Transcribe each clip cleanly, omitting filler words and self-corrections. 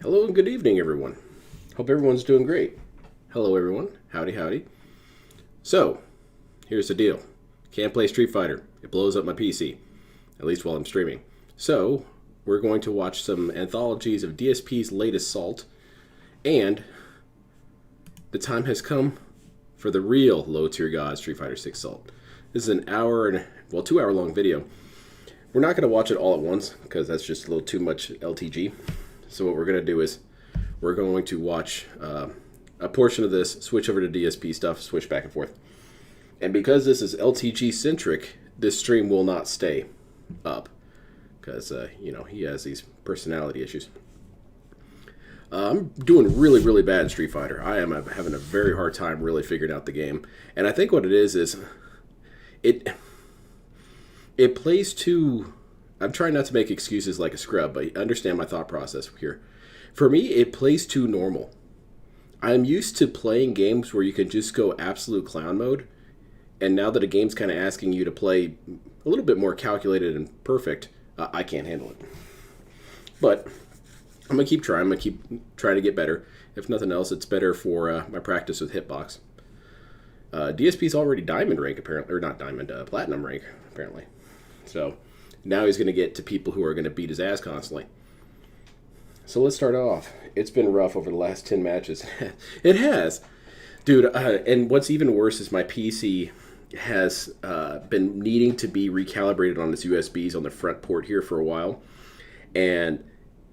Hello and good evening, everyone. Hope everyone's doing great. Hello, everyone. Howdy, howdy. So, here's the deal. Can't play Street Fighter. It blows up my PC, at least while I'm streaming. So, we're going to watch some anthologies of DSP's latest Salt, and the time has come for the real low-tier god Street Fighter 6 Salt. This is an 2-hour long video. We're not going to watch it all at once, because that's just a little too much LTG. So what we're going to do is we're going to watch a portion of this, switch over to DSP stuff, switch back and forth. And because this is LTG centric, this stream will not stay up because, you know, he has these personality issues. I'm doing really bad in Street Fighter. I am having a very hard time really figuring out the game. And I think what it is it plays too... I'm trying not to make excuses like a scrub, but understand my thought process here. For me, it plays too normal. I'm used to playing games where you can just go absolute clown mode, and now that a game's kind of asking you to play a little bit more calculated and perfect, I can't handle it. But I'm going to keep trying. I'm going to keep trying to get better. If nothing else, it's better for my practice with hitbox. DSP's already diamond rank, apparently, or not diamond, platinum rank, apparently. So now he's going to get to people who are going to beat his ass constantly. So let's start off. It's been rough over the last 10 matches. It has. Dude, and what's even worse is my PC has been needing to be recalibrated on its USBs on the front port here for a while. And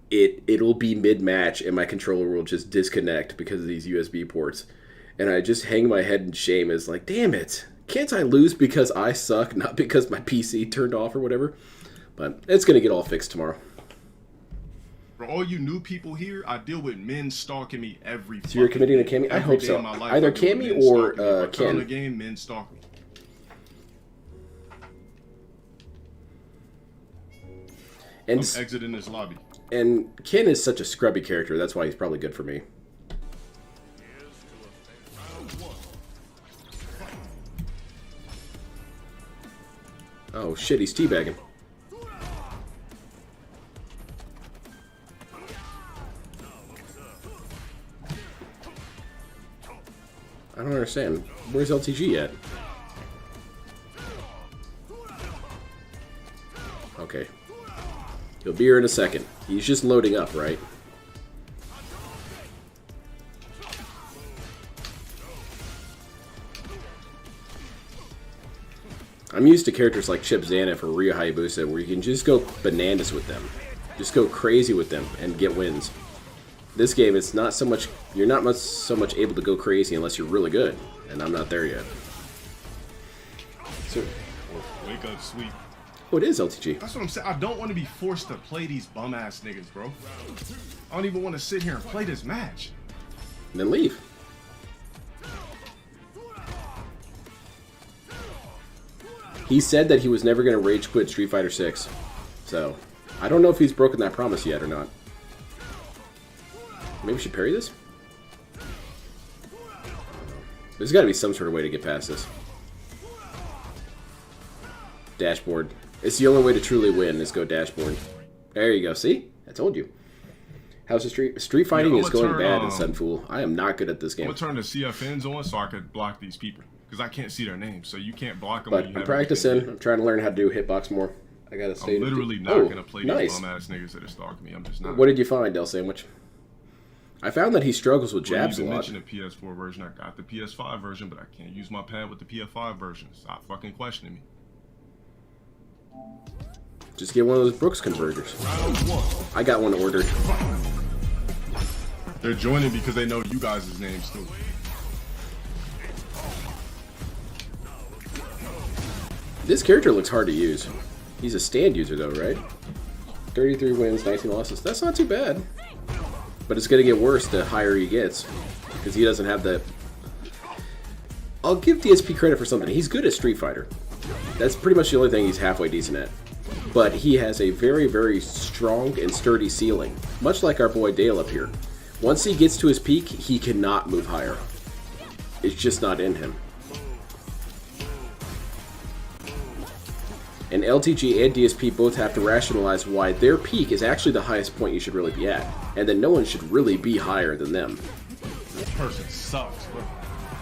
it'll be mid-match and my controller will just disconnect because of these USB ports. And I just hang my head in shame as like, damn it. Can't I lose because I suck, not because my PC turned off or whatever? But it's going to get all fixed tomorrow. For all you new people here, I deal with men stalking me every So you're committing a Cammy? I hope so. Either Cammy or Ken. On the game, men stalk me. And I'm exiting this lobby. And Ken is such a scrubby character. That's why he's probably good for me. Oh shit, he's teabagging. I don't understand. Where's LTG at? Okay. He'll be here in a second. He's just loading up, right? I'm used to characters like Chip Zaneth or Ryu Hayabusa where you can just go bananas with them. Just go crazy with them and get wins. This game, it's not so much... You're not so much able to go crazy unless you're really good. And I'm not there yet. So, wake up, sweet. Oh, it is LTG. That's what I'm saying. I don't want to be forced to play these bum-ass niggas, bro. I don't even want to sit here and play this match. And then leave. He said that he was never going to rage quit Street Fighter 6. So, I don't know if he's broken that promise yet or not. Maybe we should parry this? There's got to be some sort of way to get past this. Dashboard. It's the only way to truly win is go dashboard. There you go. See? I told you. How's the street fighting is going bad in Sunfool. I am not good at this game. I'm going to turn the CFNs on so I could block these people. Because I can't see their names, so you can't block them. But I'm practicing. I'm trying to learn how to do hitbox more. I gotta stay. I'm literally not going to play these bum-ass niggas that are stalking me. I'm just not. What did you find, Del Sandwich? I found that he struggles with jabs a lot. I mentioned the PS4 version. I got the PS5 version, but I can't use my pad with the PS5 version. Stop fucking questioning me. Just get one of those Brooks converters. I got one ordered. They're joining because they know you guys' names too. This character looks hard to use. He's a stand user though, right? 33 wins, 19 losses. That's not too bad. But it's going to get worse the higher he gets. Because he doesn't have that... I'll give DSP credit for something. He's good at Street Fighter. That's pretty much the only thing he's halfway decent at. But he has a very strong and sturdy ceiling. Much like our boy Dale up here. Once he gets to his peak, he cannot move higher. It's just not in him. And LTG and DSP both have to rationalize why their peak is actually the highest point you should really be at, and that no one should really be higher than them. This person sucks, bro.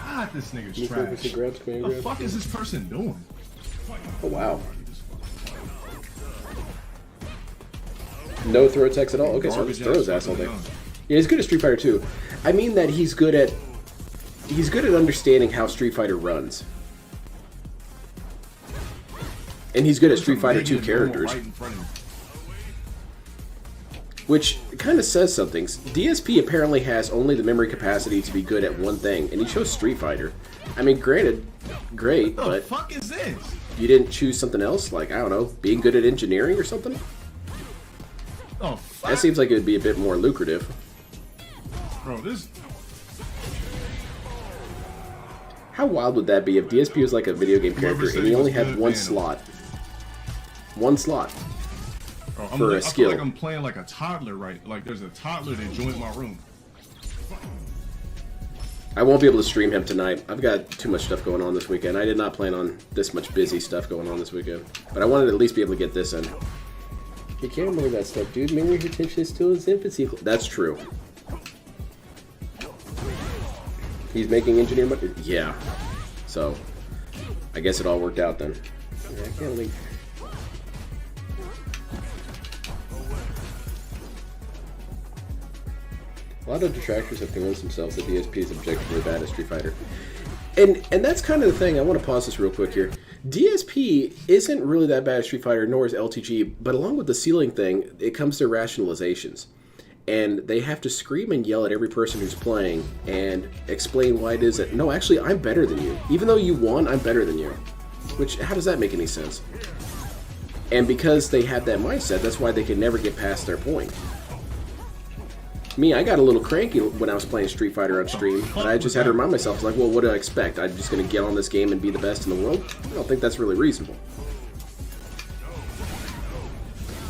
God, this nigga's Grabs, trash. What the fuck is this person doing? Oh, wow. No throw attacks at all? Okay, so just throw his ass all day. Yeah, he's good at Street Fighter 2. I mean that he's good at understanding how Street Fighter runs. And he's good at Street Fighter 2 characters. Which kind of says something. DSP apparently has only the memory capacity to be good at one thing, and he chose Street Fighter. I mean, granted, great, but... What the fuck is this? You didn't choose something else? Like, I don't know, being good at engineering or something? Oh, fuck. That seems like it would be a bit more lucrative. Bro, this... How wild would that be if DSP was like a video game character and he only had one slot? One slot for a skill. I feel like I'm playing like a toddler, right? Like there's a toddler that joined my room. I won't be able to stream him tonight. I've got too much stuff going on this weekend. I did not plan on this much busy stuff going on this weekend. But I wanted to at least be able to get this in. You can't believe that stuff, dude. Memory retention is still in its infancy. That's true. He's making engineer money? Yeah. So, I guess it all worked out then. Yeah, I can't leave. A lot of detractors have convinced themselves that DSP is objectively bad at Street Fighter. And that's kind of the thing. I want to pause this real quick here. DSP isn't really that bad at Street Fighter, nor is LTG, but along with the ceiling thing, it comes to rationalizations. And they have to scream and yell at every person who's playing and explain why it is that, no, actually, I'm better than you. Even though you won, I'm better than you. Which, how does that make any sense? And because they have that mindset, that's why they can never get past their point. Me, I got a little cranky when I was playing Street Fighter on stream, but I just had to remind myself, like, well, what do I expect? I'm just going to get on this game and be the best in the world? I don't think that's really reasonable.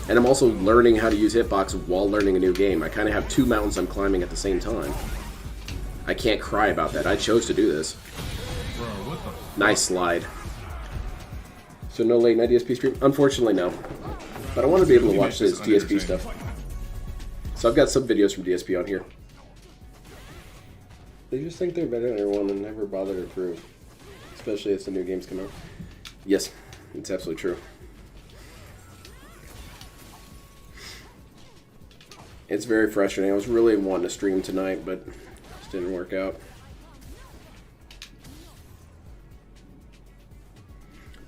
And I'm also learning how to use hitbox while learning a new game. I kind of have two mountains I'm climbing at the same time. I can't cry about that. I chose to do this. Bro, what the nice slide. So no late night DSP stream? Unfortunately, no. But I want to be able to watch this DSP stuff. So I've got some videos from DSP on here. They just think they're better than everyone and never bother to prove. Especially as the new games come out. Yes, it's absolutely true. It's very frustrating. I was really wanting to stream tonight, but it just didn't work out.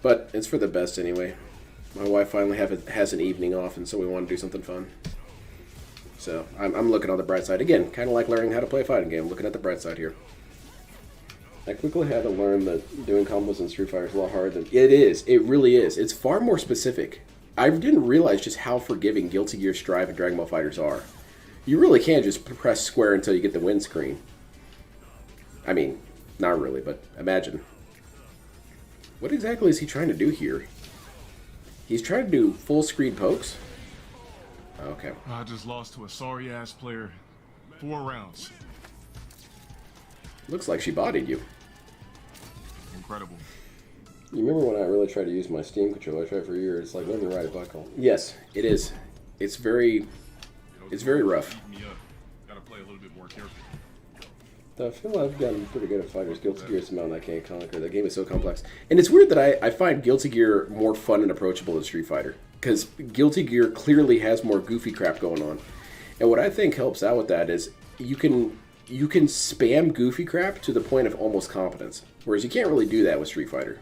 But it's for the best anyway. My wife finally has an evening off, and so we want to do something fun. So I'm looking on the bright side. Again, kind of like learning how to play a fighting game. Looking at the bright side here. I quickly had to learn that doing combos in Street Fighter is a lot harder than... It is. It really is. It's far more specific. I didn't realize just how forgiving Guilty Gear, Strive, and Dragon Ball FighterZ are. You really can't just press square until you get the win screen. I mean, not really, but imagine. What exactly is he trying to do here? He's trying to do full screen pokes? Okay. I just lost to a sorry-ass player. 4 rounds. Looks like she bodied you. Incredible. You remember when I really tried to use my Steam controller? I tried for years. It's like living right a buckle. Yes, it is. It's very rough. Gotta play a little bit more careful. I feel I've gotten pretty good at fighters. Guilty Gear is a mountain I can't conquer. That game is so complex. And it's weird that I find Guilty Gear more fun and approachable than Street Fighter. Because Guilty Gear clearly has more goofy crap going on. And what I think helps out with that is you can spam goofy crap to the point of almost competence. Whereas you can't really do that with Street Fighter.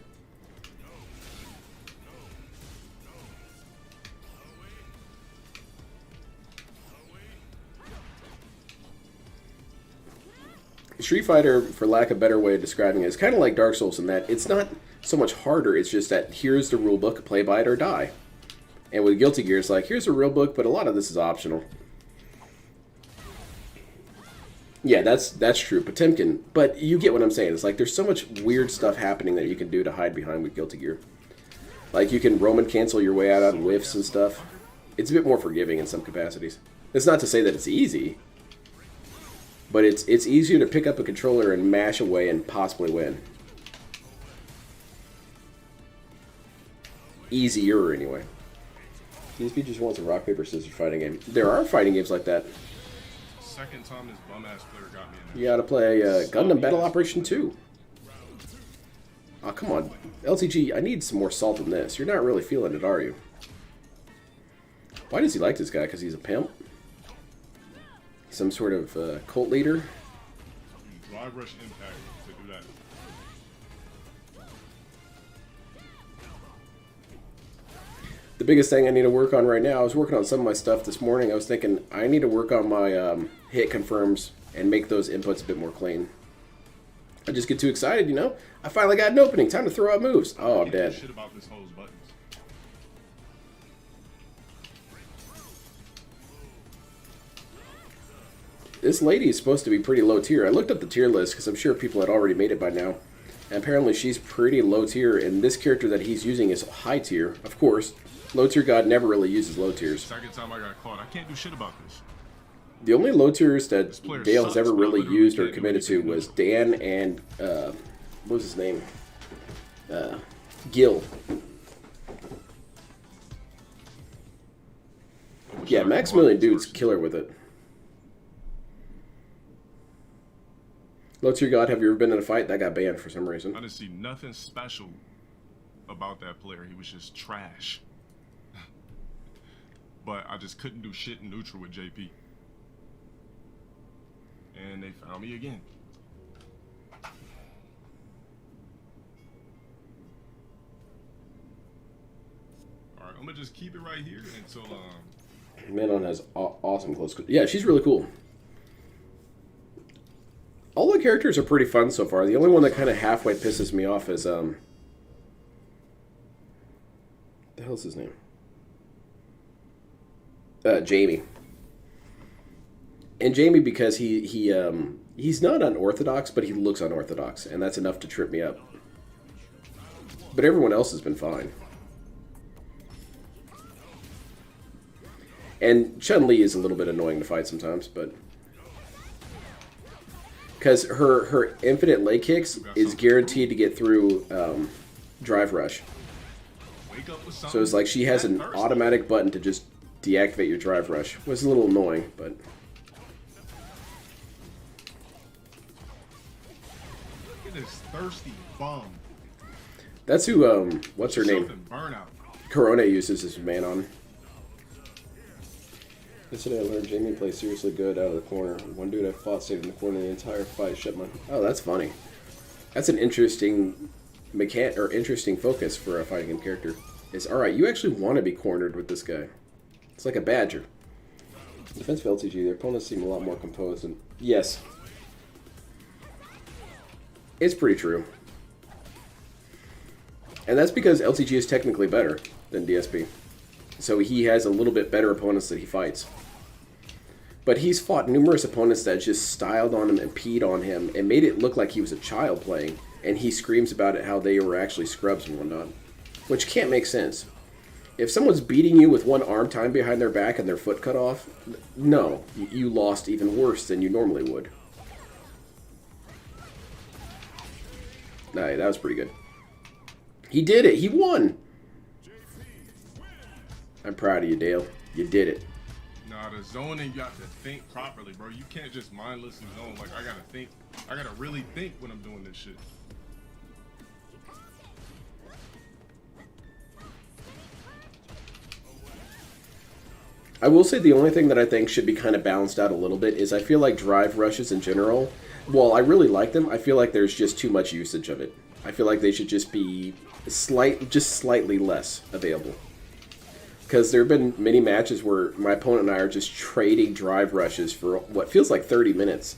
Street Fighter, for lack of a better way of describing it, is kind of like Dark Souls in that it's not so much harder, it's just that here's the rule book, play by it or die. And with Guilty Gear, it's like, here's the rule book, but a lot of this is optional. Yeah, that's true, Potemkin. But you get what I'm saying. It's like there's so much weird stuff happening that you can do to hide behind with Guilty Gear. Like you can Roman cancel your way out on whiffs and stuff. It's a bit more forgiving in some capacities. It's not to say that it's easy. But it's easier to pick up a controller and mash away and possibly win. Easier, anyway. DSP just wants a rock, paper, scissors fighting game. There are fighting games like that. Second time this bum-ass player got me in You gotta play Gundam Battle Operation 2. Oh, come on. LTG, I need some more salt than this. You're not really feeling it, are you? Why does he like this guy? Because he's a pimp? Some sort of cult leader? Drive rush impact to do that. The biggest thing I need to work on right now, I was working on some of my stuff this morning. I was thinking I need to work on my hit confirms and make those inputs a bit more clean. I just get too excited, you know? I finally got an opening. Time to throw out moves. Oh, I'm dead. Shit about this hoe's buttons. This lady is supposed to be pretty low tier. I looked up the tier list because I'm sure people had already made it by now. And apparently she's pretty low tier, and this character that he's using is high tier. Of course, low tier god never really uses low tiers. Second time I got caught. I can't do shit about this. The only low tiers that Dale has ever really used or committed to was Dan and, what was his name? Gil. Yeah, Maximilian Dude's killer with it. Low tier god, have you ever been in a fight? That got banned for some reason. I didn't see nothing special about that player. He was just trash. But I just couldn't do shit in neutral with JP. And they found me again. Alright, I'm gonna just keep it right here until Manon has awesome close. Yeah, she's really cool. All the characters are pretty fun so far. The only one that kind of halfway pisses me off is the hell's his name? Jamie. And Jamie, because he's not unorthodox, but he looks unorthodox, and that's enough to trip me up. But everyone else has been fine. And Chun-Li is a little bit annoying to fight sometimes, but because her infinite leg kicks is guaranteed to get through drive rush. So it's like she has an automatic button to just deactivate your drive rush. It was a little annoying, but look at this thirsty bum. that's who what's her name? Burnout. Corona uses his man on. Yesterday I learned Jamie plays seriously good out of the corner. One dude I fought stayed in the corner the entire fight. Shipment. Oh, that's funny. That's an interesting interesting focus for a fighting game character. Is alright, you actually want to be cornered with this guy. It's like a badger. Defense of LTG, their opponents seem a lot more composed and yes. It's pretty true. And that's because LTG is technically better than DSP. So he has a little bit better opponents that he fights. But he's fought numerous opponents that just styled on him and peed on him and made it look like he was a child playing. And he screams about it how they were actually scrubs and whatnot. Which can't make sense. If someone's beating you with one arm tied behind their back and their foot cut off, no, you lost even worse than you normally would. Nah, that was pretty good. He did it. He won. I'm proud of you, Dale. You did it. Nah, the zoning, you have to think properly, bro. You can't just mindlessly zone. Like, I gotta think. I gotta really think when I'm doing this shit. I will say the only thing that I think should be kind of balanced out a little bit is I feel like drive rushes in general, while I really like them, I feel like there's just too much usage of it. I feel like they should just be slightly less available. Because there have been many matches where my opponent and I are just trading drive rushes for what feels like 30 minutes.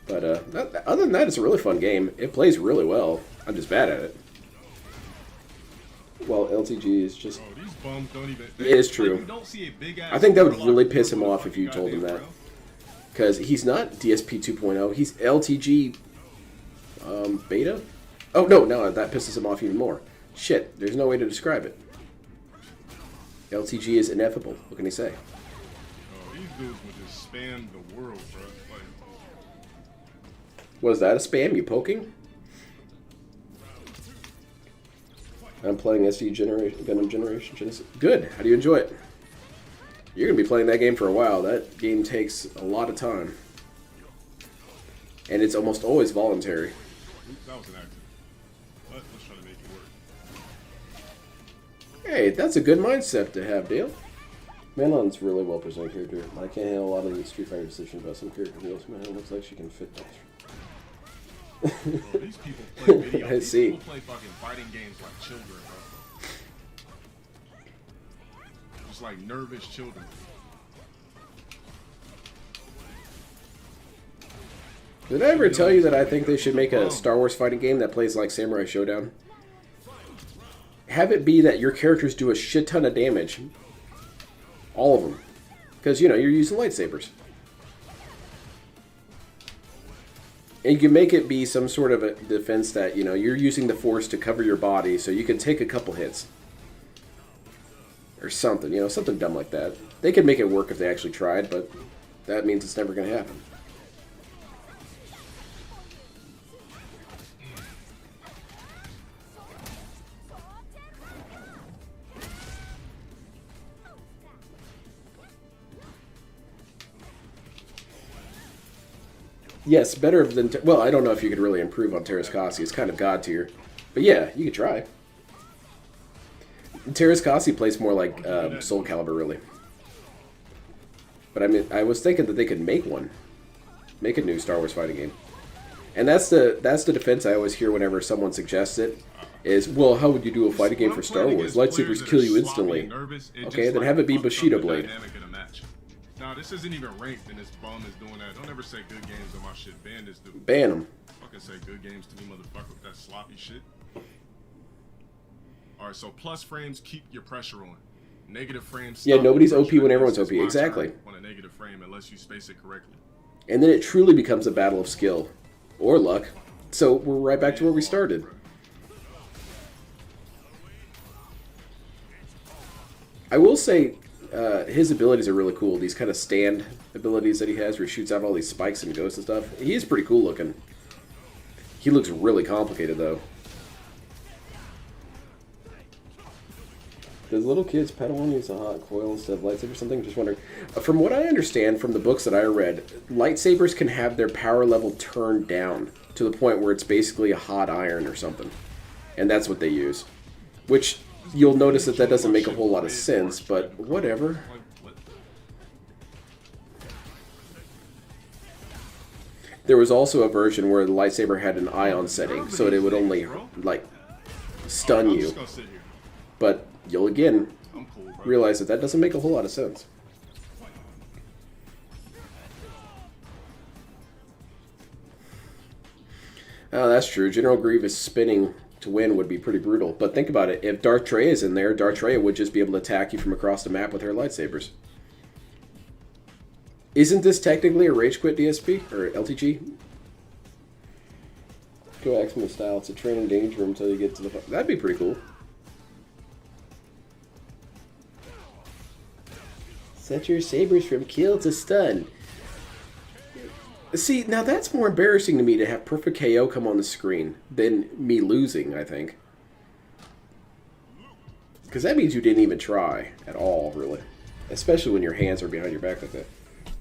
But other than that, it's a really fun game. It plays really well. I'm just bad at it. Well, LTG is just... Bro, these bums don't even... It is true. You don't see a big ass I think that would really piss him off if you told him that. Because he's not DSP 2.0. He's LTG beta? Oh, no, that pisses him off even more. Shit, there's no way to describe it. LTG is ineffable. What can he say? Oh, these dudes would just spam the world, bro. Like, Was that a spam? You poking? I'm playing Gundam Generation Genesis. Good. How do you enjoy it? You're going to be playing that game for a while. That game takes a lot of time. And it's almost always voluntary. Oops, that was an accident. But let's try to make it work. Hey, that's a good mindset to have, Dale. Manon's really well presented character. I can't handle a lot of the Street Fighter decisions about some character deals. Man, it looks like she can fit that. Bro, these people play video. I see. People play fucking fighting games like children, bro. Just like nervous children. Did I ever tell you that I think they should make a Star Wars fighting game that plays like Samurai Showdown? Have it be that your characters do a shit ton of damage. All of them. Because, you know, you're using lightsabers. And you can make it be some sort of a defense that, you know, you're using the Force to cover your body so you can take a couple hits. Or something, you know, something dumb like that. They could make it work if they actually tried, but that means it's never going to happen. Yes, better than... Well, I don't know if you could really improve on Terraskasi. It's kind of god tier. But yeah, you could try. Terraskasi plays more like Soul Calibur, really. But I mean, I was thinking that they could make one. Make a new Star Wars fighting game. And that's the defense I always hear whenever someone suggests it. Is, well, how would you do a fighting game for Star Wars? Lightsabers kill you instantly. Okay, then have it be Bushido Blade. Nah, this isn't even ranked, and this bum is doing that. Don't ever say good games on my shit. Ban this dude. Ban him. Fucking say good games to me, motherfucker, with that sloppy shit. Alright, so plus frames keep your pressure on. Negative frames. Yeah, nobody's OP when everyone's OP. Exactly. On a negative frame, unless you space it correctly. And then it truly becomes a battle of skill or luck. So we're right back to where we started. I will say. His abilities are really cool. These kind of stand abilities that he has where he shoots out all these spikes and ghosts and stuff. He is pretty cool looking. He looks really complicated, though. Does little kids Padawan use a hot coil instead of lightsaber or something? Just wondering. From what I understand from the books that I read, lightsabers can have their power level turned down to the point where it's basically a hot iron or something. And that's what they use. Which... You'll notice that doesn't make a whole lot of sense, but whatever. There was also a version where the lightsaber had an ion setting, so it would only, like, stun you. But you'll again realize that doesn't make a whole lot of sense. Oh, that's true. General Grievous spinning to win would be pretty brutal. But think about it. If Darth Trey is in there, Darth Trey would just be able to attack you from across the map with her lightsabers. Isn't this technically a Rage Quit DSP? Or LTG? Go X-Men style. It's a training danger room until you get to the... That'd be pretty cool. Set your sabers from kill to stun. See, now that's more embarrassing to me to have perfect KO come on the screen than me losing, I think. Because that means you didn't even try at all, really. Especially when your hands are behind your back like that.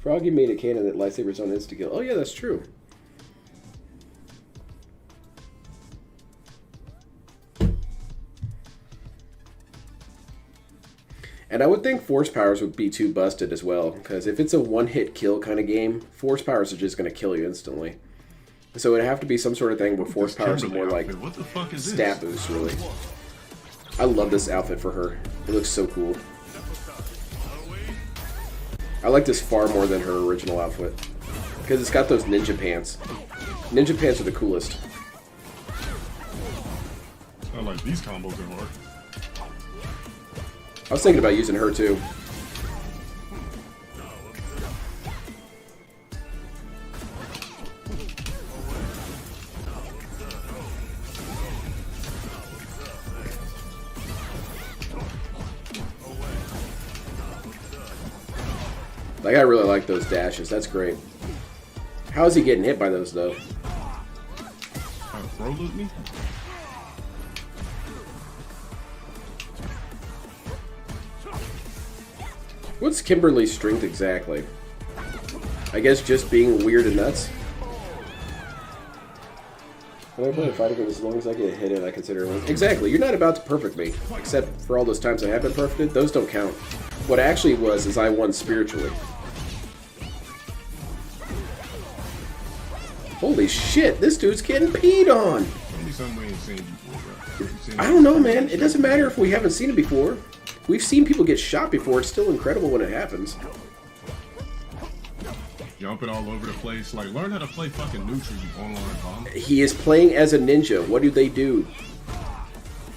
Froggy made a canon that lightsabers on insta-kill. Oh yeah, that's true. And I would think force powers would be too busted as well, because if it's a one-hit kill kind of game, force powers are just going to kill you instantly. So it'd have to be some sort of thing where force powers are more like stat boosts, really. I love this outfit for her. It looks so cool. I like this far more than her original outfit, because it's got those ninja pants. Ninja pants are the coolest. I like these combos are hard. I was thinking about using her too. Like, I really like those dashes. That's great. How is he getting hit by those, though? Bro, look me. What's Kimberly's strength exactly? I guess just being weird and nuts. When I play a fighting game, as long as I get hit, I consider it. Exactly. You're not about to perfect me, except for all those times I have been perfected. Those don't count. What actually was is I won spiritually. Holy shit! This dude's getting peed on. I don't know, man. It doesn't matter if we haven't seen it before. We've seen people get shot before. It's still incredible when it happens. Jumping all over the place. Like, learn how to play fucking neutral, you online bum. He is playing as a ninja. What do they do?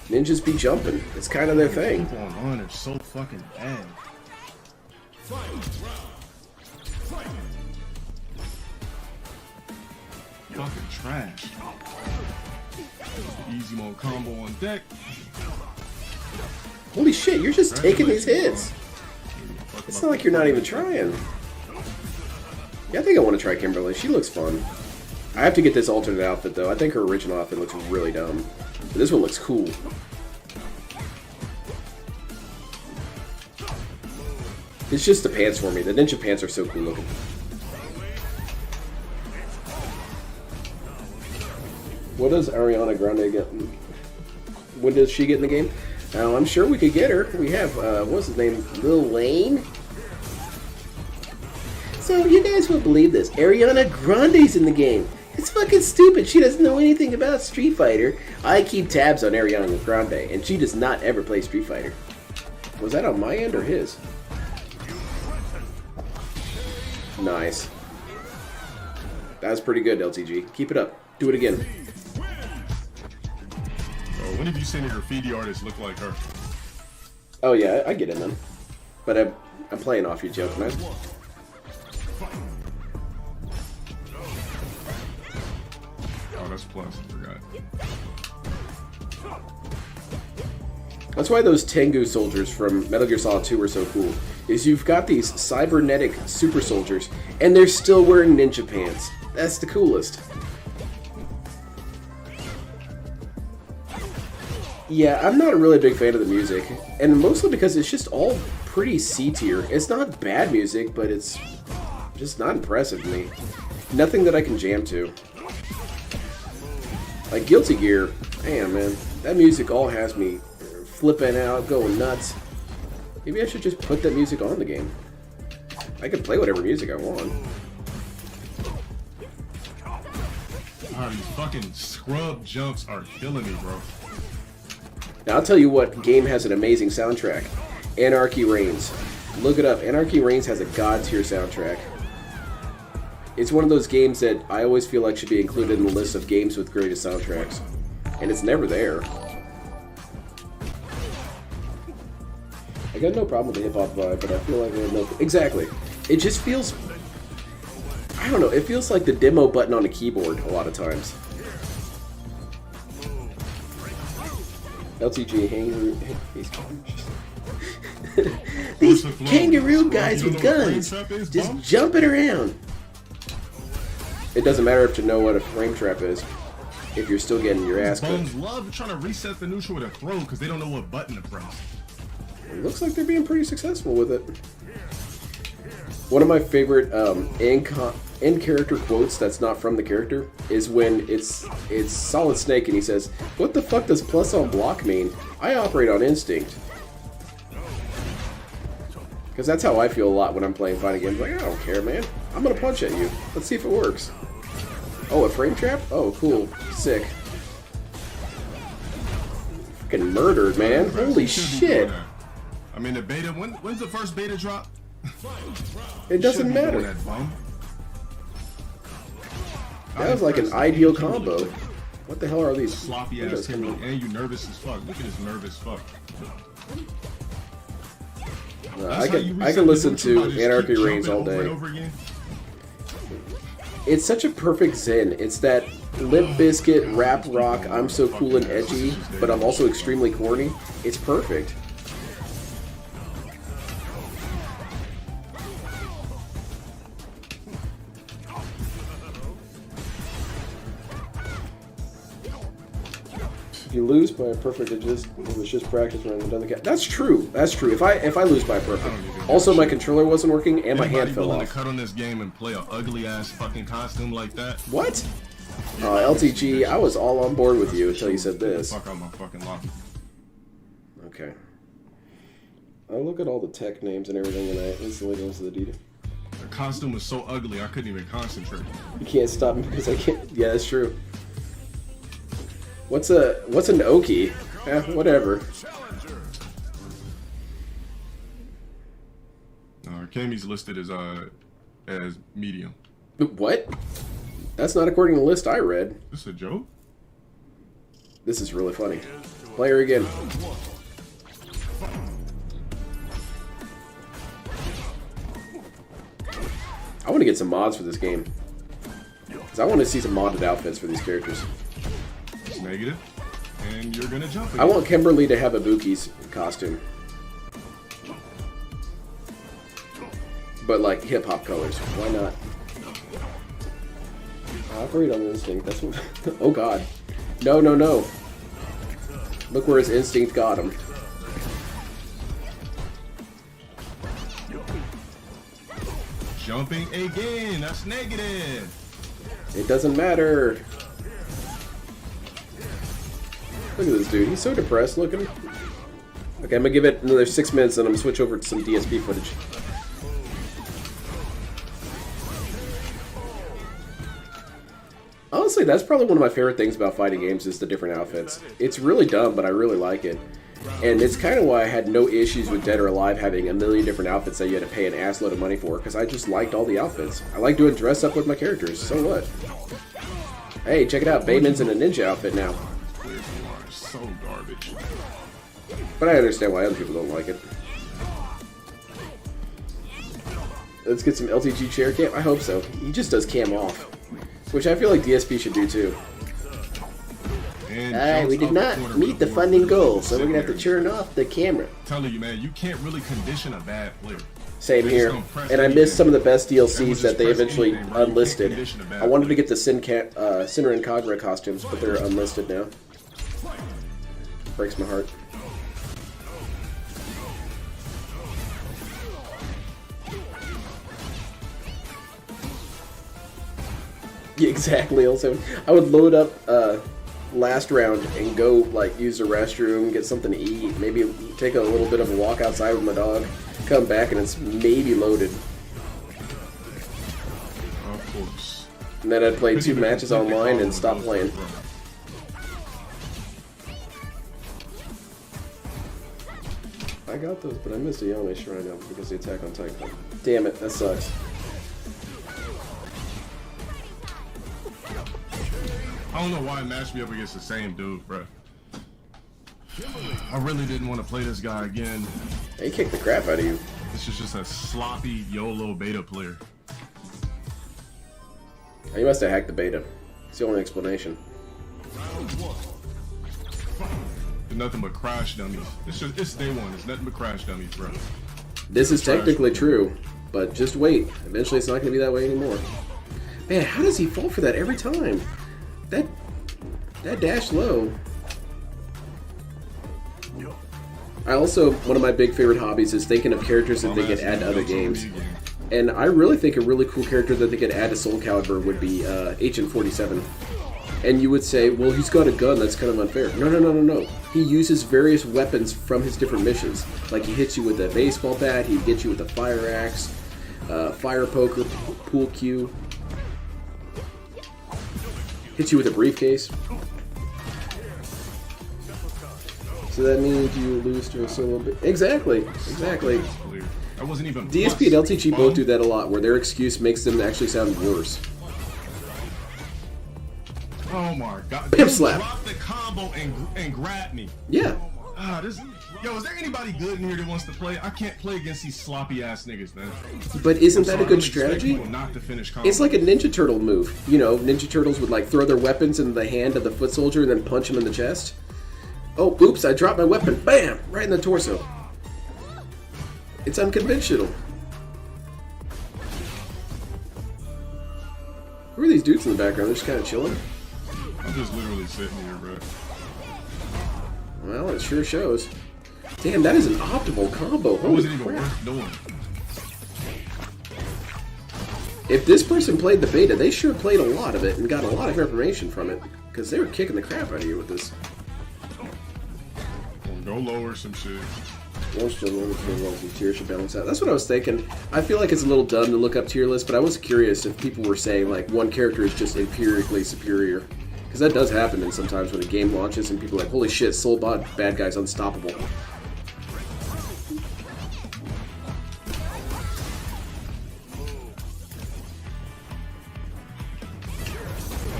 Ninjas be jumping. It's kind of their thing. People online are so fucking bad. Fucking trash. Easy mode combo on deck. Holy shit, you're just taking these hits. It's not like you're not even trying. Yeah, I think I want to try Kimberly. She looks fun. I have to get this alternate outfit, though. I think her original outfit looks really dumb. But this one looks cool. It's just the pants for me. The ninja pants are so cool looking. What does Ariana Grande get? When does she get in the game? I'm sure we could get her. We have, what's his name? Lil Wayne? So, you guys won't believe this. Ariana Grande's in the game. It's fucking stupid. She doesn't know anything about Street Fighter. I keep tabs on Ariana Grande, and she does not ever play Street Fighter. Was that on my end or his? Nice. That was pretty good, LTG. Keep it up. Do it again. When have you seen a graffiti artist look like her? Oh yeah, I get in them. But I'm playing off you, joke, man. Oh, that's plus. I forgot. That's why those Tengu soldiers from Metal Gear Solid 2 are so cool. Is you've got these cybernetic super soldiers, and they're still wearing ninja pants. That's the coolest. Yeah, I'm not a really big fan of the music, and mostly because it's just all pretty C-tier. It's not bad music, but it's just not impressive to me. Nothing that I can jam to. Like Guilty Gear, damn man, that music all has me flipping out, going nuts. Maybe I should just put that music on the game. I can play whatever music I want. Oh, these fucking scrub jumps are killing me, bro. Now, I'll tell you what game has an amazing soundtrack. Anarchy Reigns. Look it up. Anarchy Reigns has a god-tier soundtrack. It's one of those games that I always feel like should be included in the list of games with greatest soundtracks. And it's never there. I got no problem with the hip-hop vibe, but I feel like I have no... Exactly. It just feels... I don't know. It feels like the demo button on a keyboard a lot of times. LTG kangaroo. These kangaroo guys with guns just jumping around. It doesn't matter if you know what a frame trap is if you're still getting your ass kicked. Bums love trying to reset the neutral with a throw because they don't know what button to press. It looks like they're being pretty successful with it. One of my favorite in-character quotes that's not from the character is when it's Solid Snake and he says, "What the fuck does plus on block mean? I operate on instinct." Because that's how I feel a lot when I'm playing fighting games. Like, I don't care, man. I'm gonna punch at you. Let's see if it works. Oh, a frame trap? Oh, cool. Sick. Fucking murdered, man. Holy shit. I mean, the beta, when's the first beta drop? It doesn't matter. That was like an ideal combo. What the hell are these? Sloppy ass Timberland, and you nervous as fuck. Look at this nervous fuck. I can listen to Anarchy Reigns all day. It's such a perfect zen. It's that Limp Bizkit, rap rock, I'm so cool and edgy, but I'm also extremely corny. It's perfect. you lose by a perfect, it was just practice running another cat. That's true. That's true. If I lose by a perfect. Also, my controller wasn't working and my hand fell off. To cut on this game and play an ugly ass fucking costume like that? What? LTG, I was all on board with you until you said this. Fuck out my fucking lobby. Okay. I look at all the tech names and everything, and I instantly go to the detail. The costume was so ugly, I couldn't even concentrate. You can't stop me because I can't. Yeah, that's true. What's an Oki? Whatever. Kami's listed as medium. What? That's not according to the list I read. This is a joke? This is really funny. Player again. I want to get some mods for this game. Because I want to see some modded outfits for these characters. It's negative. And you're going to jump again. I want Kimberly to have a Buki's costume. But like hip-hop colors. Why not? Operate on instinct. That's what... Oh god. No, no, no. Look where his instinct got him. Jumping again. That's negative. It doesn't matter. Look at this dude. He's so depressed looking. Okay, I'm gonna give it another 6 minutes and I'm gonna switch over to some DSP footage. Honestly, that's probably one of my favorite things about fighting games is the different outfits. It's really dumb, but I really like it. And it's kind of why I had no issues with Dead or Alive having a million different outfits that you had to pay an assload of money for, because I just liked all the outfits. I like doing dress up with my characters, so what? Hey, check it out, Bayman's in a ninja outfit now. So garbage. But I understand why other people don't like it. Let's get some LTG chair cam. I hope so. He just does cam off. Which I feel like DSP should do too. Alright, we did not meet the funding goal, so we're gonna have to turn off the camera. Telling you, man, you can't really condition a bad player. Same here. And I missed some of the best DLCs that they eventually unlisted. I wanted to get the Sinner and Kagura costumes, but they're unlisted now. Breaks my heart. Yeah, exactly. Also, I would load up last round and go like use the restroom, get something to eat, maybe take a little bit of a walk outside with my dog, come back and it's maybe loaded. Of course. And then I'd play 2 matches online and stop playing. I got those, but I missed a Yone Shrine now because of the Attack on Titan. Damn it, that sucks. I don't know why it matched me up against the same dude, bro. I really didn't want to play this guy again. He kicked the crap out of you. This is just a sloppy YOLO beta player. Oh, you must have hacked the beta. It's the only explanation. It's nothing but crash dummies. It's day one. It's nothing but crash dummies, bro. This is technically true, but just wait. Eventually it's not going to be that way anymore. Man, how does he fall for that every time? That dash low. I also, one of my big favorite hobbies is thinking of characters that they could add to other games. And I really think a really cool character that they could add to Soul Calibur would be HN47. And you would say, well, he's got a gun, that's kind of unfair. No, no, no, no, no. He uses various weapons from his different missions. Like he hits you with a baseball bat, he hits you with a fire axe, fire poker, pool cue. Hits you with a briefcase. So that means you lose to a solo bit. Exactly. Exactly. That wasn't even DSP and LTG both do that a lot, where their excuse makes them actually sound worse. Oh my god. Pimp slap. Drop the combo and grab me. Yeah. Yo, is there anybody good in here that wants to play? I can't play against these sloppy ass niggas, man. But isn't that a good strategy? Not to finish it's like a Ninja Turtle move. You know, Ninja Turtles would like throw their weapons in the hand of the foot soldier and then punch him in the chest. Oh, oops, I dropped my weapon. Bam! Right in the torso. It's unconventional. Who are these dudes in the background? They're just kind of chilling. I'm just literally sitting here, bro. Well, it sure shows. Damn, that is an optimal combo. It Holy wasn't even crap. worth doing. If this person played the beta, they sure played a lot of it and got a lot of information from it. Because they were kicking the crap out of you with this. Go lower some shit. Tier should balance out. That's what I was thinking. I feel like it's a little dumb to look up tier lists, but I was curious if people were saying like one character is just empirically superior. Because that does happen in sometimes when a game launches and people are like, holy shit, Soulbot bad guy's unstoppable.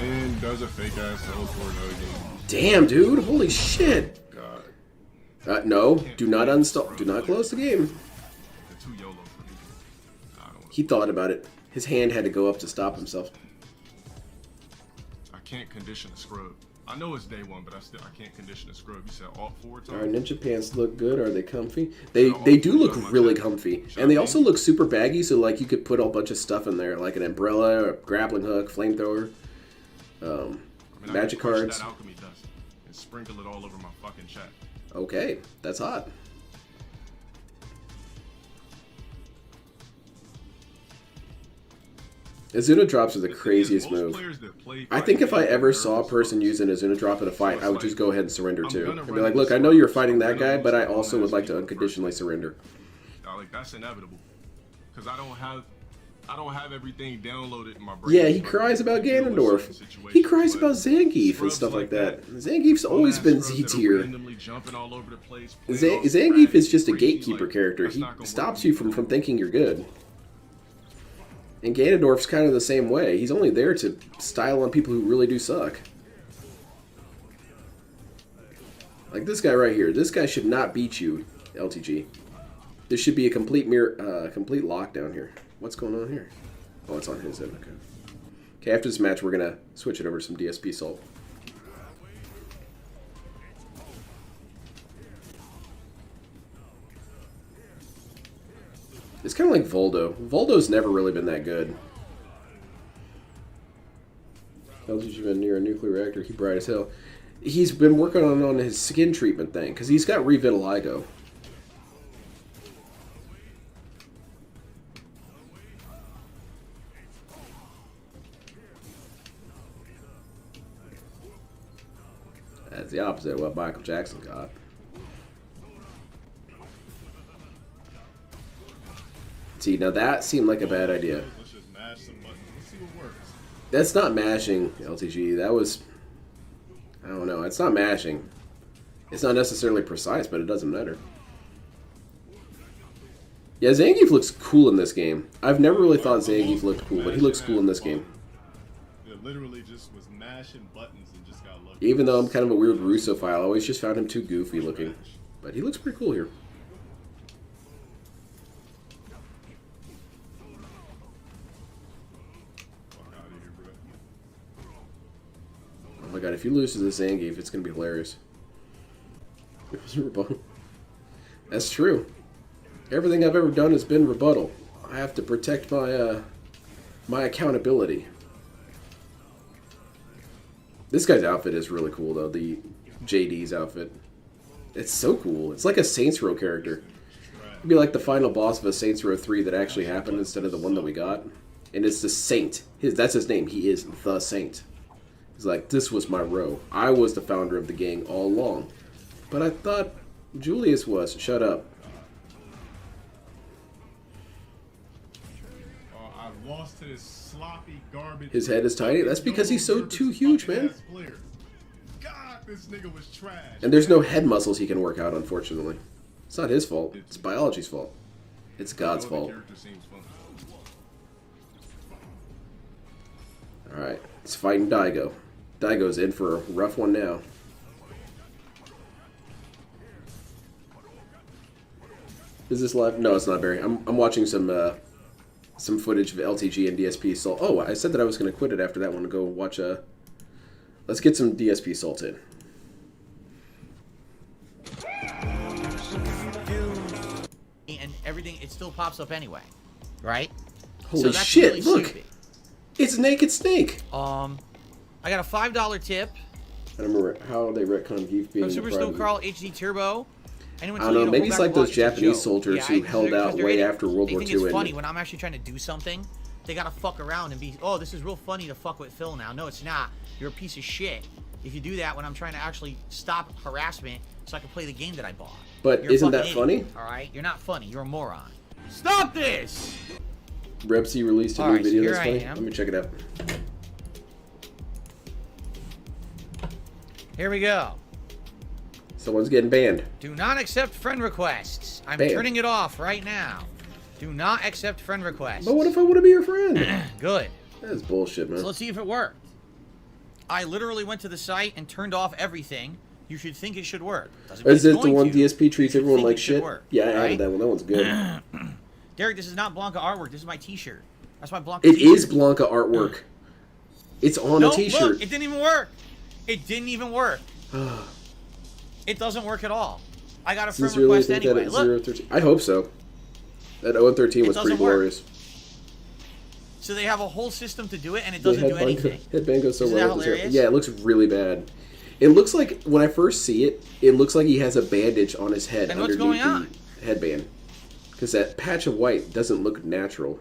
And does a fake ass teleport again. Damn, dude, holy shit. God. No, do not uninstall. Do not close the game. They're too YOLO for me. I don't He thought about it. His hand had to go up to stop himself. I can't condition a scrub. I know it's day one, but I can't condition a scrub. You said alt 4 times? Our ninja pants look good. Are they comfy? They do look really comfy. And they also look super baggy, so like you could put a bunch of stuff in there, like an umbrella, a grappling hook, flamethrower, magic cards. That alchemy dust and sprinkle it all over my fucking chat. Okay, that's hot. Azuna drops are the craziest move. I think if I ever saw a person use an Azuna drop in a fight, I would just go ahead and surrender too. And be like, look, I know you're fighting that guy, but I also would like to unconditionally surrender. Like that's inevitable, because I don't have everything downloaded in my brain. Yeah, he cries about Ganondorf. He cries about Zangief and stuff like that. Zangief's always been Z tier. Zangief is just a gatekeeper character. He stops you from thinking you're good. And Ganondorf's kind of the same way. He's only there to style on people who really do suck. Like this guy right here. This guy should not beat you, LTG. There should be a complete complete lockdown here. What's going on here? Oh, it's on his end. Okay. Okay, after this match, we're going to switch it over to some DSP Salt. It's kind of like Voldo. Voldo's never really been that good. LTG been near a nuclear reactor. He bright as hell. He's been working on his skin treatment thing, because he's got revitiligo. That's the opposite of what Michael Jackson got. See, now that seemed like a bad idea. Let's just mash some buttons. Let's see what works. That's not mashing, LTG. That was... I don't know. It's not mashing. It's not necessarily precise, but it doesn't matter. Yeah, Zangief looks cool in this game. I've never really thought Zangief looked cool, but he looks cool in this game. It literally just was mashing buttons and just got lucky. Even though I'm kind of a weird Russophile, I always just found him too goofy looking. But he looks pretty cool here. Oh my god, if you lose to this Zangief, it's going to be hilarious. That's true. Everything I've ever done has been rebuttal. I have to protect my my accountability. This guy's outfit is really cool, though. The JD's outfit. It's so cool. It's like a Saints Row character. It'd be like the final boss of a Saints Row 3 that actually happened instead of the one that we got. And it's the Saint. That's his name. He is the Saint. He's like, this was my row. I was the founder of the gang all along. But I thought Julius was. Shut up. I've lost to this sloppy garbage. His head is tiny? That's because he's so too huge, man. God, this nigga was trash. And there's no head muscles he can work out, unfortunately. It's not his fault. It's biology's fault. It's God's fault. Alright, it's fighting Daigo. Daigo's in for a rough one now. Is this live? No, it's not, Barry. I'm watching some footage of LTG and DSP Salt. Oh, I said that I was going to quit it after that one to go watch let's get some DSP Salt in. And everything, it still pops up anyway, right? Holy shit, really look! stupid. It's Naked Snake! I got a $5 tip I don't remember how they retconned Geef being From Super Snow Carl HD Turbo. Anyone I don't know, maybe it's like those Japanese soldiers who held out way after World War II. They think it's funny when I'm actually trying to do something. They gotta fuck around and be, oh, this is real funny to fuck with Phil now. No, it's not. You're a piece of shit if you do that when I'm trying to actually stop harassment so I can play the game that I bought. But isn't that funny? Alright? You're not funny. You're a moron. Stop this! Repsy released a new video that's funny. Let me check it out. Here we go. Someone's getting banned. Do not accept friend requests. I'm Banned. turning it off right now. Do not accept friend requests. But what if I want to be your friend? Good. That's bullshit, man. So let's see if it worked. I literally went to the site and turned off everything. You should think it should work. Is it the one DSP treats everyone like shit? Yeah, I added that one. That one's good. Derek, this is not Blanca artwork. This is my t-shirt. That's my Blanca t-shirt. It is Blanca artwork. It's on a t-shirt. Look, it didn't even work. It didn't even work. It doesn't work at all. I got a friend request anyway. Look. I hope so. That 013 was pretty glorious. So they have a whole system to do it, and it doesn't do anything. Headband goes so Isn't well. that hilarious? Yeah, it looks really bad. It looks like, when I first see it, it looks like he has a bandage on his head underneath the headband. Because that patch of white doesn't look natural.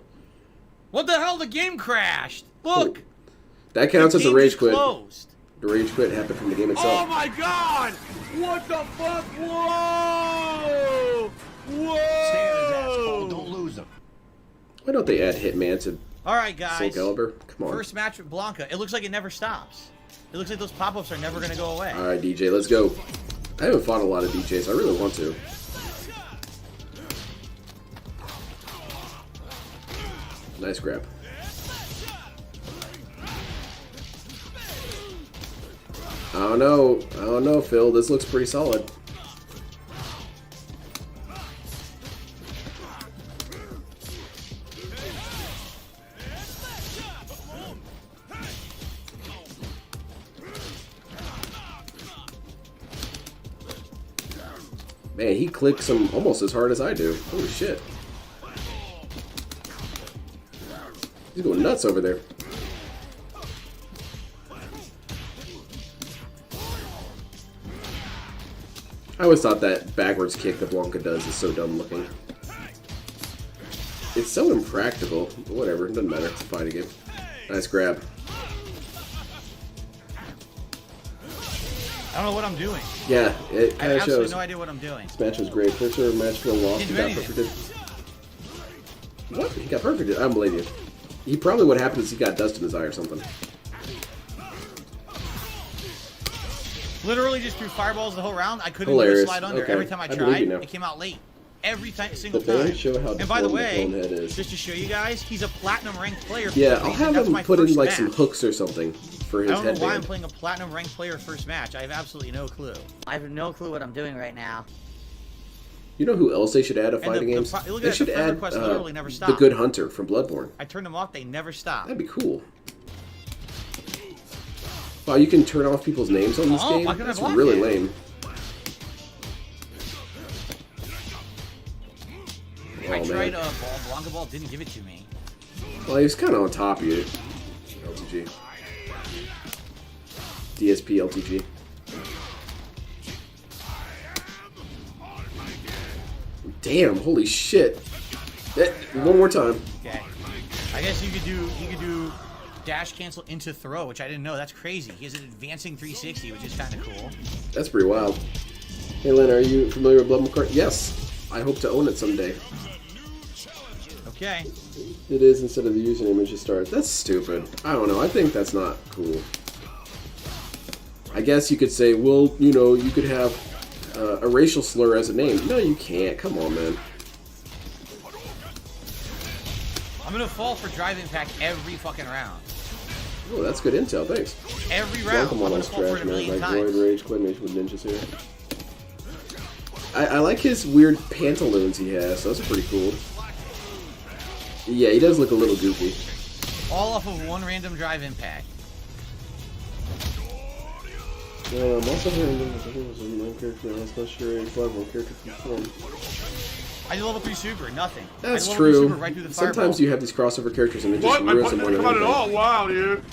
What the hell? The game crashed. Look. Oh. That counts as a rage quit. Closed. The rage quit happened from the game itself. Oh my god! What the fuck? Whoa! Whoa! Stay on his ass, Cole. Don't lose him. Why don't they add Hitman to Alright, guys. Soul Calibur? Come on. First match with Blanca. It looks like it never stops. It looks like those pop-ups are never going to go away. Alright, DJ, let's go. I haven't fought a lot of DJs. I really want to. Nice grab. I don't know, Phil. This looks pretty solid. Man, he clicks him almost as hard as I do. Holy shit. He's going nuts over there. I always thought that backwards kick that Blanca does is so dumb looking. It's so impractical. But whatever, it doesn't matter. It's a fighting game. Nice grab. I don't know what I'm doing. Yeah, it kind of shows. I have absolutely no idea what I'm doing. This match was great. First ever match Phil lost. He got perfected. What? He got perfected? I don't believe you. He probably what happened is he got dust in his eye or something. Literally just threw fireballs the whole round. I couldn't even slide under. Okay. Every time I tried, it came out late. Every single time. And by the way, just to show you guys, he's a platinum ranked player. Yeah, I'll have him put in like some hooks or something for his headband. I don't know why I'm playing a platinum ranked player first match. I have absolutely no clue. I have no clue what I'm doing right now. You know who else they should add to fighting games? They should add the Good Hunter from Bloodborne. I turned them off. They never stop. That'd be cool. Wow, you can turn off people's names on this game? That's really lame. I tried Blanca Ball, didn't give it to me. Well, he was kind of on top of you. LTG. DSP LTG. Damn, holy shit. One more time. Okay. I guess you could do dash cancel into throw, which I didn't know. That's crazy. He has an advancing 360, which is kind of cool. That's pretty wild. Hey, Len, are you familiar with Blood McCart? Yes. I hope to own it someday. Okay. It is instead of the username, it just starts. That's stupid. I don't know. I think that's not cool. I guess you could say, well, you know, you could have a racial slur as a name. No, you can't. Come on, man. I'm gonna fall for drive impact every fucking round. Oh, that's good intel. Thanks. Every round. I'm gonna fall for it a million times. Void Rage, Coordination with ninjas here. I like his weird pantaloons he has. Those are pretty cool. Yeah, he does look a little goofy. All off of one random drive impact. I'm also hearing one character. I'm not sure a one character can perform. I did level 3 super, nothing. That's true. Right through the sometimes you have these crossover characters and it just ruins them more than anything. Wow, dude.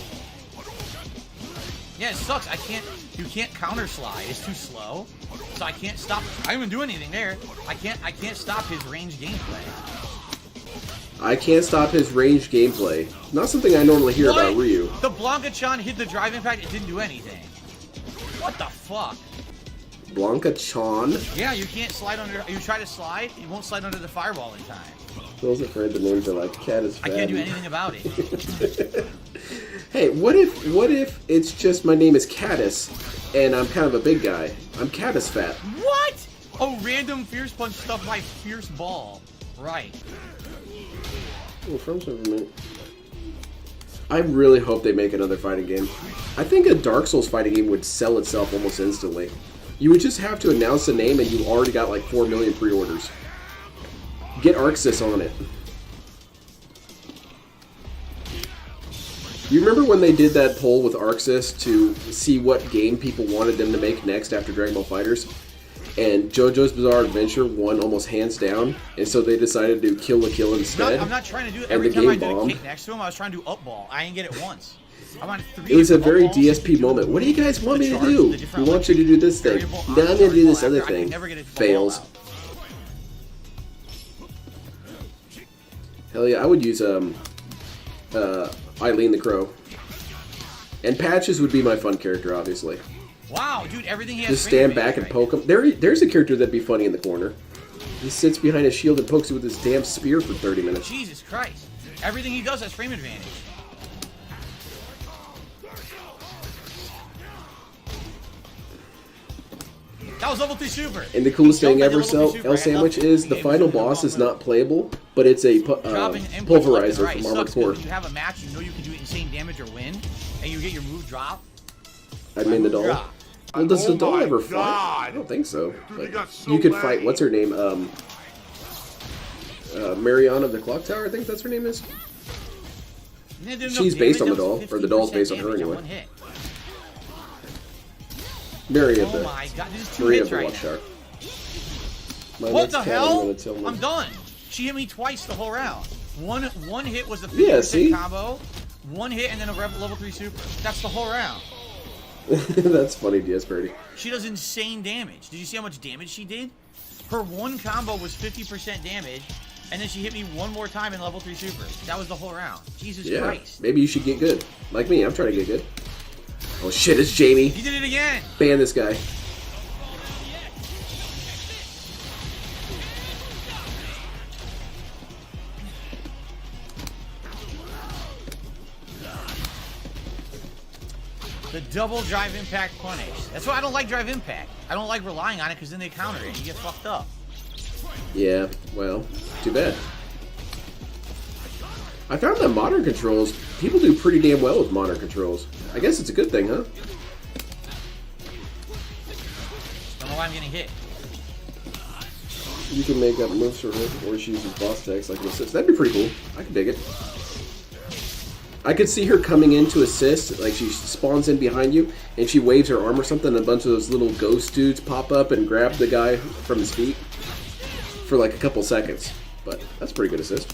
Yeah, it sucks. I can't. You can't counter slide. It's too slow. So I can't stop. I didn't even do anything there. I can't stop his range gameplay. I can't stop his ranged gameplay. Not something I normally hear What? about Ryu. The Blanca-chan hit the drive impact. It didn't do anything. What the fuck? Blanca-chan? Yeah, you can't slide under. You try to slide, you won't slide under the fireball in time. Phil's afraid the names are like cat is I fat. can't do anything about it. Hey, what if it's just my name is Caddis and I'm kind of a big guy? I'm Caddis fat. What? Oh, random fierce punch stuff by fierce ball. Right. Oh, from Superman. I really hope they make another fighting game. I think a Dark Souls fighting game would sell itself almost instantly. You would just have to announce the name and you already got like 4 million pre-orders. Get Arxis on it. You remember when they did that poll with Arxis to see what game people wanted them to make next after Dragon Ball FighterZ? And JoJo's Bizarre Adventure won almost hands down, and so they decided to do Kill la Kill instead. I'm not trying to do it. And Every the time I game did a bombed. kick next to him, I was trying to do up ball. I didn't get it once. I'm on 3. It was a very up balls. DSP moment. What do you guys want me to charge, do? the We different want you to do this thing. variable Now I'm going to do this after. other I could thing. never get it to Fails. ball out. Hell yeah, I would use Eileen the Crow. And Patches would be my fun character, obviously. Wow, dude, everything he has. Just stand back and poke him. There's a character that'd be funny in the corner. He sits behind his shield and pokes you with his damn spear for 30 minutes. Jesus Christ. Everything he does has frame advantage. That was level 3 super. And the coolest thing Jump ever, into level 3 super. L Sandwich, is the final boss is not playable, but it's a Dropping inputs left and pulverizer right from Armored sucks 'cause Core. when you have a match, you know you can do insane damage or win, and you get your move drop. I mean the doll. Drop. Well, does the Oh doll my ever fight? God. I don't think so. Dude, But they got so you could laggy. fight. What's her name? Marianne of the Clock Tower. I think that's her name is. And they did enough She's based on damage, the doll, that was or the doll's 50% based on her damage in anyway. one hit. Mary of Oh the my god, this is 2 Maria of hits the right Watchtower. now. My What next the cat, hell? gonna tell me- I'm done. She hit me twice the whole round. One hit was the 50% Yeah, see? combo. One hit and then a level 3 super. That's the whole round. That's funny, DS Birdie. She does insane damage. Did you see how much damage she did? Her one combo was 50% damage, and then she hit me one more time in level 3 super. That was the whole round. Jesus Yeah, Christ. maybe you should get good. Like me, I'm trying to get good. Oh shit, it's Jamie. He did it again. Ban this guy. The double drive impact punish. That's why I don't like drive impact. I don't like relying on it because then they counter it and you get fucked up. Yeah, well, too bad. I found that modern controls, people do pretty damn well with modern controls. I guess it's a good thing, huh? Don't know why I'm getting hit. You can make up moves for her, or she uses boss attacks like an assist. That'd be pretty cool. I could dig it. I could see her coming in to assist, like she spawns in behind you, and she waves her arm or something, and a bunch of those little ghost dudes pop up and grab the guy from his feet for like a couple seconds. But that's a pretty good assist.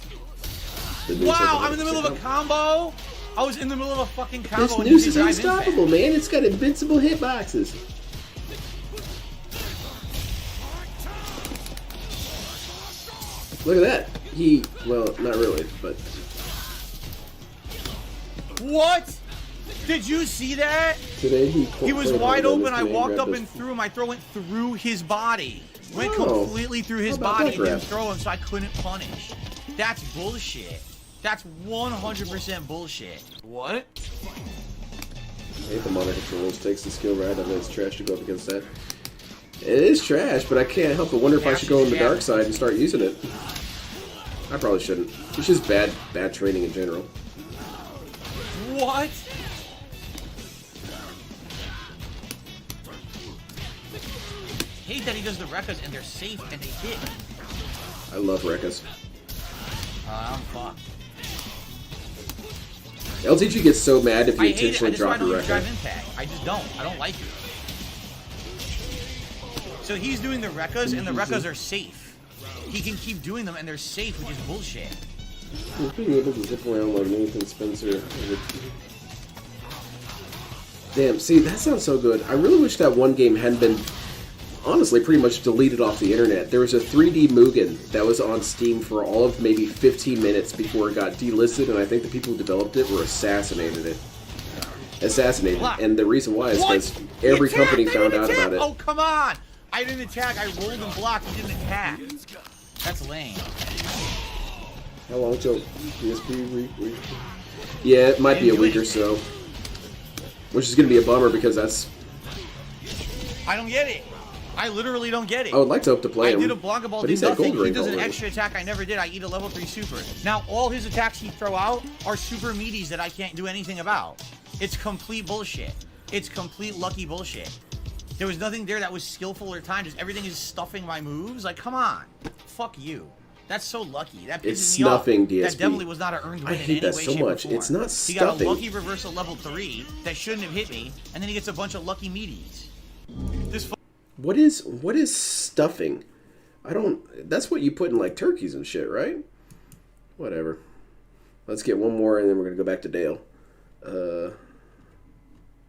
The dude says Wow, I'm in the middle of a 100% combo. I was in the middle of a fucking combo. This and noose you is did drive unstoppable, impact. man. It's got invincible hitboxes. Look at that. Well, not really, but What? Did you see that? today He was played wide hard on open. this I game, walked grabbed up his- and threw him. My throw went through his body. Went Oh. completely through his How about body that and didn't grab? throw him, so I couldn't punish. That's bullshit. That's 100% bullshit. What? I hate the modern controls. Takes the skill right out of it. It's trash to go up against that. It is trash, but I can't help but wonder if I should go on the dark side and start using it. I probably shouldn't. It's just bad training in general. What? Hate that he does the Rekkas and they're safe and they hit. I love Rekkas. I'm fucked. LTG gets so mad if I you hate it. I intentionally just drop don't your use drive Rekka. impact. I just don't. I don't like it. So he's doing the Rekkas and the Rekkas are safe. He can keep doing them and they're safe, which is bullshit. Being able to zip around like Nathan Spencer. Damn, see, that sounds so good. I really wish that one game hadn't been, honestly, pretty much deleted off the internet. There was a 3D Mugen that was on Steam for all of maybe 15 minutes before it got delisted, and I think the people who developed it were assassinated. And the reason why is because every company found out about it. Oh, come on! I didn't attack. I rolled and blocked. He didn't attack. That's lame. How long till DSP? Yeah, it might be a week or so. Which is going to be a bummer because that's... I don't get it. I literally don't get it. I would like to hope to play him. I did a Blanca Ball, but did he's at nothing. gold He rank does an already. extra attack I never did. I eat a level 3 super. Now, all his attacks he throw out are super meaties that I can't do anything about. It's complete bullshit. It's complete lucky bullshit. There was nothing there that was skillful or timed. Just everything is stuffing my moves. Like, come on. Fuck you. That's so lucky. That pisses It's me off. snuffing, DSP. That definitely was not an earned win I in hate any that way, so shape, or much. form. It's not He got a stuffing. lucky reversal level 3 that shouldn't have hit me, and then he gets a bunch of lucky meaties. This What is stuffing? I don't... That's what you put in, like, turkeys and shit, right? Whatever. Let's get one more, and then we're going to go back to Dale. There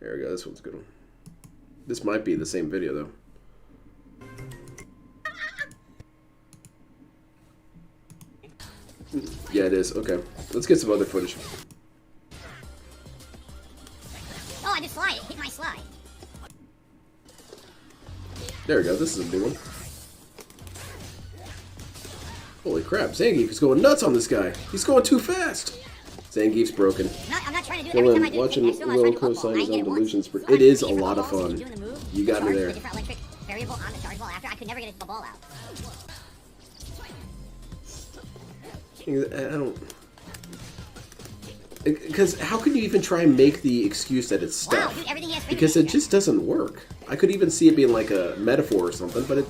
we go. This one's a good one. This might be the same video, though. Yeah, it is. Okay. Let's get some other footage. Oh, I just slide it. Hit my slide. There we go. This is a new one. Holy crap. Zangief is going nuts on this guy. He's going too fast. Zangief's broken. I'm not trying to do it every time I Dylan, do watching it. I still Will want to co-sign try his to own do it once. delusions. So It is a different lot of balls, fun. doing the move, You got me charge there. the different electric variable on the charge ball after. I could never get the ball out. I don't... Because how can you even try and make the excuse that it's Wow, stuff? dude, everything he has Because it just doesn't work. I could even see it being like a metaphor or something, but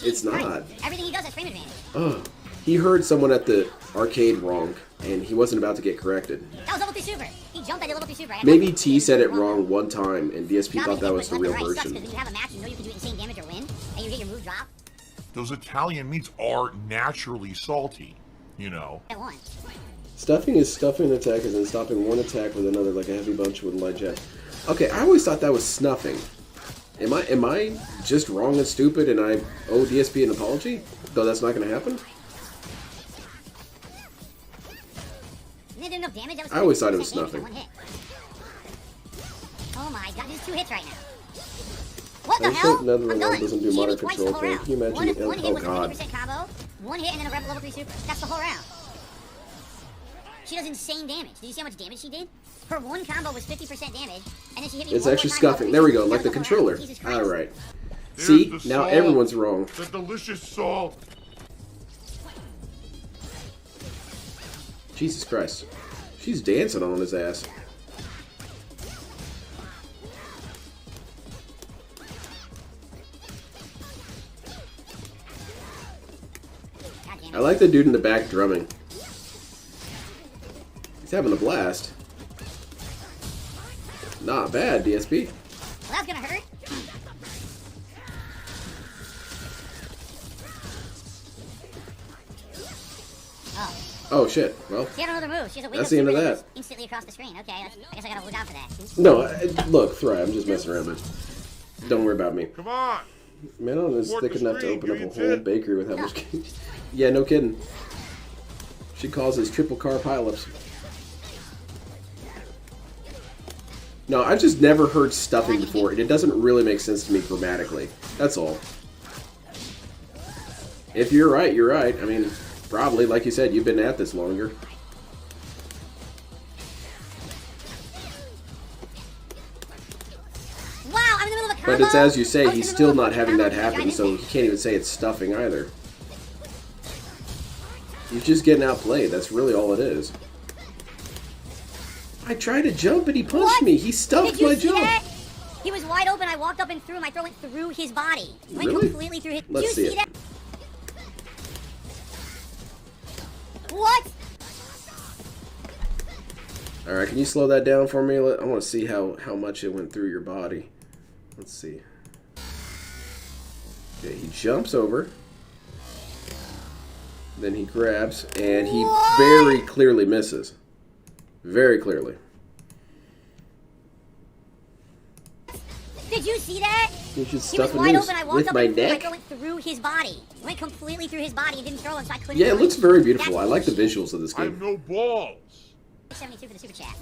it's not. Right. Everything he does has frame advantage. Ugh. He heard someone at the arcade wrong, and he wasn't about to get corrected. That was level 3 super. He jumped at level 3 super. Maybe T said it wrong one time, and DSP thought that was the real version. version. Because when you have a match, you know you can do insane damage or win, and you get your move drop Those Italian meats are naturally salty, you know. at once. Stuffing is stuffing attackers and stopping one attack with another like a heavy bunch with light jab. Okay, I always thought that was snuffing. Am I just wrong and stupid and I owe DSP an apology? Though that's not going to happen? Didn't it do enough damage? That was I always thought it was 50% damage snuffing. on one hit. Oh my god, there's 2 hits right now. What the I hell? think Netherlands I'm done. doesn't do She modern hit me twice the control whole thing. round. Can you imagine One it? hit Oh, was a God. 50% combo, one hit and then a level 3 super. That's the whole round. She does insane damage. Did you see how much damage she did? Her one combo was 50% damage, and then she hit me It's one actually more time with scuffing. level There we 3 go, like the super. That was whole controller. round. Jesus Christ. Alright. There's See? the Now salt. everyone's wrong. The delicious salt. Jesus Christ. She's dancing on his ass. God damn I it. like the dude in the back drumming. He's having a blast. Not bad, DSP. Well, that's gonna hurt. Oh, Oh shit. Well, she had another move. She has a window That's the end of super that. goes instantly across the screen. Okay, I guess I gotta look out for that. no, look, Thry, I'm just messing around, man. Don't worry about me. Come on. Man, I was Support thick the enough to stream, open up give a me whole 10. bakery with that much cake. Yeah, no kidding. She calls his triple car pileups. No, I've just never heard stuffing before, and it doesn't really make sense to me grammatically. That's all. If you're right, you're right. I mean, probably, like you said, you've been at this longer. Wow, I'm in the middle of a combo. But it's as you say, I was in he's the still middle of not a having combo that and happen, I so he missed. can't even say it's stuffing either. He's just getting outplayed. That's really all it is. I tried to jump and he punched What? me. He stuffed Did you my see jump. that? He was wide open. I walked up and threw him. I throw it through his body. Went Really? completely through his. Let's Did see you see it. that? What? All right, can you slow that down for me? I want to see how much it went through your body. Let's see. Okay, he jumps over. Then he grabs, and he What? very clearly misses. Very clearly. Did you see that? You should He was stuff wide it open. I walked with up my and the neck. micro went through his body. It went completely through his body and didn't throw him, so I couldn't. Yeah, it punch. looks very beautiful. That's I like the bullshit. visuals of this I have game. no balls. 72 for the super chat.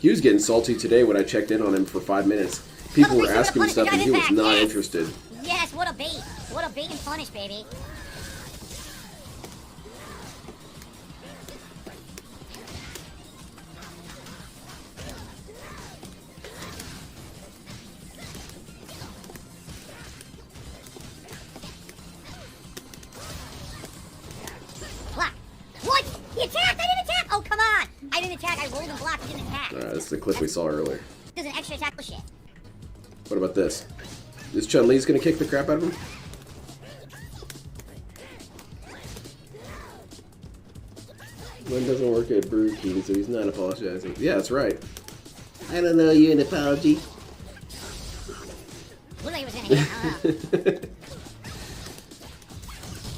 He was getting salty today when I checked in on him for 5 minutes. People were asking him stuff and he was not interested. Yes, what a bait. What a bait and punish, baby. Block. What? He attacked! I didn't attack! Oh, come on! I didn't attack. I rolled and blocked. He didn't attack. Alright, this is the clip we saw earlier. There's an extra attack. Shit. What about this? This Chun-Li's gonna kick the crap out of him? One doesn't work at Burger King, so he's not apologizing. Yeah, that's right. I don't know you an apology. Looked like it was gonna hit. I don't know.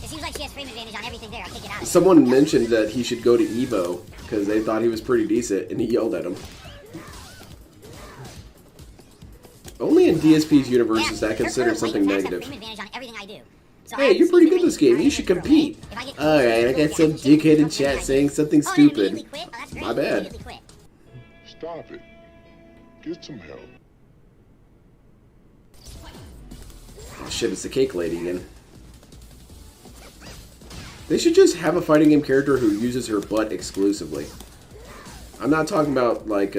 It seems like she has frame advantage on everything there. I can't get out of it. Someone mentioned that he should go to Evo because they thought he was pretty decent, and he yelled at him. Only in DSP's universe is that considered something negative. Hey, you're pretty good at this game. You should compete. Alright, I got some dickhead in chat saying something stupid. My bad. Stop it. Get some help. Oh shit, it's the cake lady again. They should just have a fighting game character who uses her butt exclusively. I'm not talking about like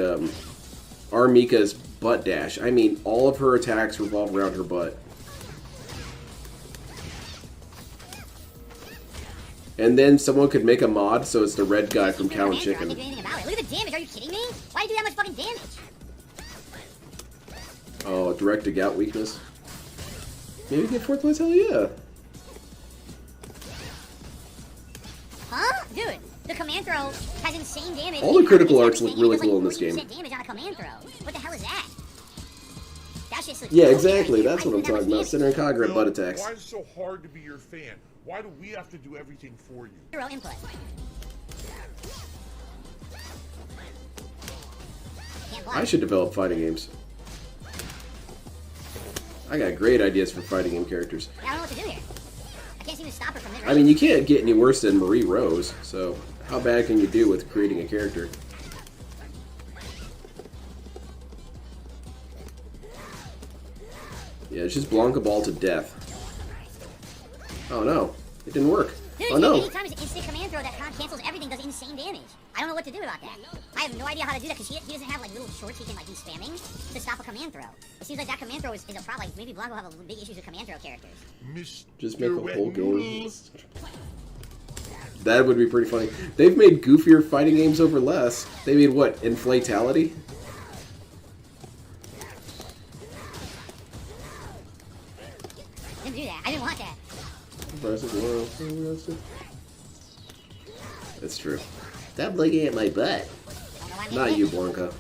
Armika's butt dash. I mean, all of her attacks revolve around her butt. And then someone could make a mod so it's the red guy from Cow and Chicken. Look at the damage. Are you kidding me? Why do you do that much fucking damage? Oh, direct to gout weakness. Maybe get 4th place? Hell yeah. Huh? Dude, the command throw has insane damage. All the critical It's arts look everything, really and there's cool in this like game. 40% damage on a command throw. What the hell is that? That shit looks Yeah, dope exactly. right That's there. what I'm Why do talking that about. much Center and Cog red butt attacks. Why is it so hard to be your fan? Why do we have to do everything for you? Zero input. Can't block. I should develop fighting games. I got great ideas for fighting game characters. I don't know what to do here. I can't seem to stop her from I mean, you can't get any worse than Marie Rose, so how bad can you do with creating a character? Yeah, it's just Blanca Ball to death. Oh no, it didn't work. Dude, Oh no. anytime it's an instant command throw that cancels everything, does insane damage. I don't know what to do about that. I have no idea how to do that because he doesn't have like little shorts he can like do spamming to stop a command throw. It seems like that command throw is a problem. Like maybe Blanco will have big issues with command throw characters. Just make a whole game. That would be pretty funny. They've made goofier fighting games over less. They made what? Inflatality? Didn't do that. I didn't want that. That's true. Stop looking at my butt. Don't know why I'm Not doing you, it. Blanca.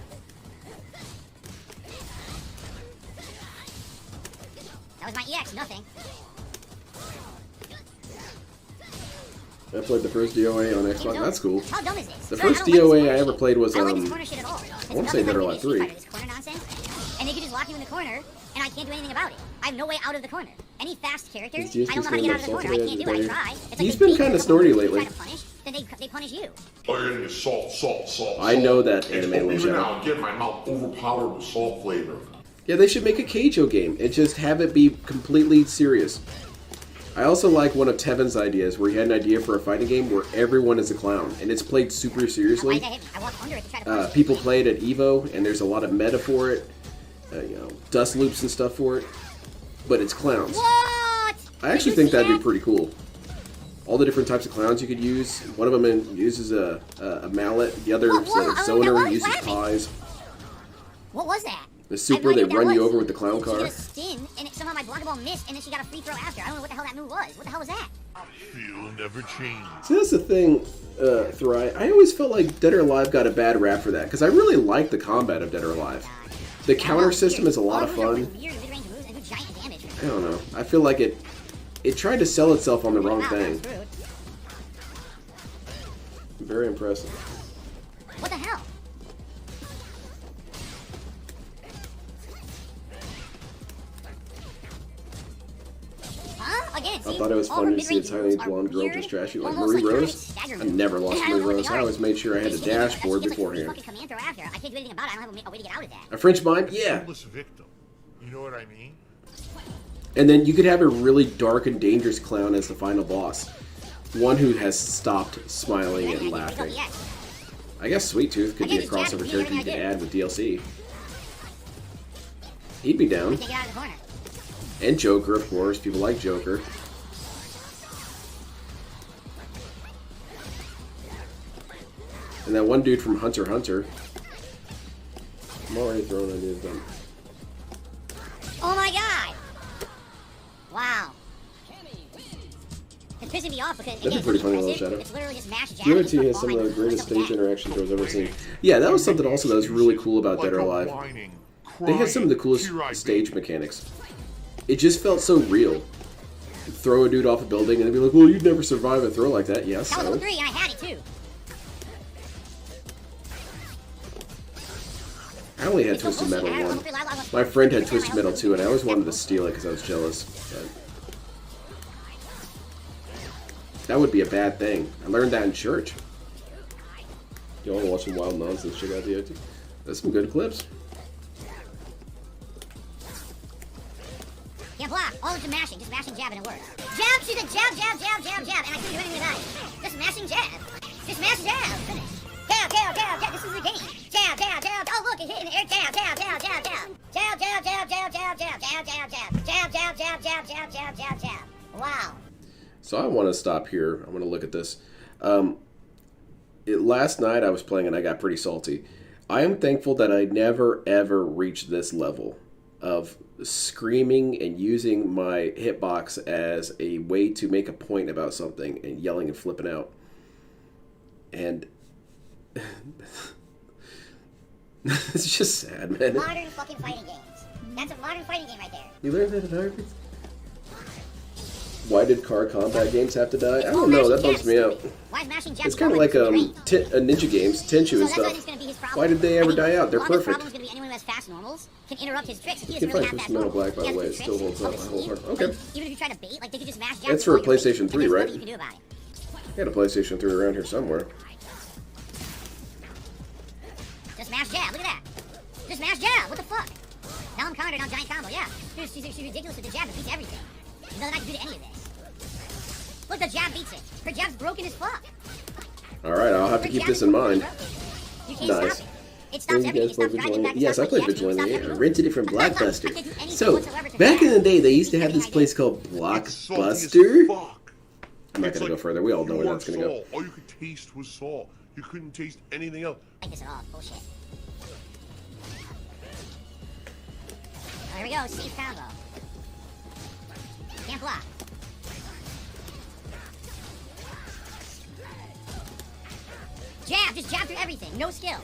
That was my EX, nothing. I played the first DOA on Xbox. That's cool. How dumb is this? The Sir, I first don't like DOA this I ever corner played was shit. I don't like this corner shit at all. I want to say Dead or Alive 3. This corner nonsense, and they can just lock you in the corner, and I can't do anything about it. I have no way out of the corner. Any fast character, Is DSP I don't know how to get out of the corner. I saying can't do that it. I try. It's like He's they been beat kinda you, snorty you lately. Try to punish, then they punish you. Oh, you're getting salt. I know that It's anime open Shadow. now and get my mouth overpowered with salt flavor. Yeah, they should make a Keijo game and just have it be completely serious. I also like one of Tevin's ideas where he had an idea for a fighting game where everyone is a clown and it's played super Why seriously. did that hit me? I walked under it to try to punish People play it at Evo and there's a lot of meta for it, dust loops and stuff for it, but it's clowns. What? I actually think that'd be pretty cool. All the different types of clowns you could use. One of them uses a mallet, the other What? Zoner uses What happened? pies. What was that? The I super, have no they idea what run that you was. over with the clown She car. did a spin, and somehow my block ball missed, and then she got a free throw after. I don't know what the hell that move was. What the hell was that? You'll never change. See, that's the thing, Thry. I always felt like Dead or Alive got a bad rap for that, because I really like the combat of Dead or Alive. The counter system is a lot of fun. Weird mid-range moves and do giant damage. I don't know. I feel like it tried to sell itself on the wrong Wow, thing. that's rude. Very impressive. What the hell? thought it was fun to see a tiny blonde girl just trash you like Marie Rose. I never lost Marie Rose. I always made sure I had a dashboard beforehand. I can't do anything about it. I don't have a way to get out of that. A French mime? Yeah. Helpless victim. You know what I mean? And then you could have a really dark and dangerous clown as the final boss. One who has stopped smiling and laughing. I guess Sweet Tooth could be a crossover character you could add with DLC. He'd be down. And Joker, of course. People like Joker. And that one dude from Hunter x Hunter. I'm already throwing ideas down. Oh my god! Wow. It's pissing me off because That'd be pretty funny, little Shadow. it's literally just mash jab. DOT has some of the greatest stage interactions I've ever seen. Yeah, that was something also that was really cool about Dead or Alive. They had some of the coolest stage mechanics. It just felt so real. Throw a dude off a building and they'd be like, well, you'd never survive a throw like that. Yes, That was so. level 3 and I had it too. I only had Twisted Metal 1. My friend had Twisted Metal 2 and I always wanted to steal it because I was jealous. But that would be a bad thing. I learned that in church. You want to watch some wild nonsense? Check out DOT. That's some good clips. Can't block. All of the mashing. Just mashing jab and it works. Jab, she's a jab, jab, jab, jab, jab. And I couldn't do anything about it. Just mashing jab. Just mash jab. Finish. Jab, jab, jab, jab. This is the game. Jab, jab, jab. Oh, look, it's hitting the air. Jab, jab, jab, jab, jab. Jab, jab, jab, jab, jab, jab, jab, jab, jab. Jab, jab, jab, jab, jab, jab, jab, jab. Wow. So I want to stop here. I want to look at this. Last night I was playing and I got pretty salty. I am thankful that I never ever reached this level of screaming and using my hitbox as a way to make a point about something and yelling and flipping out. And it's just sad, man. Modern fucking fighting games. That's a modern fighting game right there. You learned that at Harvard? Why did car combat games have to die? I don't know. That bugs me out. Why is mashing jab It's kind of like Ninja games, Tenchu and stuff. Why did they ever die out? They're perfect. The problem is going to be anyone who has fast normals can interrupt his tricks. He You doesn't can really find have Twisted that Metal normal. Black, by the way. It still holds up. I hold hard. Okay. Even if you try to bait, like they could just mash jab. That's for a before you PlayStation 3, and there's right? nothing you can do about it. I got a PlayStation 3 around here somewhere. Just mash jab. Look at that. Just mash jab. What the fuck? Now I'm countered on giant combo. Yeah. Dude, she's ridiculous with the jab. It beats everything. There's nothing I can do to any of this. Look, the jab beats it. Her jab's broken as fuck. Alright, I'll have to keep this in mind. You can't Nice. stop it. It stops everything. It stops grinding back. Yes, I played Vigilante. I rented it from I can't do Blockbuster. anything So, whatsoever to back in that. the day, they used to have this place called It's salty as Blockbuster. fuck. I'm not It's going to go further. We all know where pure that's going to go. salt. All you could taste was salt. You couldn't taste anything else. I like this at all. Bullshit. There we go. Safe combo. Can't block. Jab. Just jab through everything. No skill.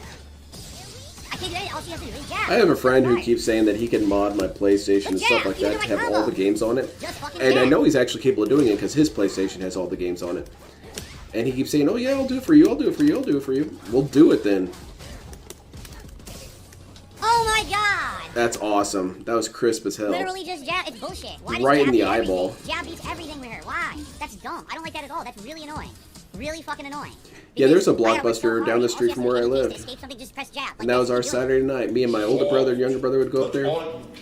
I can't do anything. All she has to do is jab. I have a friend who Right. keeps saying that he can mod my PlayStation and stuff like that to have all the games on it. Just fucking And I jab. know he's actually capable of doing it because his PlayStation has all the games on it. And he keeps saying, oh yeah, I'll do it for you, I'll do it for you, I'll do it for you. We'll do it then. Oh my god! That's awesome. That was crisp as hell. Literally just jab. It's bullshit. Why does Right jab in the beat eyeball. everything? Jab beats everything with her. Why? That's dumb. I don't like that at all. That's really annoying. Really fucking annoying. Yeah, there's a Because I worked so Blockbuster hard, down the all street she from has to where I do is lived. escape something, just press jab. Like, And that was our that's what you're Saturday night. Me and my older brother and younger brother would go up there.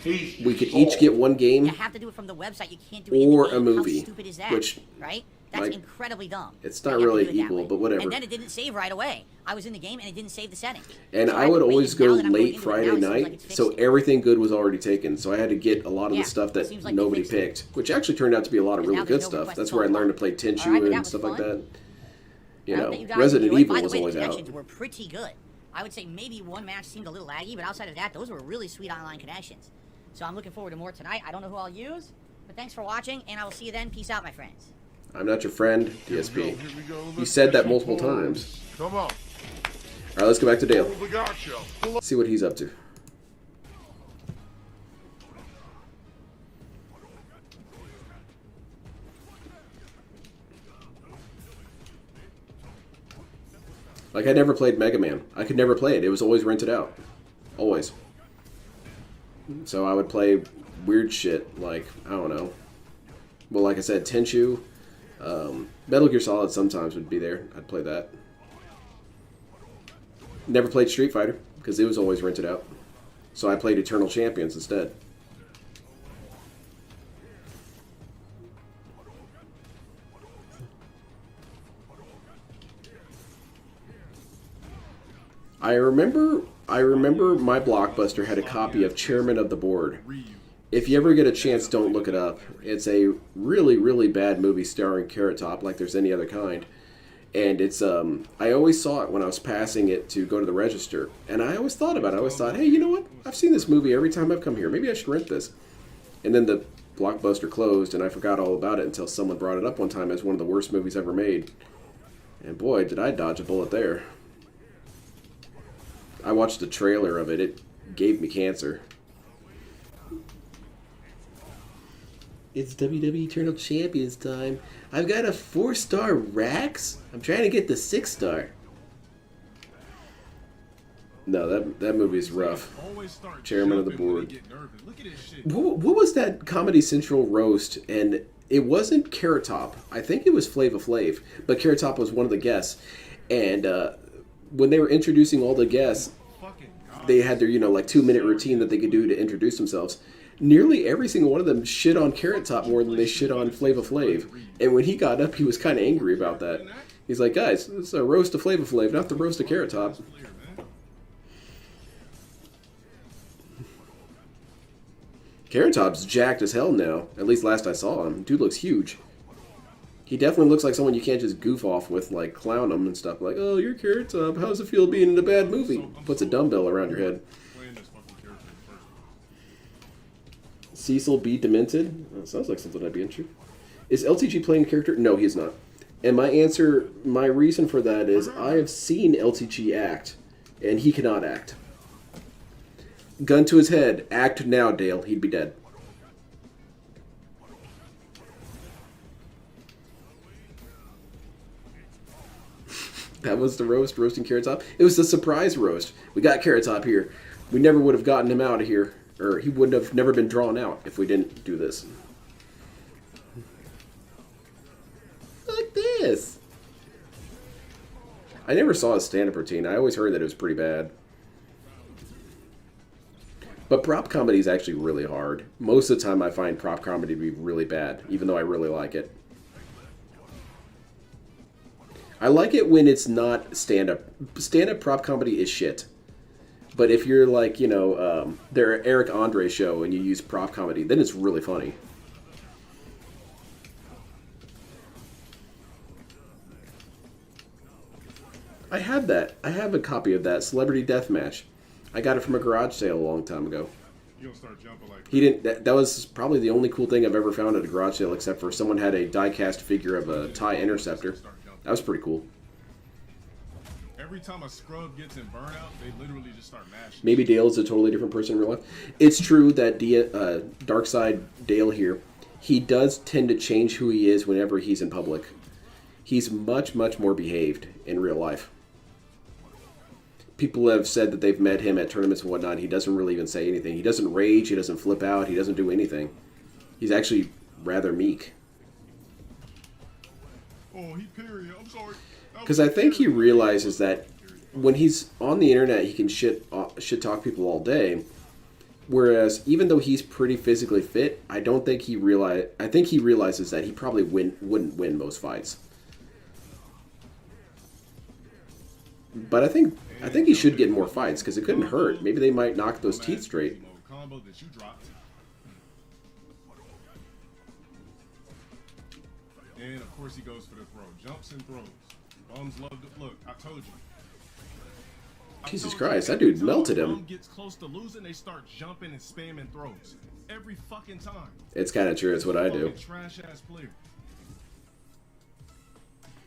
Taste We could salt. each get one You game. have to do it from the website. You can't do it in Or the a game. movie, How stupid is that? which, right? That's like, incredibly dumb. it's that not you have to really do it that equal, way. but whatever. And then it didn't save right away. I was in the game and it didn't save the setting. And So I would waited. always Now go that I'm going late into it, Friday now it seems night, like it's fixed so it. everything good was already taken. So I had to get a lot of Yeah, the stuff it that seems like they nobody fixed it. picked, which actually turned out to be a lot of And really now good there's no stuff. request That's to where I go learned to on. play All Tenchu right, but that and was stuff like fun. that. You I hope know, that you guys Resident enjoyed. Evil By the was way, always the out. connections were pretty good. I would say maybe one match seemed a little laggy, but outside of that, those were really sweet online connections. So I'm looking forward to more tonight. I don't know who I'll use, but thanks for watching, and I will see you then. Peace out, my friends. I'm not your friend, Here we DSP. go, here we go. You Let's said get that some multiple pulls. times. Come on. All right, let's go back to Dale. Pull the gotcha. See what he's up to. Like, I never played Mega Man. I could never play it. It was always rented out. Always. So I would play weird shit like, I don't know, Well, like I said, Tenchu, Metal Gear Solid sometimes would be there. I'd play that. Never played Street Fighter because it was always rented out. So I played Eternal Champions instead. I remember my Blockbuster had a copy of Chairman of the Board. If you ever get a chance, don't look it up. It's a really, really bad movie starring Carrot Top, like there's any other kind. And it's, I always saw it when I was passing it to go to the register. And I always thought about it. I always thought, hey, you know what? I've seen this movie every time I've come here. Maybe I should rent this. And then the Blockbuster closed, and I forgot all about it until someone brought it up one time as one of the worst movies ever made. And boy, did I dodge a bullet there. I watched the trailer of it. It gave me cancer. It's WWE Eternal Champions time. I've got a 4-star Rax. I'm trying to get the 6-star. No, that movie's rough. Chairman of the Board. What was that Comedy Central roast? And it wasn't Carrot Top. I think it was Flava Flav. But Carrot Top was one of the guests. And when they were introducing all the guests, they had their, like 2-minute routine that they could do to introduce themselves. Nearly every single one of them shit on Carrot Top more than they shit on Flava Flav. And when he got up, he was kind of angry about that. He's like, guys, it's a roast of Flava Flav, not the roast of Carrot Top. Carrot Top's jacked as hell now. At least last I saw him. Dude looks huge. He definitely looks like someone you can't just goof off with, like clown him and stuff. Like, oh, you're Carrot Top. How's it feel being in a bad movie? Puts a dumbbell around your head. Cecil B. Demented? Oh, sounds like something I'd be into. Is LTG playing a character? No, he's not. And my reason for that is I have seen LTG act, and he cannot act. Gun to his head. Act now, Dale. He'd be dead. That was the roast, roasting Carrot Top. It was the surprise roast. We got Carrot Top here. We never would have gotten him out of here. Or he would have never been drawn out if we didn't do this. Like this. I never saw his stand-up routine. I always heard that it was pretty bad. But prop comedy is actually really hard. Most of the time I find prop comedy to be really bad, even though I really like it. I like it when it's not stand-up. Stand-up prop comedy is shit. But if you're like, their Eric Andre show and you use prop comedy, then it's really funny. I had that. I have a copy of that, Celebrity Deathmatch. I got it from a garage sale a long time ago. You don't start jumping like he didn't. That was probably the only cool thing I've ever found at a garage sale, except for someone had a die-cast figure of a TIE Interceptor. That was pretty cool. Every time a scrub gets in burnout, they literally just start mashing. Maybe Dale is a totally different person in real life. It's true that Darkside Dale here, he does tend to change who he is whenever he's in public. He's much, much more behaved in real life. People have said that they've met him at tournaments and whatnot. He doesn't really even say anything. He doesn't rage. He doesn't flip out. He doesn't do anything. He's actually rather meek. Oh, he period. I'm sorry. Because I think he realizes that when he's on the internet, he can shit talk people all day. Whereas, even though he's pretty physically fit, I think he realizes that he probably wouldn't win most fights. But I think he should get more fights because it couldn't hurt. Maybe they might knock those teeth straight. Combo that you dropped. And of course he goes for the throw. Jumps and throws. Bums love to look. I told you. Jesus Christ, that dude melted him. Bum gets close to losing, they start jumping and spamming throws every fucking time. It's kind of true. It's what I do. Trash ass player.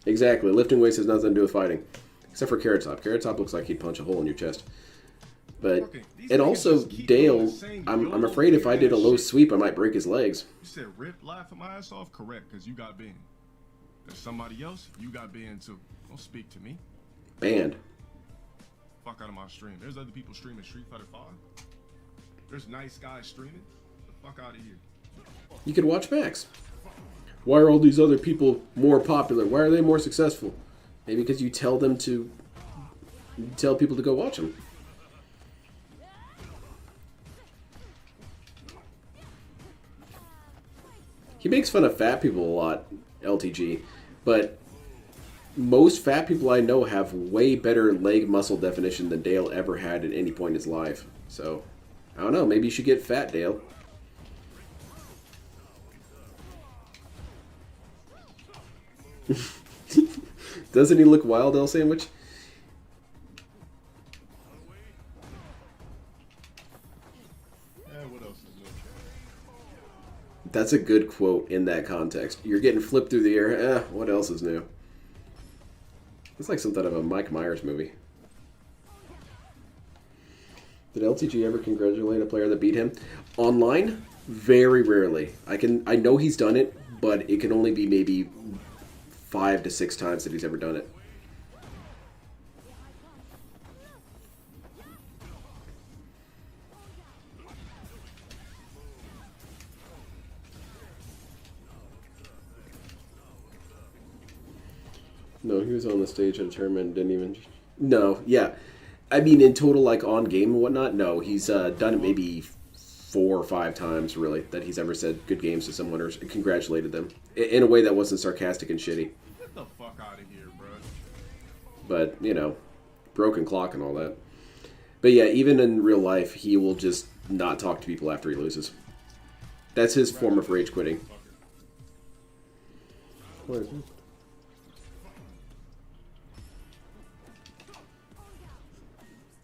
Exactly. Lifting weights has nothing to do with fighting. Except for Carrot Top. Carrot Top looks like he'd punch a hole in your chest. But, and also, Dale, I'm afraid if I did a low sweep, I might break his legs. You said rip, laugh my ass off? Correct, because you got banned. There's somebody else, you got banned too. Don't speak to me. Banned. Fuck out of my stream. There's other people streaming Street Fighter 5. There's nice guys streaming. The fuck out of here. You could watch Max. Why are all these other people more popular? Why are they more successful? Maybe because you tell people to go watch them. He makes fun of fat people a lot, LTG, but most fat people I know have way better leg muscle definition than Dale ever had at any point in his life. So, I don't know, maybe you should get fat, Dale. Doesn't he look wild, L Sandwich? What else is new? That's a good quote in that context. You're getting flipped through the air. What else is new? It's like something out of a Mike Myers movie. Did LTG ever congratulate a player that beat him? Online? Very rarely. I know he's done it, but it can only be maybe 5 to 6 times that he's ever done it. No, he was on the stage at a tournament and didn't even... No, yeah. I mean, in total, like, on game and whatnot, no. He's done it maybe 4 or 5 times, really, that he's ever said good games to someone or congratulated them. In a way that wasn't sarcastic and shitty. Get the fuck out of here, bro. But, you know, broken clock and all that. But yeah, even in real life, he will just not talk to people after he loses. That's his form of rage quitting. What is it?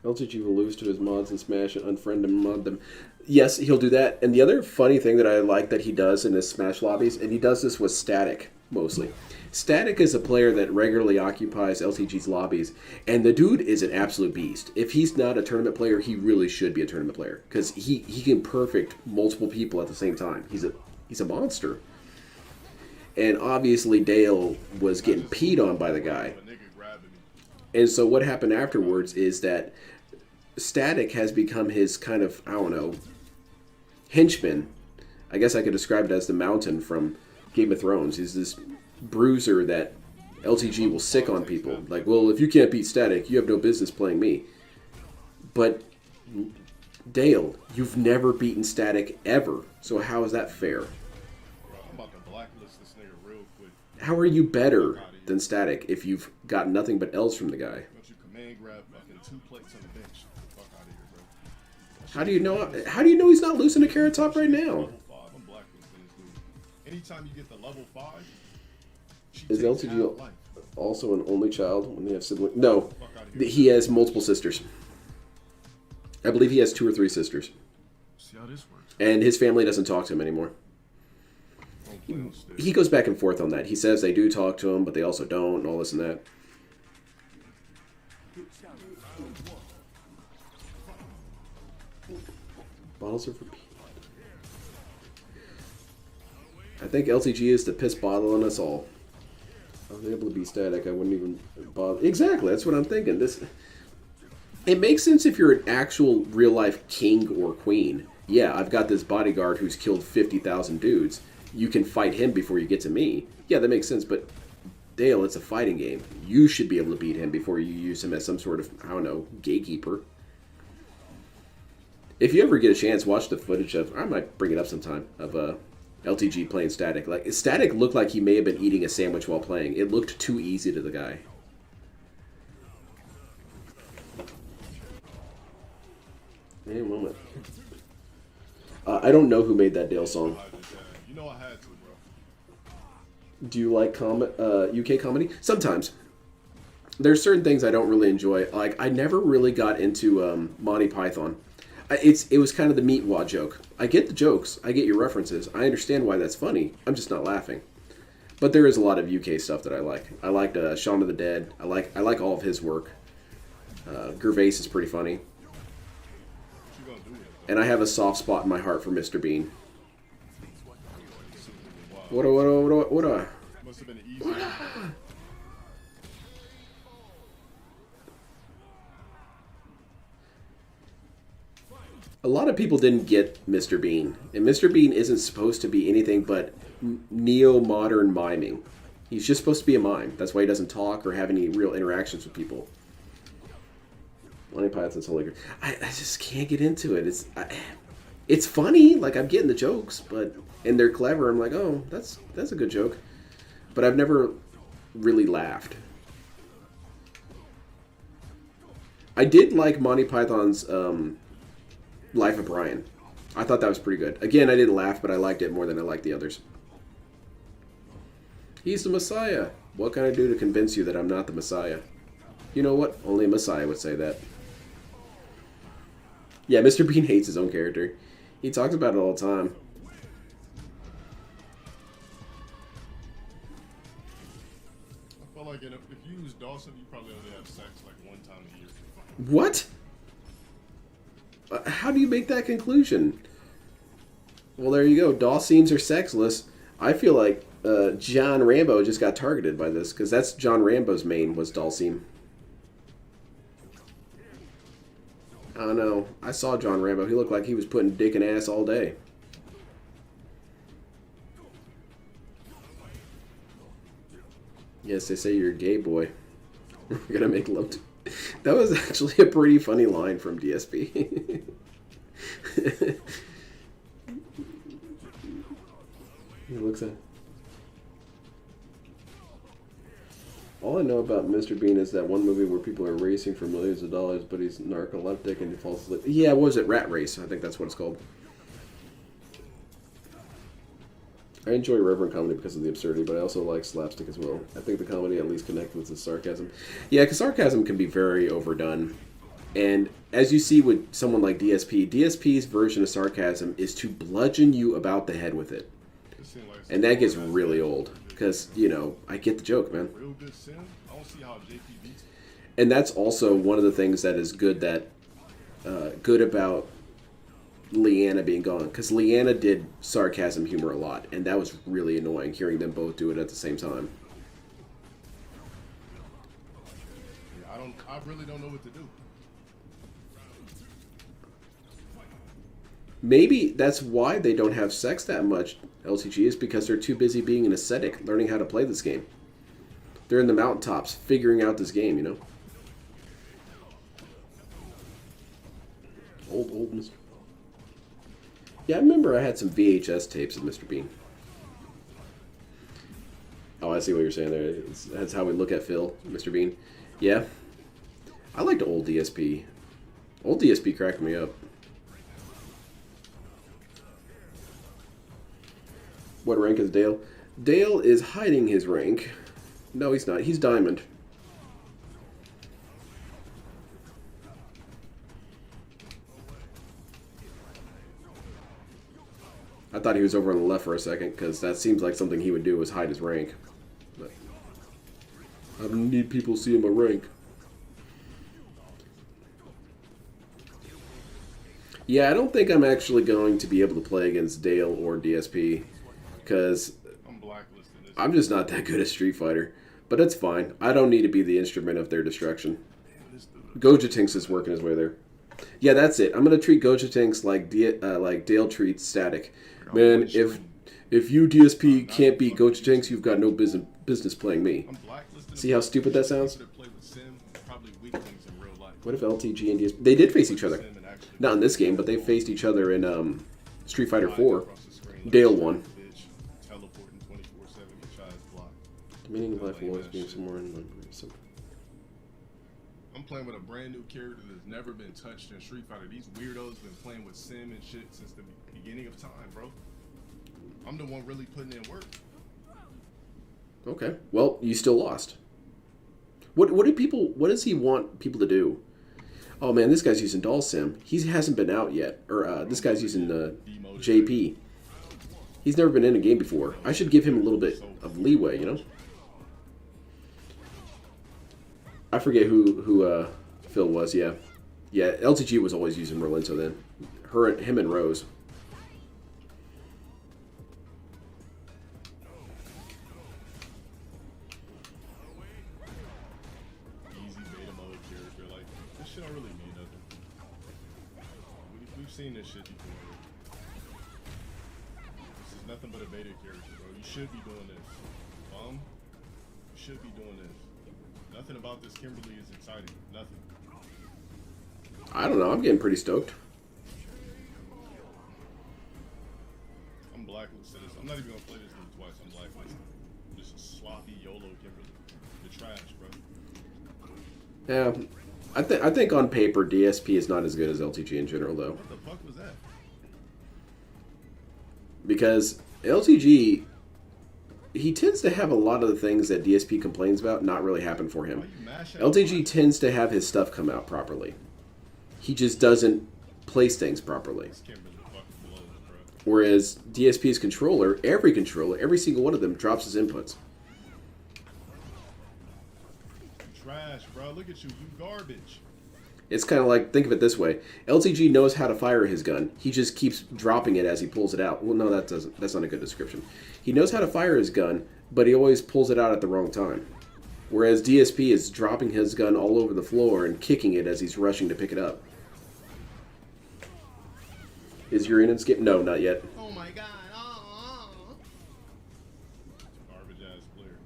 LTG will lose to his mods and smash and unfriend and mod them. Yes, he'll do that. And the other funny thing that I like that he does in his Smash lobbies, and he does this with Static, mostly. Static is a player that regularly occupies LTG's lobbies, and the dude is an absolute beast. If he's not a tournament player, he really should be a tournament player, because he can perfect multiple people at the same time. He's a monster. And obviously Dale was getting peed on by the guy. And so what happened afterwards is that Static has become his kind of, I don't know, henchman. I guess I could describe it as the Mountain from Game of Thrones. He's this bruiser that LTG will sick on people. Like, well, if you can't beat Static, you have no business playing me. But, Dale, you've never beaten Static ever. So how is that fair? Bro, I'm about to blacklist this nigga real quick. How are you better than Static if you've got nothing but L's from the guy? Don't you command grab fucking 2 plates on the bench? Fuck out of here, bro. How do you know he's not losing to Carrot Top right now? Level 5. I'm blacklisting this dude. Anytime you get the level 5, she Is takes half LTG life. also an only child when they have siblings? No, Fuck outta here. he has multiple sisters. I believe he has 2 or 3 sisters. See how this works. And his family doesn't talk to him anymore. Don't play on stage. He goes back and forth on that. He says they do talk to him, but they also don't, and all this and that. Bottles are for people. I think LTG is the piss bottle on us all. I was able to be Static. I wouldn't even bother. Exactly, that's what I'm thinking. It makes sense if you're an actual real-life king or queen. Yeah, I've got this bodyguard who's killed 50,000 dudes. You can fight him before you get to me. Yeah, that makes sense, but Dale, it's a fighting game. You should be able to beat him before you use him as some sort of, I don't know, gatekeeper. If you ever get a chance, watch the footage of, I might bring it up sometime, of LTG playing Static. Like, Static looked like he may have been eating a sandwich while playing. It looked too easy to the guy. Hey, a moment. I don't know who made that Dale song. You know I had to, bro. Do you like UK comedy? Sometimes. There's certain things I don't really enjoy. Like, I never really got into Monty Python. It was kind of the meatwad joke. I get the jokes. I get your references. I understand why that's funny. I'm just not laughing. But there is a lot of UK stuff that I like. I liked Shaun of the Dead. I like all of his work. Gervais is pretty funny. And I have a soft spot in my heart for Mr. Bean. What? Must have been easy. A lot of people didn't get Mr. Bean, and Mr. Bean isn't supposed to be anything but neo-modern miming. He's just supposed to be a mime. That's why he doesn't talk or have any real interactions with people. Monty Python's Holy Grail. I just can't get into it. It's funny, like I'm getting the jokes, and they're clever. I'm like, oh, that's a good joke, but I've never really laughed. I did like Monty Python's Life of Brian. I thought that was pretty good. Again, I didn't laugh, but I liked it more than I liked the others. He's the Messiah. What can I do to convince you that I'm not the Messiah? You know what? Only a Messiah would say that. Yeah, Mr. Bean hates his own character. He talks about it all the time. I feel like if you use Dawson, you probably only have sex like one time a year. What? How do you make that conclusion? Well, there you go. Dawsons are sexless. I feel like John Rambo just got targeted by this, because that's John Rambo's main, was Dhalsim. I don't know. I saw John Rambo. He looked like he was putting dick and ass all day. Yes, they say you're a gay boy. We're gonna make love to... That was actually a pretty funny line from DSP. He looks at... All I know about Mr. Bean is that one movie where people are racing for millions of dollars, but he's narcoleptic and he falls asleep. Yeah, what was it? Rat Race. I think that's what it's called. I enjoy irreverent comedy because of the absurdity, but I also like slapstick as well. I think the comedy at least connects with the sarcasm. Yeah, because sarcasm can be very overdone. And as you see with someone like DSP, DSP's version of sarcasm is to bludgeon you about the head with it. And that gets really old. Because, you know, I get the joke, man. Real good sim. I don't see how JP beats it. And that's also one of the things that is good about Leanna being gone, because Leanna did sarcasm humor a lot, and that was really annoying hearing them both do it at the same time. Yeah, I really don't know what to do. Maybe that's why they don't have sex that much, LTG, is because they're too busy being an ascetic, learning how to play this game. They're in the mountaintops, figuring out this game, you know? Old Mr. Yeah, I remember I had some VHS tapes of Mr. Bean. Oh, I see what you're saying there. That's how we look at Phil, Mr. Bean. Yeah. I liked old DSP. Old DSP cracked me up. What rank is Dale? Dale is hiding his rank. No, he's not. He's Diamond. I thought he was over on the left for a second, because that seems like something he would do, is hide his rank. But I don't need people seeing my rank. Yeah, I don't think I'm actually going to be able to play against Dale or DSP, because I'm blacklisted. I'm just not that good at Street Fighter. But it's fine. I don't need to be the instrument of their destruction. Goja Tinks is working his way there. Yeah, that's it. I'm going to treat Goja Tinks like Dale treats Static. Man, if you DSP can't beat Goja Tinks, you've got no business playing me. See how stupid that sounds? What if LTG and DSP... They did face each other. Not in this game, but they faced each other in Street Fighter 4. Dale won. The meaning of life will always be somewhere in my I'm playing with a brand new character that's never been touched in Street Fighter. These weirdos been playing with Sim and shit since the beginning of time, bro. I'm the one really putting in work. Okay. Well, you still lost. What does he want people to do? Oh man, this guy's using Dhalsim. He hasn't been out yet. Or this guy's using JP. He's never been in a game before. I should give him a little bit of leeway, you know? I forget who Phil was, yeah. Yeah, LTG was always using Merlinto then. Him and Rose. Easy beta mode character. Like, this shit don't really mean nothing. We we've seen this shit before. This is nothing but a beta character, bro. You should be doing this. You should be doing this. Nothing about this Kimberly is exciting. Nothing. I don't know. I'm getting pretty stoked. I'm blacklisted. I'm not even gonna play this game twice. I'm blacklisted. Just a sloppy YOLO Kimberly. You're trash, bro. Yeah, I think on paper DSP is not as good as LTG in general, though. What the fuck was that? Because LTG, he tends to have a lot of the things that DSP complains about not really happen for Why him. you mashing LTG tends to have his stuff come out properly. He just doesn't place things properly. This Kimberly fucking blows, bro. Whereas DSP's controller, every single one of them drops his inputs. Trash, bro. Look at you. You garbage. It's kind of like, think of it this way. LTG knows how to fire his gun. He just keeps dropping it as he pulls it out. Well, no, that's not a good description. He knows how to fire his gun, but he always pulls it out at the wrong time. Whereas DSP is dropping his gun all over the floor and kicking it as he's rushing to pick it up. Is your in skip? No, not yet. Oh my god. Oh. Garbage ass player.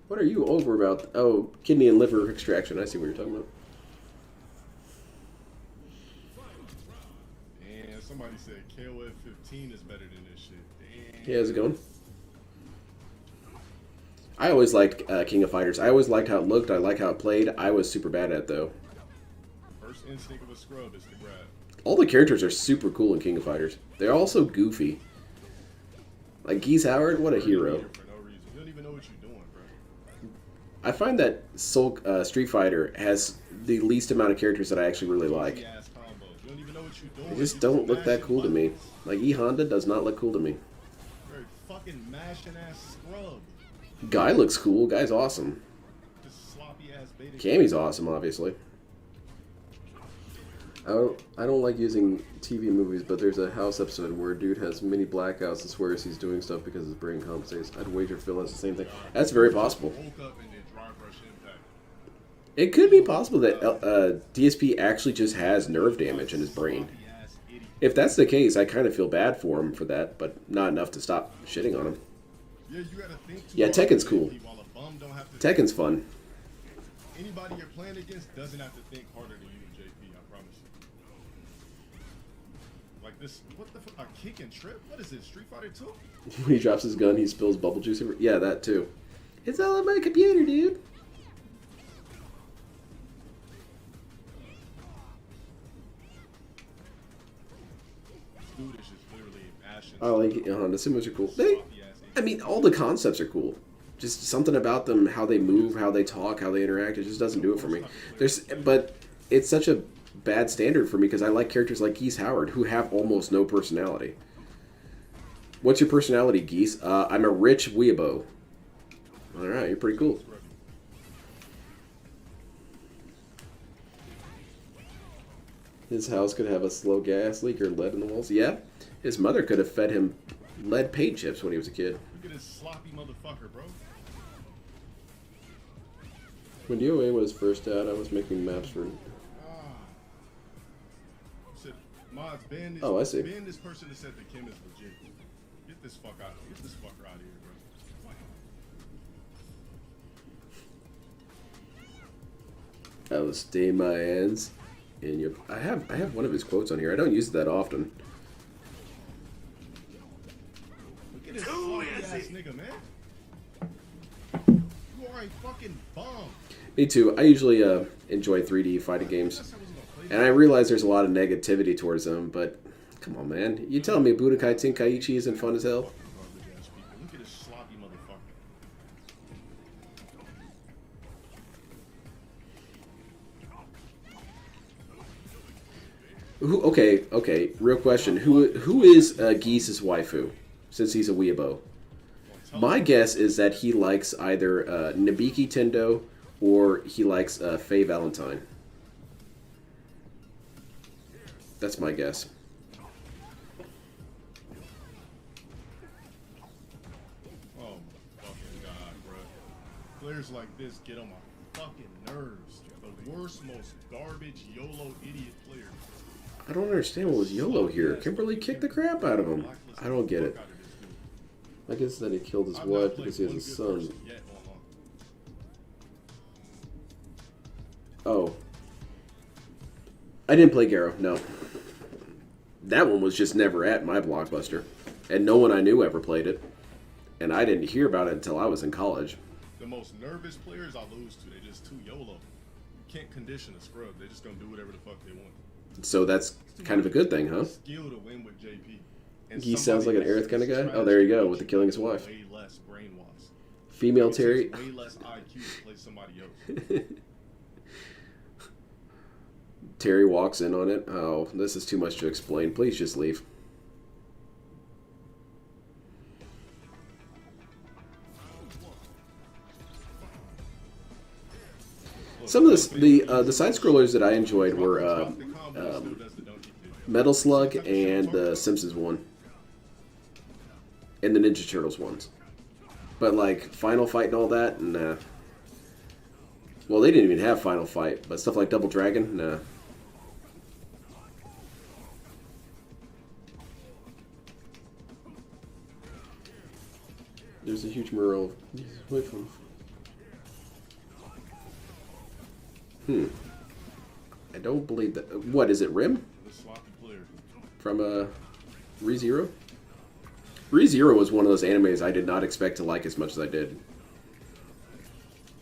What are you over about? Oh, kidney and liver extraction. I see what you're talking about. And somebody said KOF 15 is better than this shit. Damn. Yeah, how's it going? I always liked King of Fighters. I always liked how it looked. I liked how it played. I was super bad at it, though. First instinct of a scrub is to grab. All the characters are super cool in King of Fighters. They're also goofy. Like Geese Howard, what a hero. For no reason. You don't even know what you're doing, bro. I find that Soul Street Fighter has the least amount of characters that I actually really like. Ass combos. You don't even know what you're doing. They just You don't look that mashing cool to me. buttons. Like E Honda does not look cool to me. You're a fucking mashing ass scrub. Guy looks cool. Guy's awesome. Just sloppy ass beta. Cammy's awesome, obviously. I don't like using TV movies, but there's a House episode where a dude has many blackouts and swears he's doing stuff because his brain compensates. I'd wager Phil has the same thing. That's very possible. Woke up and then dry brush impact. It could be possible that DSP actually just has nerve damage in his brain. Sloppy ass idiot. If that's the case, I kind of feel bad for him for that, but not enough to stop shitting on him. Yeah, you gotta think too Yeah, hard Tekken's to cool. think, while a bum don't have to Tekken's fun. Anybody you're playing against doesn't have to think harder than you, JP, I promise you. Like this, what the fuck, a kick and trip? What is this, Street Fighter 2? When he drops his gun, he spills bubble juice over. Yeah, that too. It's all on my computer, dude. Dude is just literally ashen. I like Honda Simulators are cool. Sloppy ass I mean, all the concepts are cool. Just something about them, how they move, how they talk, how they interact, it just doesn't do it for me. But it's such a bad standard for me because I like characters like Geese Howard who have almost no personality. What's your personality, Geese? I'm a rich weeaboo. All right, you're pretty cool. His house could have a slow gas leak or lead in the walls. Yeah, his mother could have fed him lead paint chips when he was a kid. Look at this sloppy motherfucker, bro. When DOA was first out, I was making maps for... Said, mods, ban this, Oh, I see. ban this person that said the Kim is legit. Get this fuck out. Get this fucker out of here, bro. I will stay my hands in your... I have one of his quotes on here. I don't use it that often. Look at this sloppy ass nigga, man. You are a fucking bum. Me too. I usually enjoy 3D fighting games. And I realize there's a lot of negativity towards them, but come on, man. You telling me Budokai Tenkaichi isn't fun as hell? Garbage ass people. Look at this sloppy motherfucker. Okay. Real question. Who is Geese's waifu? Since he's a weeaboo. My guess is that he likes either Nabiki Tendo or he likes Faye Valentine. That's my guess. Oh my fucking god, bro. Players like this get on my fucking nerves. The worst, most garbage, YOLO idiot player. I don't understand what was YOLO here. Kimberly kicked the crap out of him. I don't get it. I guess that he killed his wife because he has a son. Oh. I didn't play Garo, no. That one was just never at my Blockbuster. And no one I knew ever played it. And I didn't hear about it until I was in college. The most nervous players I lose to, they're just too YOLO. You can't condition a scrub. They're just gonna do whatever the fuck they want. So that's kind of a good thing, huh? Skill to win with JP. And He sounds like an Aerith kind of guy. Oh, there you go, with the killing his wife. Way less brainwash. Female Terry. Way less IQ to play somebody else. Terry walks in on it. Oh, this is too much to explain. Please just leave. Some of the side scrollers that I enjoyed were Metal Slug and the Simpsons one, and the Ninja Turtles ones. But like Final Fight and all that, nah. Well, they didn't even have Final Fight, but stuff like Double Dragon, nah. There's a huge mural. Wait for him. I don't believe that. What is it, Rim? From ReZero? ReZero was one of those animes I did not expect to like as much as I did.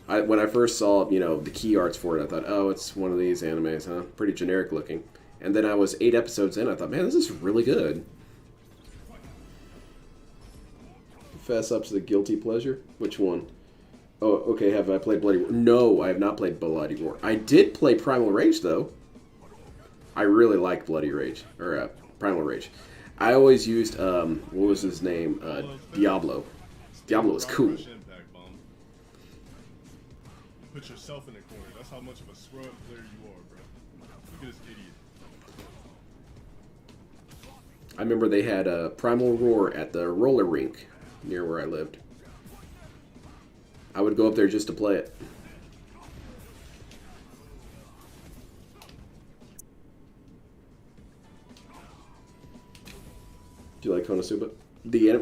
When I first saw, you know, the key arts for it, I thought, oh, it's one of these animes, huh? Pretty generic looking. And then I was 8 episodes in, I thought, man, this is really good. Fess up to the guilty pleasure? Which one? Oh, okay, have I played Bloody Roar? No, I have not played Bloody Roar. I did play Primal Rage, though. I really liked Bloody Rage, or Primal Rage. I always used, what was his name? Diablo. Diablo was cool. Put yourself in the corner. That's how much of a scrub player you are, bro. Look at this idiot. I remember they had a Primal Roar at the roller rink near where I lived. I would go up there just to play it. Do you like Konosuba?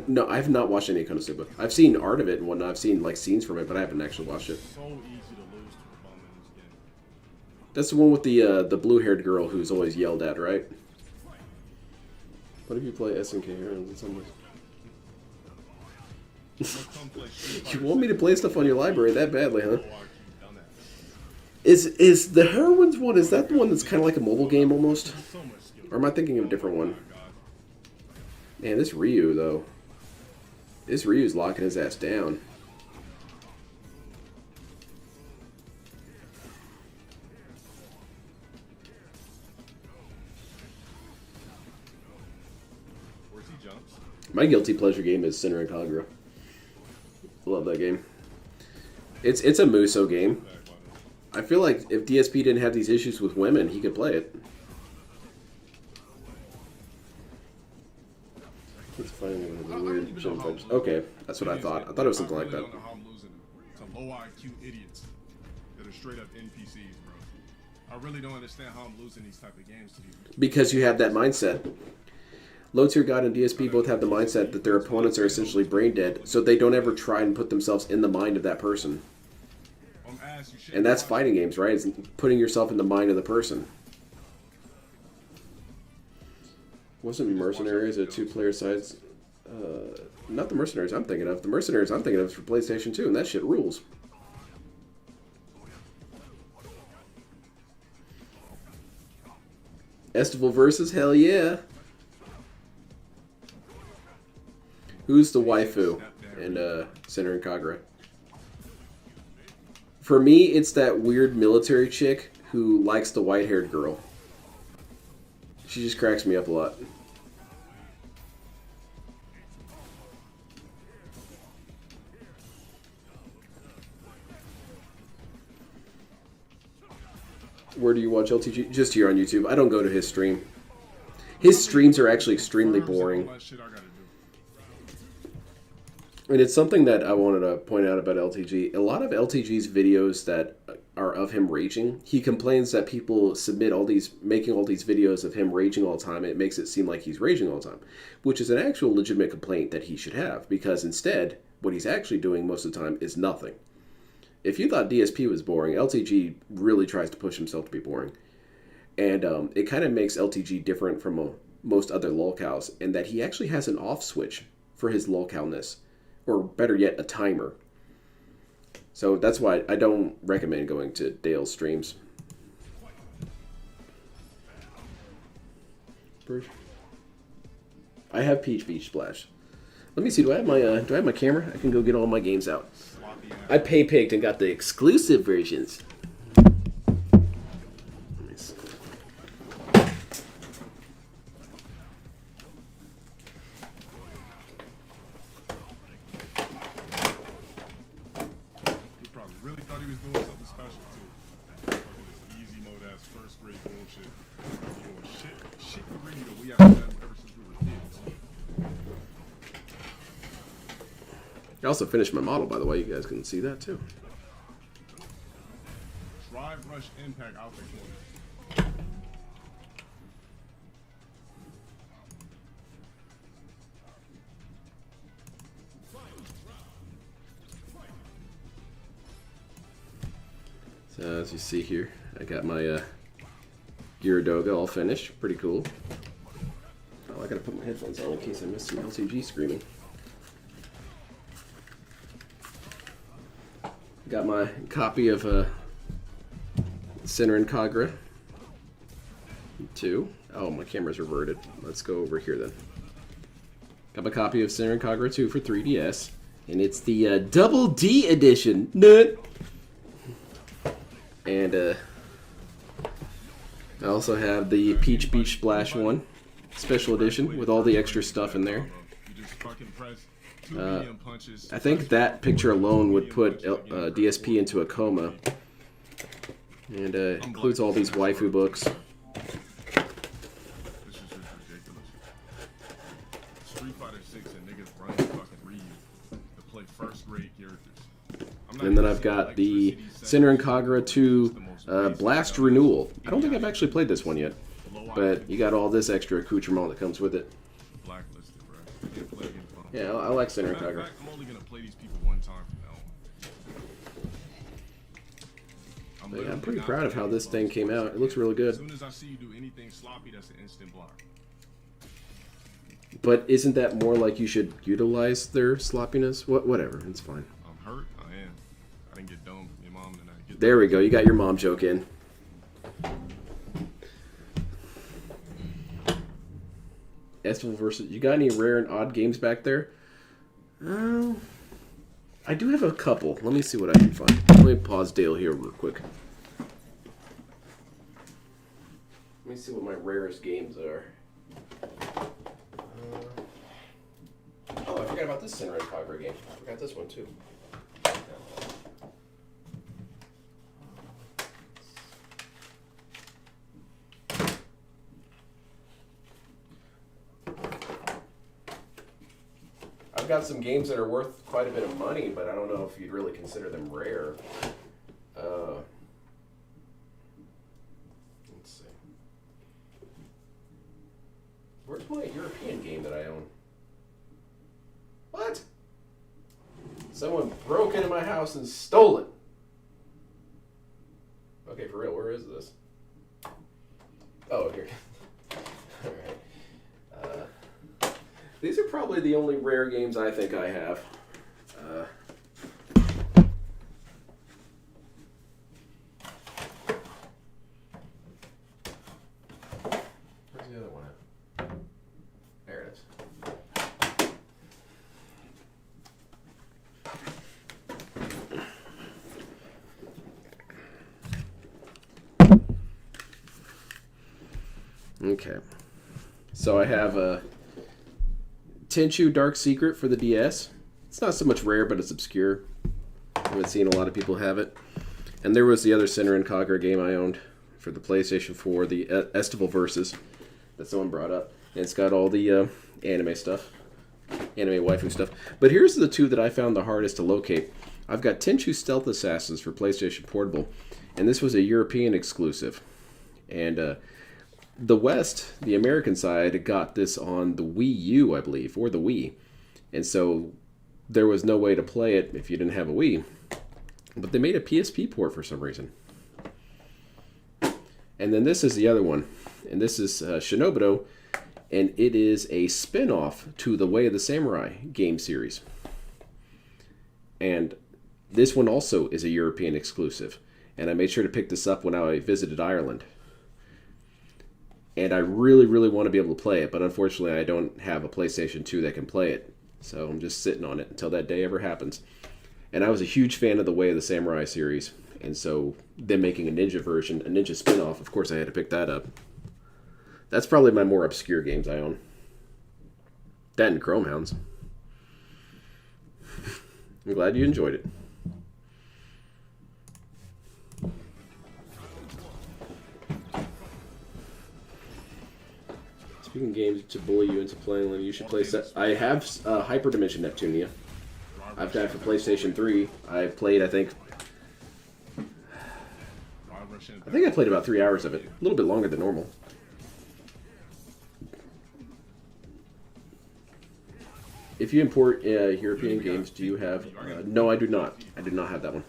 No, I have not watched any Konosuba. I've seen art of it and whatnot. I've seen like scenes from it, but I haven't actually watched it. So easy to lose to a bum in this game. That's the one with the blue-haired girl who's always yelled at, right? What if you play SNK Heroes in some ways? You want me to play stuff on your library that badly, huh? Is the Heroines one, is that the one that's kind of like a mobile game almost? Or am I thinking of a different one? Man, this Ryu, though. This Ryu's locking his ass down. Where's he jumps? My guilty pleasure game is Sinner and Kagura. Love that game. It's a Muso game. I feel like if DSP didn't have these issues with women, he could play it. It's fighting with the weird gym fights. Okay, that's what I thought. I thought it was something like that. I don't know how I'm losing some low IQ idiots that are straight up NPCs, bro. I really don't understand how I'm losing these type of games to these. Because you have that mindset. Low Tier God and DSP both have the mindset that their opponents are essentially brain dead, so they don't ever try and put themselves in the mind of that person. And that's fighting games, right? It's putting yourself in the mind of the person. Wasn't Mercenaries a two-player sides? Not the Mercenaries I'm thinking of. The Mercenaries I'm thinking of is for PlayStation 2, and that shit rules. Estival versus? Hell yeah! Who's the waifu in Sinner and Kagura? For me, it's that weird military chick who likes the white-haired girl. She just cracks me up a lot. Where do you watch LTG? Just here on YouTube. I don't go to his stream. His streams are actually extremely boring. And it's something that I wanted to point out about LTG. A lot of LTG's videos that are of him raging. He complains that people submit making all these videos of him raging all the time. It makes it seem like he's raging all the time, which is an actual legitimate complaint that he should have, because instead, what he's actually doing most of the time is nothing. If you thought DSP was boring, LTG really tries to push himself to be boring. And it kind of makes LTG different from most other lolcows, in that he actually has an off switch for his lolcowness, or better yet, a timer. So that's why I don't recommend going to Dale's streams. I have Peach Beach Splash. Let me see. Do I have my camera? I can go get all my games out. I pay-pigged and got the exclusive versions. I also finished my model, by the way. You guys can see that too. Drive rush impact out the corner. So as you see here, I got my Gyaradoga all finished. Pretty cool. Oh, I gotta put my headphones on in case I miss some LTG screaming. Got my copy of Sinner and Kagura 2. Oh, my camera's reverted. Let's go over here then. Got my copy of Sinner and Kagura 2 for 3DS. And it's the Double D edition. Nut! And I also have the Peach Beach Splash 1 special edition with all the extra stuff in there. I think that picture alone would put DSP into a coma. And includes all these waifu books. This is just ridiculous. Street Fighter 6 and niggas running fucking Ryu to play first grade characters. And then I've got the Sinner and Kagura 2 Blast Renewal. I don't think I've actually played this one yet. But you got all this extra accoutrement that comes with it. Blacklisted, bro. Yeah, I like Sinner and Kagura. I'm only gonna play these people one time from now on. I'm pretty proud of how this thing came out. It looks really good. As soon as I see you do anything sloppy, that's an instant block. But isn't that more like you should utilize their sloppiness? Whatever, it's fine. I'm hurt. I am. I didn't get done with your mom tonight. There we go. You got your mom joke in. Estival versus. You got any rare and odd games back there? I do have a couple. Let me see what I can find. Let me pause Dale here real quick. Let me see what my rarest games are. Oh, I forgot about this Sinner and Kagura game. I forgot this one too. I've got some games that are worth quite a bit of money, but I don't know if you'd really consider them rare. Let's see. Where's my European game that I own? What? Someone broke into my house and stole it. Okay, for real, where is this? Oh, here. Alright. These are probably the only rare games I think I have. Where's the other one at? There it is. Okay. So I have a Tenchu Dark Secret for the DS. It's not so much rare, but it's obscure. I haven't seen a lot of people have it. And there was the other Sinner and Kagura game I owned for the PlayStation 4, the Estival Versus, that someone brought up. And it's got all the anime stuff, anime waifu stuff. But here's the two that I found the hardest to locate. I've got Tenchu Stealth Assassins for PlayStation Portable, and this was a European exclusive. And the West, the American side, got this on the Wii U, I believe, or the Wii. And so there was no way to play it if you didn't have a Wii. But they made a PSP port for some reason. And then this is the other one. And this is Shinobudo, and it is a spin-off to the Way of the Samurai game series. And this one also is a European exclusive. And I made sure to pick this up when I visited Ireland. And I really, really want to be able to play it, but unfortunately I don't have a PlayStation 2 that can play it. So I'm just sitting on it until that day ever happens. And I was a huge fan of the Way of the Samurai series. And so them making a ninja version, a ninja spin-off, of course I had to pick that up. That's probably my more obscure games I own. That and Chrome Hounds. I'm glad you enjoyed it. Speaking of games to bully you into playing them, you should play set. I have Hyperdimension Neptunia. I've got it for PlayStation 3. I've played, I think I played about 3 hours of it. A little bit longer than normal. If you import European games, do you have... no, I do not. I do not have that one.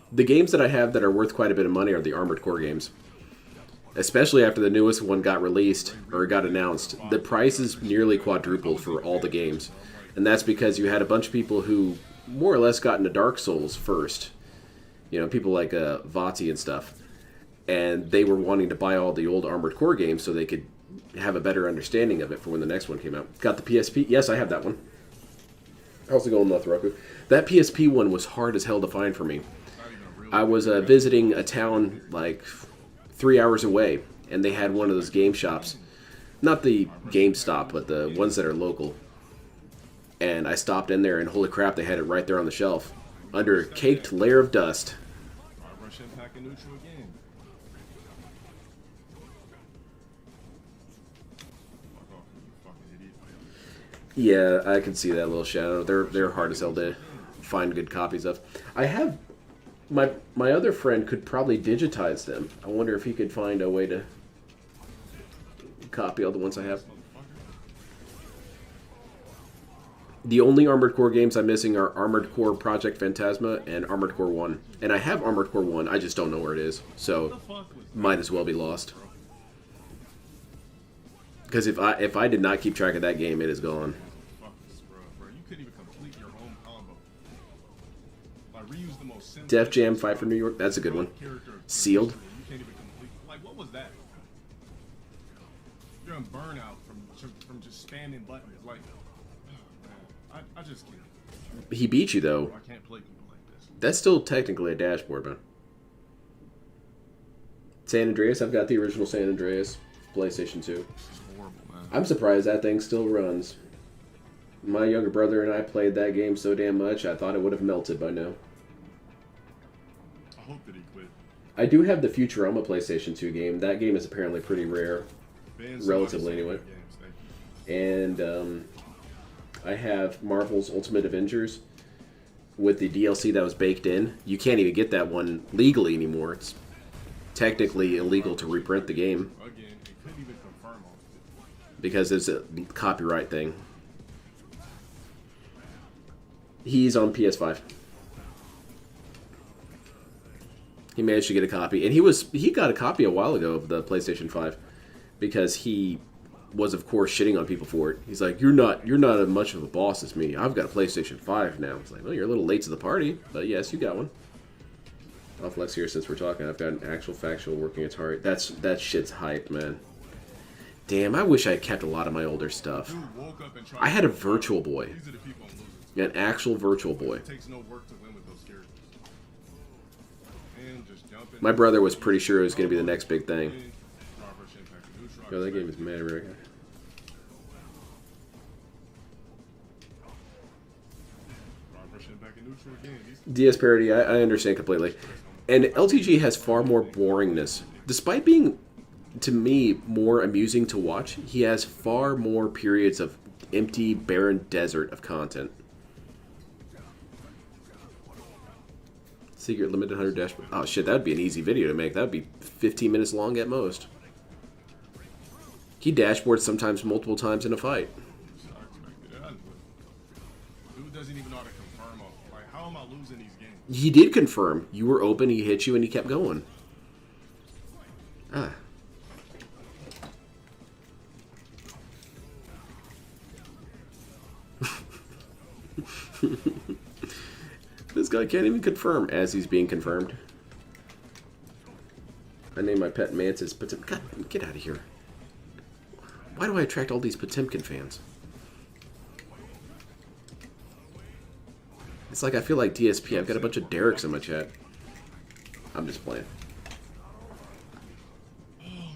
The games that I have that are worth quite a bit of money are the Armored Core games. Especially after the newest one got released, or got announced. The prices nearly quadrupled for all the games. And that's because you had a bunch of people who more or less got into Dark Souls first. You know, people like Vati and stuff. And they were wanting to buy all the old Armored Core games so they could have a better understanding of it for when the next one came out. Got the PSP? Yes, I have that one. How's it going, Roku? That PSP one was hard as hell to find for me. I was visiting a town like 3 hours away, and they had one of those game shops. Not the GameStop, but the ones that are local. And I stopped in there, and holy crap, they had it right there on the shelf. Under a caked layer of dust. Yeah, I can see that little shadow. They're hard as hell to find good copies of. I have... My other friend could probably digitize them. I wonder if he could find a way to copy all the ones I have. The only Armored Core games I'm missing are Armored Core Project Phantasma and Armored Core 1. And I have Armored Core 1, I just don't know where it is. So, might as well be lost. Because if I did not keep track of that game, it is gone. Def Jam Fight for New York, that's a good one. Sealed. Like, what was that? You're on burnout from just spamming buttons. Like, man, I just can't. He beat you though. I can't play people like this. That's still technically a dashboard, man. San Andreas, I've got the original San Andreas, PlayStation 2. Horrible, man. I'm surprised that thing still runs. My younger brother and I played that game so damn much, I thought it would have melted by now. I hope that he quit. I do have the Futurama PlayStation 2 game. That game is apparently pretty rare. Relatively, anyway. And I have Marvel's Ultimate Avengers with the DLC that was baked in. You can't even get that one legally anymore. It's technically illegal to reprint the game. Again, it couldn't even confirm all of it. Because it's a copyright thing. He's on PS5. He managed to get a copy, and he got a copy a while ago of the PlayStation 5 because he was, of course, shitting on people for it. He's like, "You're not as much of a boss as me. I've got a PlayStation 5 now." It's like, "Well, you're a little late to the party, but yes, you got one." I'll flex here since we're talking. I've got an actual factual working Atari. That shit's hype, man. Damn, I wish I had kept a lot of my older stuff. I had a Virtual Boy. These are the people I'm losing. An actual Virtual Boy. It takes no work to win with those characters. And just jump in. My brother was pretty sure it was going to be the next big thing. Yo, that game is mad rare. fucking neutral again. DS parody, I understand completely. And LTG has far more boringness. Despite being, to me, more amusing to watch, he has far more periods of empty, barren desert of content. Secret limited 100 dashboard. Oh shit, that'd be an easy video to make. That'd be 15 minutes long at most. He dashboards sometimes multiple times in a fight. Dude doesn't even know how to confirm. Like, how am I losing these games? He did confirm. You were open, he hit you, and he kept going. Ah. This guy can't even confirm as he's being confirmed. I named my pet Mantis Potemkin. God, get out of here. Why do I attract all these Potemkin fans? It's like I feel like DSP. I've got a bunch of Dereks in my chat. I'm just playing. Oh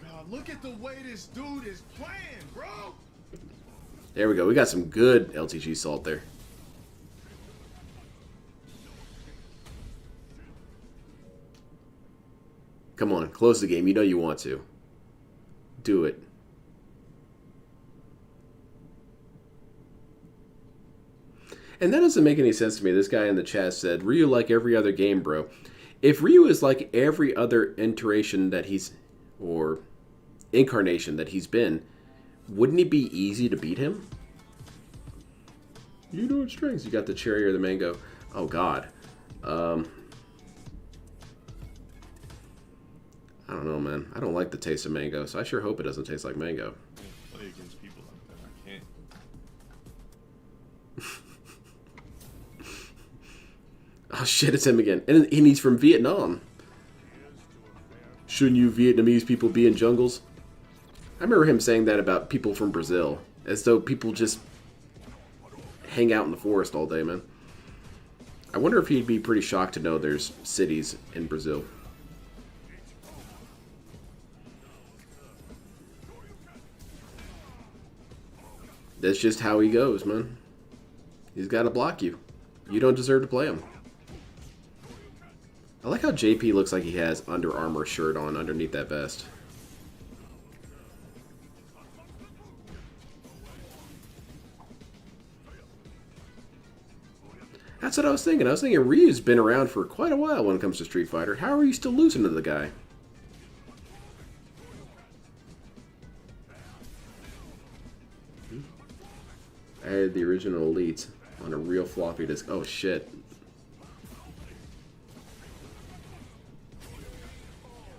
my god, look at the way this dude is playing, bro! There we go. We got some good LTG Salt there. Come on, close the game. You know you want to. Do it. And that doesn't make any sense to me. This guy in the chat said, Ryu like every other game, bro. If Ryu is like every other iteration that he's, or incarnation that he's been, wouldn't it be easy to beat him? You know what strings. You got the cherry or the mango. Oh, God. I don't know, man. I don't like the taste of mango, so I sure hope it doesn't taste like mango. I can't play against people like that. I can't. Oh shit, it's him again. And he's from Vietnam. Shouldn't you Vietnamese people be in jungles? I remember him saying that about people from Brazil. As though people just hang out in the forest all day, man. I wonder if he'd be pretty shocked to know there's cities in Brazil. That's just how he goes, man. He's got to block you. You don't deserve to play him. I like how JP looks like he has Under Armour shirt on underneath that vest. That's what I was thinking. I was thinking Ryu's been around for quite a while when it comes to Street Fighter. How are you still losing to the guy? I had the original Elite on a real floppy disk. Oh shit.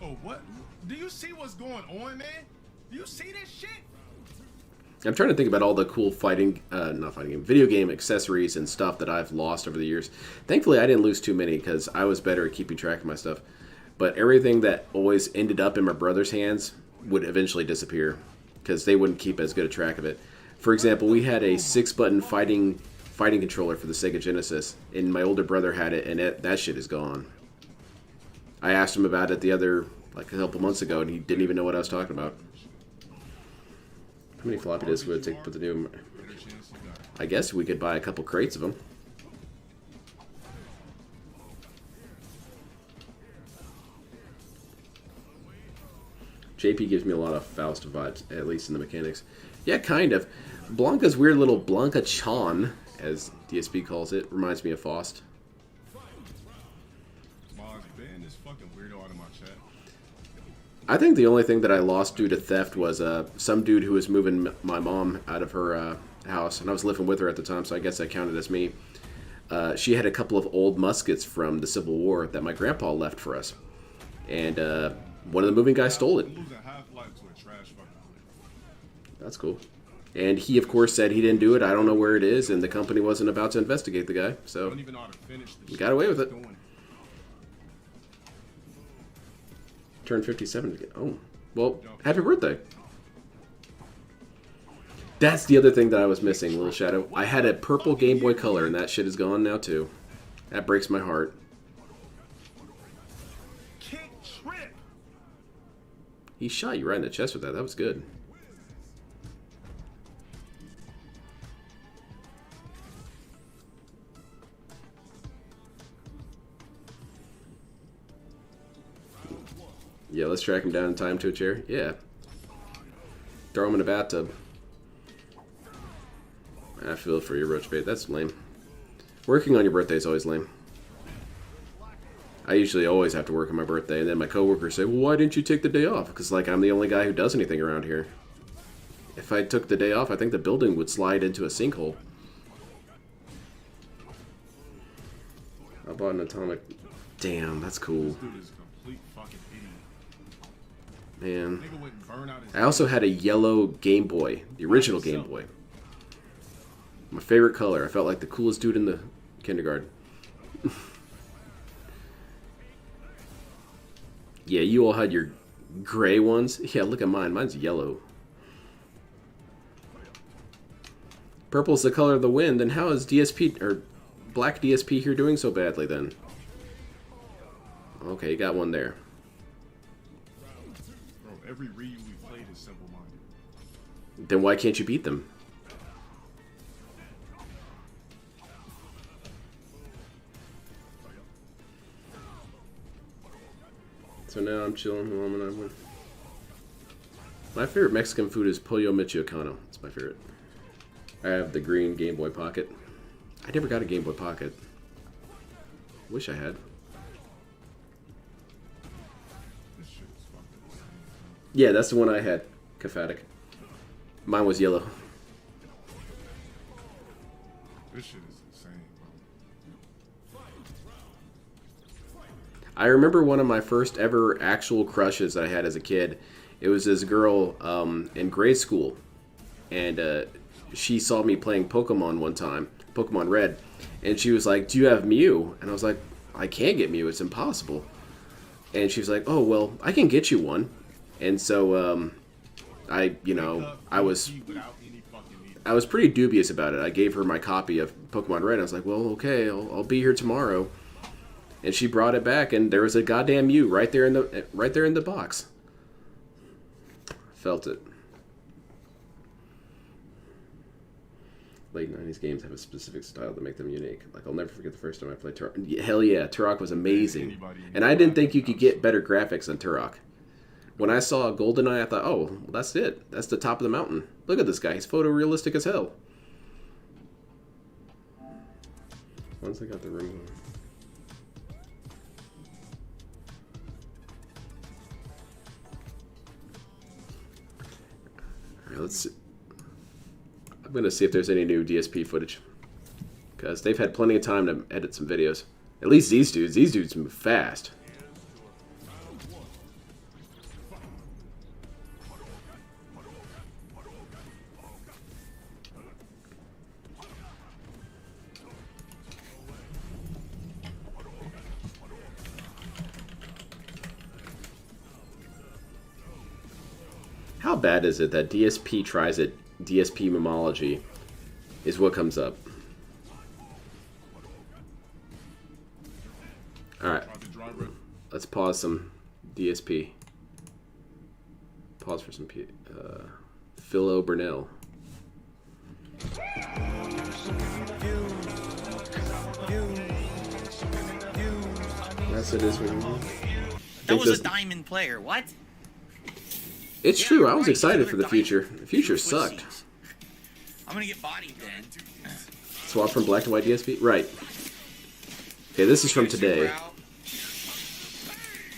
Oh, what? Do you see what's going on, man? Do you see this shit? I'm trying to think about all the cool video game accessories and stuff that I've lost over the years. Thankfully, I didn't lose too many because I was better at keeping track of my stuff. But everything that always ended up in my brother's hands would eventually disappear because they wouldn't keep as good a track of it. For example, we had a 6-button fighting controller for the Sega Genesis, and my older brother had it, and that shit is gone. I asked him about it a couple months ago, and he didn't even know what I was talking about. How many floppy disks would it take to put the new... I guess we could buy a couple crates of them. JP gives me a lot of Faust vibes, at least in the mechanics. Yeah, kind of. Blanca's weird little Blanca-chan, as DSP calls it, reminds me of Faust. Ban this fucking weirdo out of my chat. I think the only thing that I lost due to theft was some dude who was moving my mom out of her house, and I was living with her at the time, so I guess that counted as me. She had a couple of old muskets from the Civil War that my grandpa left for us, and one of the moving guys stole it. I'm losing Half-Life to a trash fucking player. That's cool. And he, of course, said he didn't do it. I don't know where it is, and the company wasn't about to investigate the guy, I so don't even know how to finish this he got away with it. Doing. Turned 57 again. Oh, well, happy birthday. That's the other thing that I was missing, Little Shadow. I had a purple Game Boy Color, and that shit is gone now, too. That breaks my heart. Kick trip. He shot you right in the chest with that. That was good. Yeah, let's track him down and tie him to a chair. Yeah. Throw him in a bathtub. I feel for you, Roach Bait. That's lame. Working on your birthday is always lame. I usually always have to work on my birthday, and then my coworkers say, well, why didn't you take the day off? Because, like, I'm the only guy who does anything around here. If I took the day off, I think the building would slide into a sinkhole. I bought an atomic... Damn, that's cool. This dude is a complete fucking idiot. Man. Nigga went and burned out his I also had a yellow Game Boy. The original Game Boy. My favorite color. I felt like the coolest dude in the kindergarten. Yeah, you all had your gray ones. Yeah, look at mine. Mine's yellow. Purple's the color of the wind. Then how is DSP, or black DSP here doing so badly then? Okay, you got one there. Bro, every Ryu we played is simple-minded. Then why can't you beat them? So now I'm chilling. My favorite Mexican food is pollo michoacano. It's my favorite. I have the green Game Boy Pocket. I never got a Game Boy Pocket. Wish I had. This shit is fucking insane. Yeah, that's the one I had. Caphatic. Mine was yellow. This shit is insane, bro. I remember one of my first ever actual crushes that I had as a kid. It was this girl in grade school, and she saw me playing Pokemon one time, Pokemon Red, and she was like, do you have Mew? And I was like, I can't get Mew, it's impossible. And she was like, oh, well, I can get you one. And so I was pretty dubious about it. I gave her my copy of Pokemon Red. I was like, well, okay, I'll be here tomorrow. And she brought it back, and there was a goddamn Mew right there in the box. Felt it. Late 90s games have a specific style to make them unique. Like, I'll never forget the first time I played Turok. Hell yeah, Turok was amazing. And I didn't think you could get better graphics than Turok. When I saw GoldenEye, I thought, oh, well, that's it. That's the top of the mountain. Look at this guy. He's photorealistic as hell. Once I got the ring. Alright, let's see. I'm going to see if there's any new DSP footage. Because they've had plenty of time to edit some videos. At least these dudes. These dudes move fast. How bad is it that DSP tries it? DSP memology is what comes up. Alright. Let's pause some DSP. Pause for some Philo Burnell. Yes, it is. That was a diamond player. What? It's true. I was excited for the future. The future sucked. I'm gonna get bodied then. Swap from black to white DSP? Right. Okay, this is from today.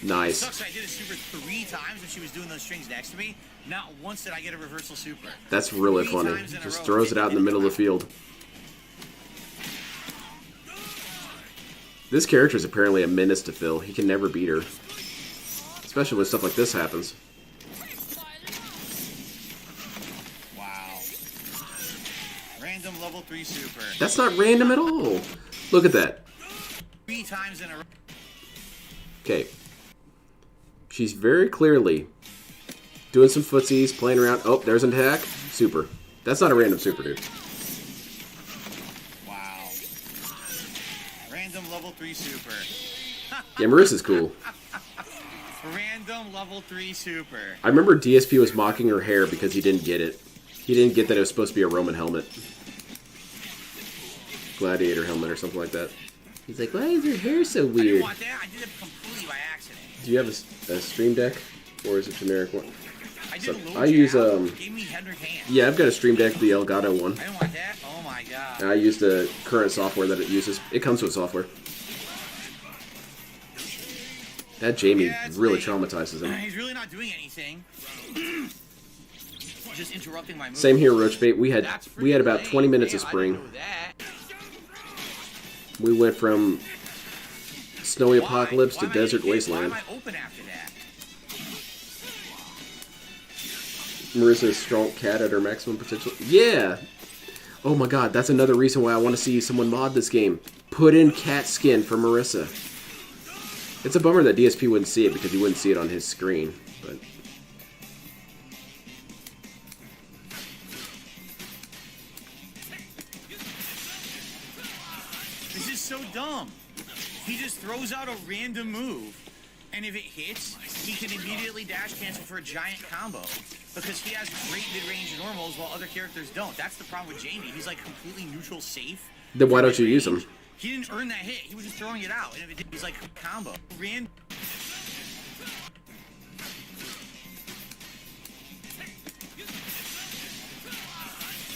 Nice. Sucks I did a super 3 times when she was doing those strings next to me. Not once did I get a reversal super. That's really funny. Just throws it out in the middle of the field. This character is apparently a menace to Phil. He can never beat her. Especially when stuff like this happens. Wow. Random level 3 super. That's not random at all. Look at that. 3 times in a row. Okay. She's very clearly doing some footsies, playing around. Oh, there's an attack. Super. That's not a random super, dude. Wow. Random level 3 super. Yeah, Marissa's cool. Random level 3 super. I remember DSP was mocking her hair because he didn't get it. He didn't get that it was supposed to be a Roman helmet. Gladiator helmet or something like that. He's like, why is her hair so I didn't weird? want that. I did it completely by accident. Do you have a Stream Deck, or is it generic one? I So, did a low I use Gave me head or hand. yeah, I've got a Stream Deck, the Elgato one. I don't want that. Oh my god. And I use the current software that it uses. It comes with software. That Jamie really traumatizes him. He's really not doing anything. Just interrupting my move. Same here, Roachbait. We had about 20 minutes of Damn, I spring. didn't know that. We went from snowy apocalypse Why to am I desert getting hit? wasteland. Why am I open after that? Marissa's strong cat at her maximum potential. Yeah! Oh my god, that's another reason why I want to see someone mod this game. Put in cat skin for Marissa. It's a bummer that DSP wouldn't see it because he wouldn't see it on his screen. But This is so dumb. He just throws out a random move, and if it hits, he can immediately dash cancel for a giant combo because he has great mid-range normals while other characters don't. That's the problem with Jamie. He's like completely neutral safe. then why don't you use him? He didn't earn that hit. He was just throwing it out, and if it did, he's like combo.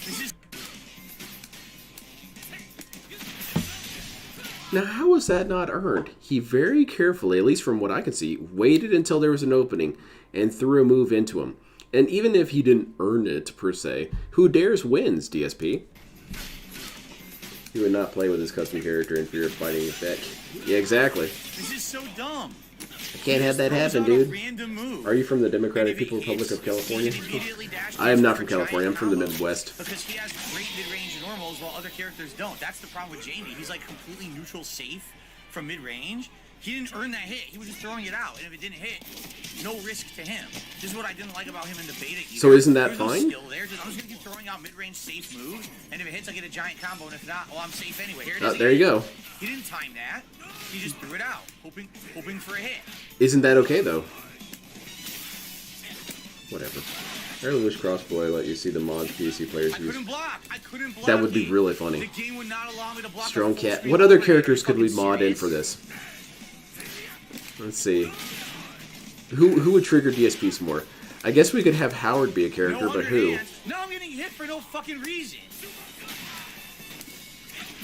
This is Now, how was that not earned? He very carefully, at least from what I can see, waited until there was an opening and threw a move into him. And even if he didn't earn it, per se, who dares wins, DSP? He would not play with his custom character in fear of fighting his deck. Yeah, exactly. this is so dumb. I can't have that happen, dude. Are you from the Democratic People Republic of California? I am not from California. I'm from the Midwest. Because he has great mid-range normals while other characters don't. That's the problem with Jamie. He's like completely neutral safe from mid-range. He didn't earn that hit. He was just throwing it out. And if it didn't hit, no risk to him. This is what I didn't like about him in the beta either. So isn't that There's no fine? skill there. I'm just going to keep throwing out mid-range safe moves. And if it hits, I get a giant combo. And if not, well, I'm safe anyway. Here it is. There you go. He didn't time that. He just threw it out, hoping for a hit. Isn't that okay, though? Whatever. I really wish Crossboy let you see the mods PC players I use. couldn't block. I couldn't block. That would be him. really funny. The game would not allow me to block Strong a full Cat. screen What other overlay. characters could we Fucking mod in serious? for this? Let's see. Who would trigger DSPs more? I guess we could have Howard be a character, No but who? underhand. Now I'm getting hit for no fucking reason.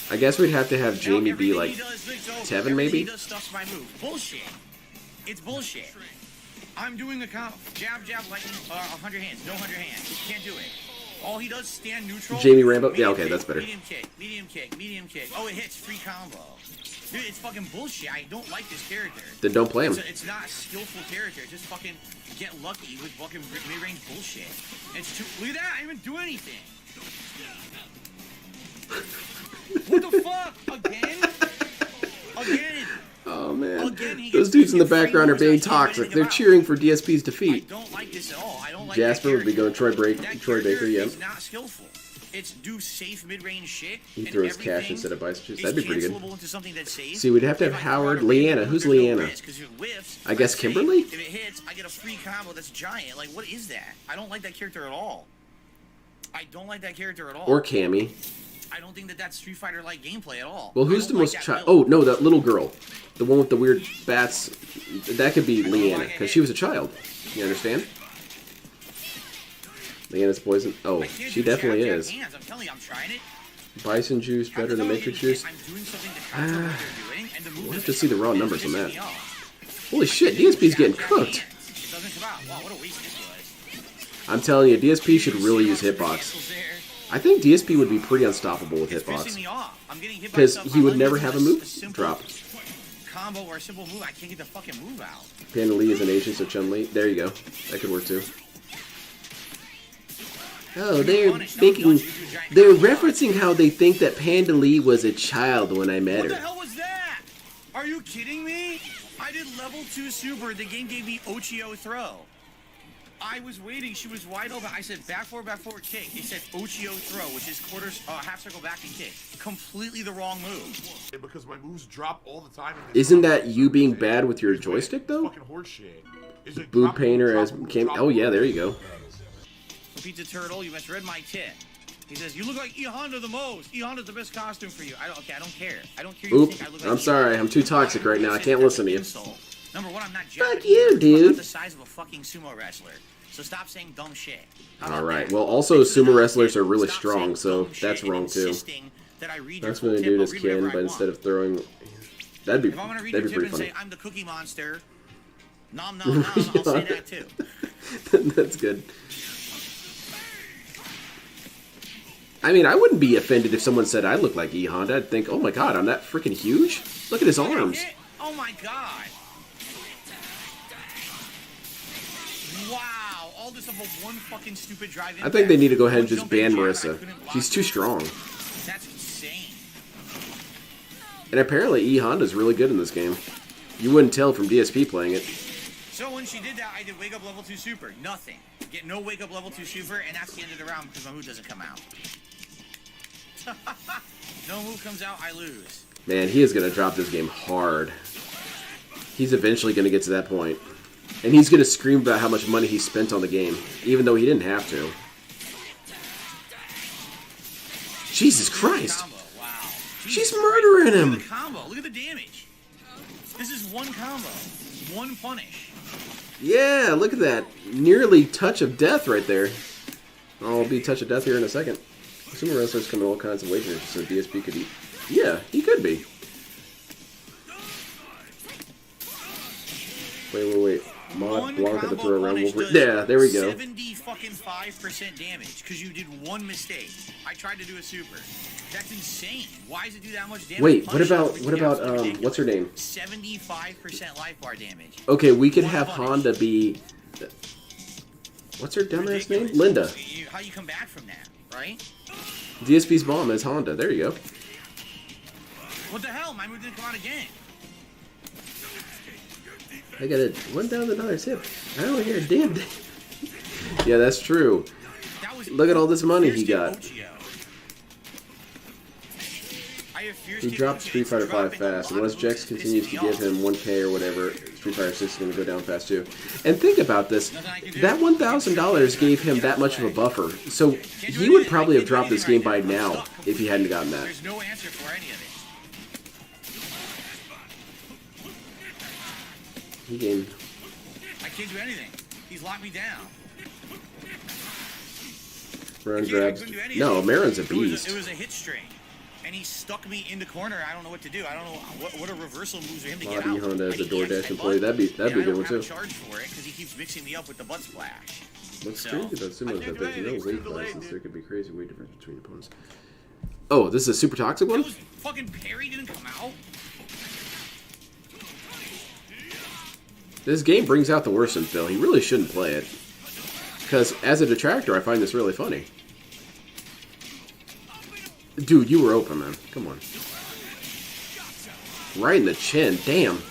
I guess we'd have to have Now Jamie be everything like he does, like, so Tevin, everything maybe? He does stuffs my move. Bullshit. It's bullshit. I'm doing a comp. Jab, jab, lightning, 100 hands. No 100 hands. Can't do it. All he does, stand neutral. Jamie Rambo? Yeah, medium okay, kick, that's better. Medium kick, medium kick, medium kick. Oh, it hits. Free combo. Dude, it's fucking bullshit. I don't like this character. Then don't play him. It's not a skillful character. Just fucking get lucky with fucking mid-range bullshit. It's too. Look at that. I didn't even do anything. What the fuck? Again? Again? Oh man, Again, he those gets dudes in the free background are moves I being can't do toxic. anything They're about. cheering for DSP's I defeat. don't like this at all. I don't like Jasper that would be going Troy Baker. That Troy Baker, character yeah. is not skillful. It's do safe mid-range shit. He and throws cash everything instead of bison juice. is That'd be pretty good. cancelable into something that's safe. See, we'd have to have If I Howard, throw out a Leanna. random Who's move, there's no Leanna? risk, 'cause if it whiffs, I guess that's Kimberly? safe. If it hits, I get a free combo that's giant. Like, what is that? I don't like that character at all. I don't like that character at all. Or Cammy. I don't think that that's Street Fighter-like gameplay at all. Well, I who's don't the like most that child? build. Oh no, that little girl, the one with the weird bats. That could be Leanna because she was a child. You understand? Leanna's poison. Oh, I can't she do definitely jab, jab is. hands. I'm telling you, I'm trying it. Bison juice better than Matrix juice. I'm doing something to counter what they're doing, and the move We'll have doesn't to see the come raw out. numbers on It's that. pissing me off. Holy shit, DSP's getting cooked. It doesn't come out. Wow, what a waste this was. I'm telling you, DSP should really use hitbox. I think DSP would be pretty unstoppable with It's pissing hitbox me off. I'm getting hit by because stuff he I would like. never It's have a just move simple drop. combo or a simple move. I can't get the fucking move out. Panda Lee is an agent, so Chun Li. There you go. That could work too. Oh, they're making. They're referencing how they think that Panda Lee was a child when I met What the her. hell was that? Are you kidding me? I did level 2 super. The game gave me Ochio throw. I was waiting. She was wide open. I said back forward kick. It said Ochio throw, which is half circle back and kick. Completely the wrong move. Because my moves drop all the time. Isn't that you being bad with your joystick though? Fucking horseshit. Is it Boo drop, Painter drop, as drop, came. drop, Oh yeah, there you go. Pizza Turtle, you misread my tip. He says, you look like E Honda the most. E Honda's the best costume for you. I don't care. I don't care you Oop, think I look like I'm E sorry. Honda. I'm too toxic right now. I can't listen to you. Insult. Number one, I'm not Fuck Japanese. you, I'm dude. not the size of a fucking sumo wrestler. So stop saying dumb shit. How about Alright, that? well, also Next to sumo the wrestlers kid, are really stop strong, saying so dumb that's shit and wrong too. insisting that I read your That's full what I tip. do I'll as read whatever Ken, I but want. instead of throwing... That'd be If I'm gonna read your tip pretty and funny. say I'm the Cookie Monster, nom nom nom, I'll say that too. That's good. I mean, I wouldn't be offended if someone said I look like E Honda. I'd think, oh my god, I'm that freaking huge? Look at his arms. Oh my god. Wow, all this of a one fucking stupid drive I think they need to go ahead and One just jumping ban jab, I Marissa. couldn't block She's it. too strong. That's insane. And apparently E Honda's really good in this game. You wouldn't tell from DSP playing it. So when she did that, I did wake up level 2 super. Nothing. Get no wake up level 2 super, and that's the end of the round because my move doesn't come out. No move comes out, I lose. Man, he is going to drop this game hard. He's eventually going to get to that point. And he's going to scream about how much money he spent on the game, even though he didn't have to. Jesus Christ! Combo. Wow. She's Jesus murdering Christ. him! Look at the combo. Look at the damage. This is one combo. One punish. Yeah, look at that. Nearly touch of death right there. I'll be touch of death here in a second. Sumo wrestlers come in all kinds of wagers, so DSP could be... Yeah, he could be. Wait. Mod One Blanca to combo throw around punish Wolverine. does Yeah, there we go. 75% damage because you did one mistake. I tried to do a super. That's insane. Why does it do that much damage? Wait, what Punish about is what's ridiculous. her name? 75% life bar damage. Okay, we could One have punish. Honda be... What's her dumbass name? Ridiculous. Linda. How you come back from that, right? DSP's mom is Honda. There you go. What the hell? My move didn't come out again. I got it. One down another hip. I don't hear a damn thing. Yeah, that's true. That was Look at all this money he Fierce got. Kid Ochio. I have Fierce He Kid dropped Ochio Street Fighter V dropping a fast, and lot once of Jex moves that piss continues me to give off. him 1K or whatever, Street Fighter 6 is going to go down fast too. And think about this. That $1,000 gave him that much of a buffer, so he would probably have dropped this game by now if he hadn't gotten that. There's no answer for any of it. He gained... I can't do anything. He's locked me down. Run I grabs... couldn't do any No, of it. Marin's a It was beast. It was a hit string. And he stuck me in the corner. I don't know what to do. I don't know what a reversal moves for him to get Lobby out. Honda as I a think he has DoorDash that employee. butt, That'd be a and good one I don't too. have a charge for it because he keeps mixing me up with the butt splash. What's So, strange about I sumo is can't that do there's no anything. weight It's too delayed, classes. dude. There could be crazy weight difference between opponents. Oh, this is a super toxic That one? was fucking Perry didn't come out. This game brings out the worst in Phil. He really shouldn't play it. Because as a detractor, I find this really funny. Dude, you were open, man. Come on. Right in the chin. Damn.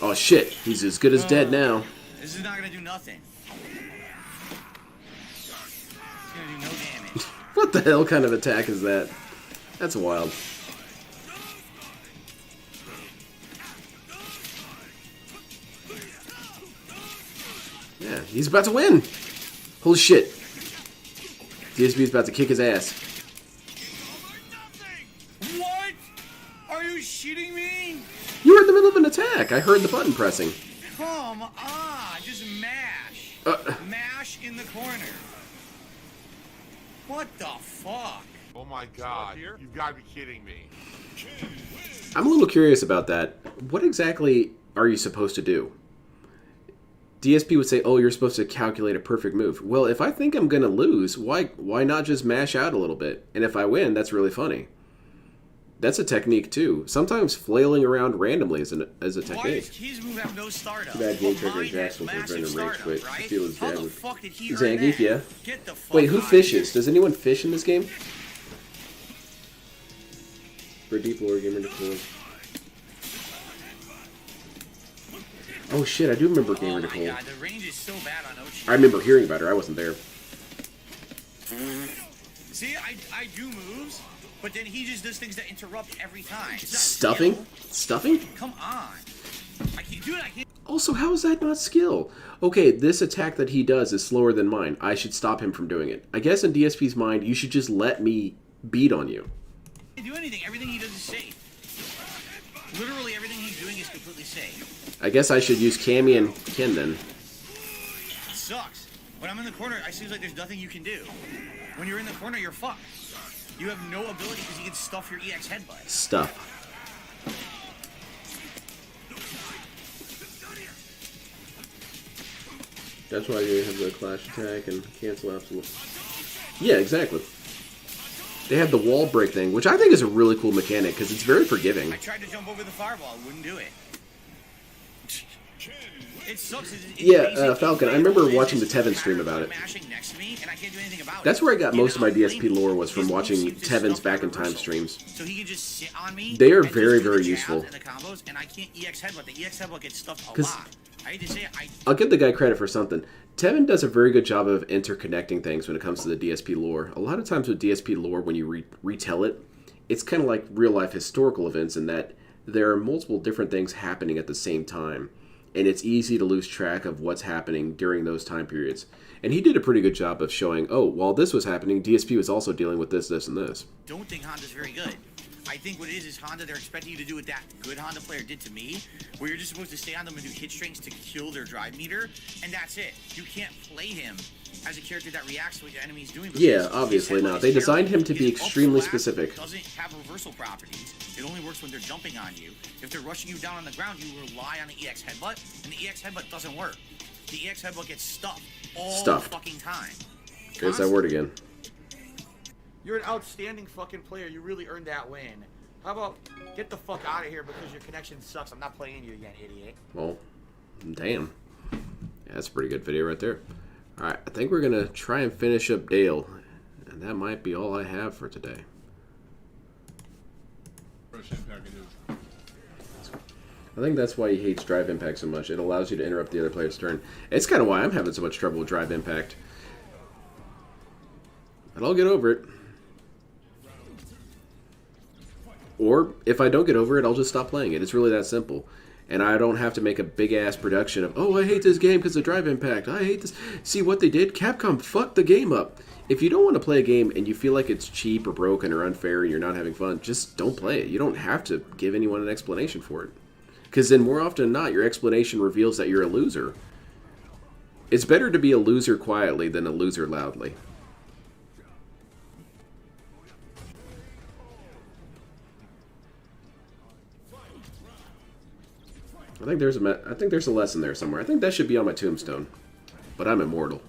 Oh, shit. He's as good as dead now. This is not gonna do nothing. It's gonna do no damage. What the hell kind of attack is that? That's wild. Yeah, he's about to win. Holy shit. DSB's about to kick his ass. What? Are you shitting me? You were in the middle of an attack. I heard the button pressing. Come on, just mash. Mash in the corner. What the fuck? Oh my god, you've got to be kidding me. I'm a little curious about that. What exactly are you supposed to do? DSP would say, oh, you're supposed to calculate a perfect move. Well, if I think I'm going to lose, why not just mash out a little bit? And if I win, that's really funny. That's a technique, too. Sometimes flailing around randomly is a Why does technique. his move have no startup? Too bad Game But Trigger mine Jackson has for Venom massive Rage startup, quit. right? I feel his How dad the would... fuck did he earn Zangief, that? yeah. Get the fuck Wait, who out of fishes? here. Does anyone fish in this game? For Deep Lore Gamer to cool. Oh shit, I do remember Gamer Oh my Nicole. god, the range is so bad on Ochi. I remember hearing about her. I wasn't there. See, I do moves, but then he just does things that interrupt every time. It's not Stuffing? skill. Stuffing? Come on. I can't do it. I can't. Also, how is that not skill? Okay, this attack that he does is slower than mine. I should stop him from doing it. I guess in DSP's mind, you should just let me beat on you. He can't do anything. Everything he does is safe. Literally everything he's doing is completely safe. I guess I should use Cammy and Ken then. It sucks. When I'm in the corner, it seems like there's nothing you can do. When you're in the corner, you're fucked. You have no ability because you can stuff your EX headbutt. Stuff. That's why you have the clash attack and cancel absolute. Yeah, exactly. They have the wall break thing, which I think is a really cool mechanic because it's very forgiving. I tried to jump over the fireball, it wouldn't do it. It sucks. Yeah, Falcon, I remember watching the Tevin stream about it. Next to me, and I can't do anything about That's where I got most of my DSP lore was from watching Tevin's Back in Time streams. So he can just sit on me. They are very, very useful. And the combos, and I can't EX headbutt. The EX headbutt gets stuffed a lot. I hate to say it, I'll give the guy credit for something. Tevin does a very good job of interconnecting things when it comes to the DSP lore. A lot of times with DSP lore, when you retell it, it's kind of like real-life historical events in that there are multiple different things happening at the same time. And it's easy to lose track of what's happening during those time periods. And he did a pretty good job of showing, oh, while this was happening, DSP was also dealing with this, this, and this. Don't think Honda's very good. I think what it is Honda, they're expecting you to do what that good Honda player did to me, where you're just supposed to stay on them and do hit strings to kill their drive meter, and that's it. You can't play him as a character that reacts to what your enemy's doing. Yeah, obviously not. They designed him to be extremely specific. It doesn't have reversal properties. It only works when they're jumping on you. If they're rushing you down on the ground, you rely on the EX headbutt, and the EX headbutt doesn't work. The EX headbutt gets stuffed all the fucking time. There's that word again. You're an outstanding fucking player. You really earned that win. How about get the fuck out of here because your connection sucks. I'm not playing you again, idiot. Well, damn. Yeah, that's a pretty good video right there. Alright, I think we're going to try and finish up Dale. And that might be all I have for today. I think that's why he hates Drive Impact so much. It allows you to interrupt the other player's turn. It's kind of why I'm having so much trouble with Drive Impact. But I'll get over it. Or, if I don't get over it, I'll just stop playing it. It's really that simple. And I don't have to make a big-ass production of, oh, I hate this game because of Drive Impact. I hate this. See what they did? Capcom fucked the game up. If you don't want to play a game and you feel like it's cheap or broken or unfair and you're not having fun, just don't play it. You don't have to give anyone an explanation for it. Because then more often than not, your explanation reveals that you're a loser. It's better to be a loser quietly than a loser loudly. I think there's a lesson there somewhere. I think that should be on my tombstone. But I'm immortal.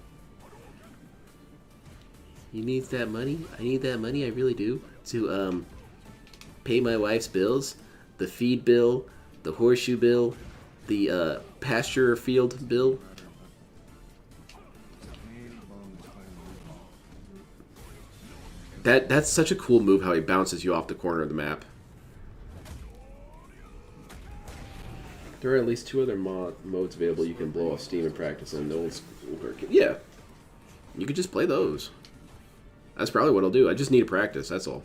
He needs that money? I need that money, I really do. To pay my wife's bills. The feed bill, the horseshoe bill, the pasture field bill. That's such a cool move how he bounces you off the corner of the map. There are at least 2 other modes available you can blow off steam and practice in. The old school arcade. Yeah. You could just play those. That's probably what I'll do. I just need to practice, that's all.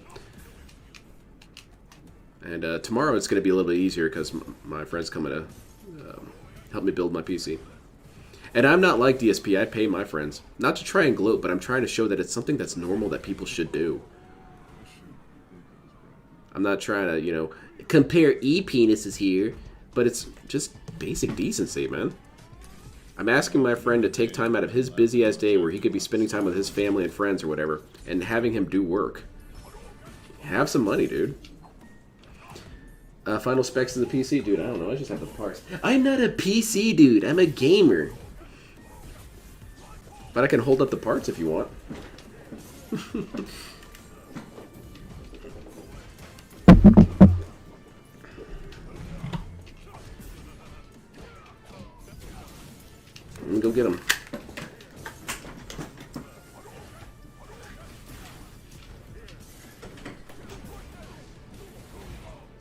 And tomorrow it's going to be a little bit easier because my friend's coming to help me build my PC. And I'm not like DSP. I pay my friends. Not to try and gloat, but I'm trying to show that it's something that's normal that people should do. I'm not trying to, you know, compare e-penises here. But it's just basic decency, man. I'm asking my friend to take time out of his busy-ass day where he could be spending time with his family and friends or whatever, and having him do work. Have some money, dude. Final specs of the PC? Dude, I don't know. I just have the parts. I'm not a PC dude. I'm a gamer. But I can hold up the parts if you want. Let me go get him.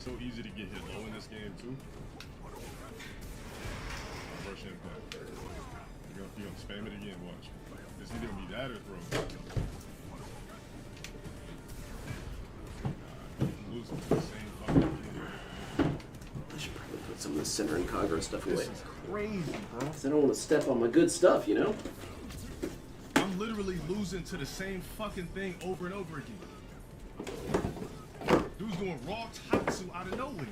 So easy to get hit low in this game too. Rush impact. You're gonna spam it again, watch. It's either gonna be that or throw. I'm losing to the same fucking game. I should probably put some of the center and Congo stuff away. This is crazy, bro. I don't want to step on my good stuff, you know? I'm literally losing to the same fucking thing over and over again. Dude's doing raw Tatsu out of nowhere.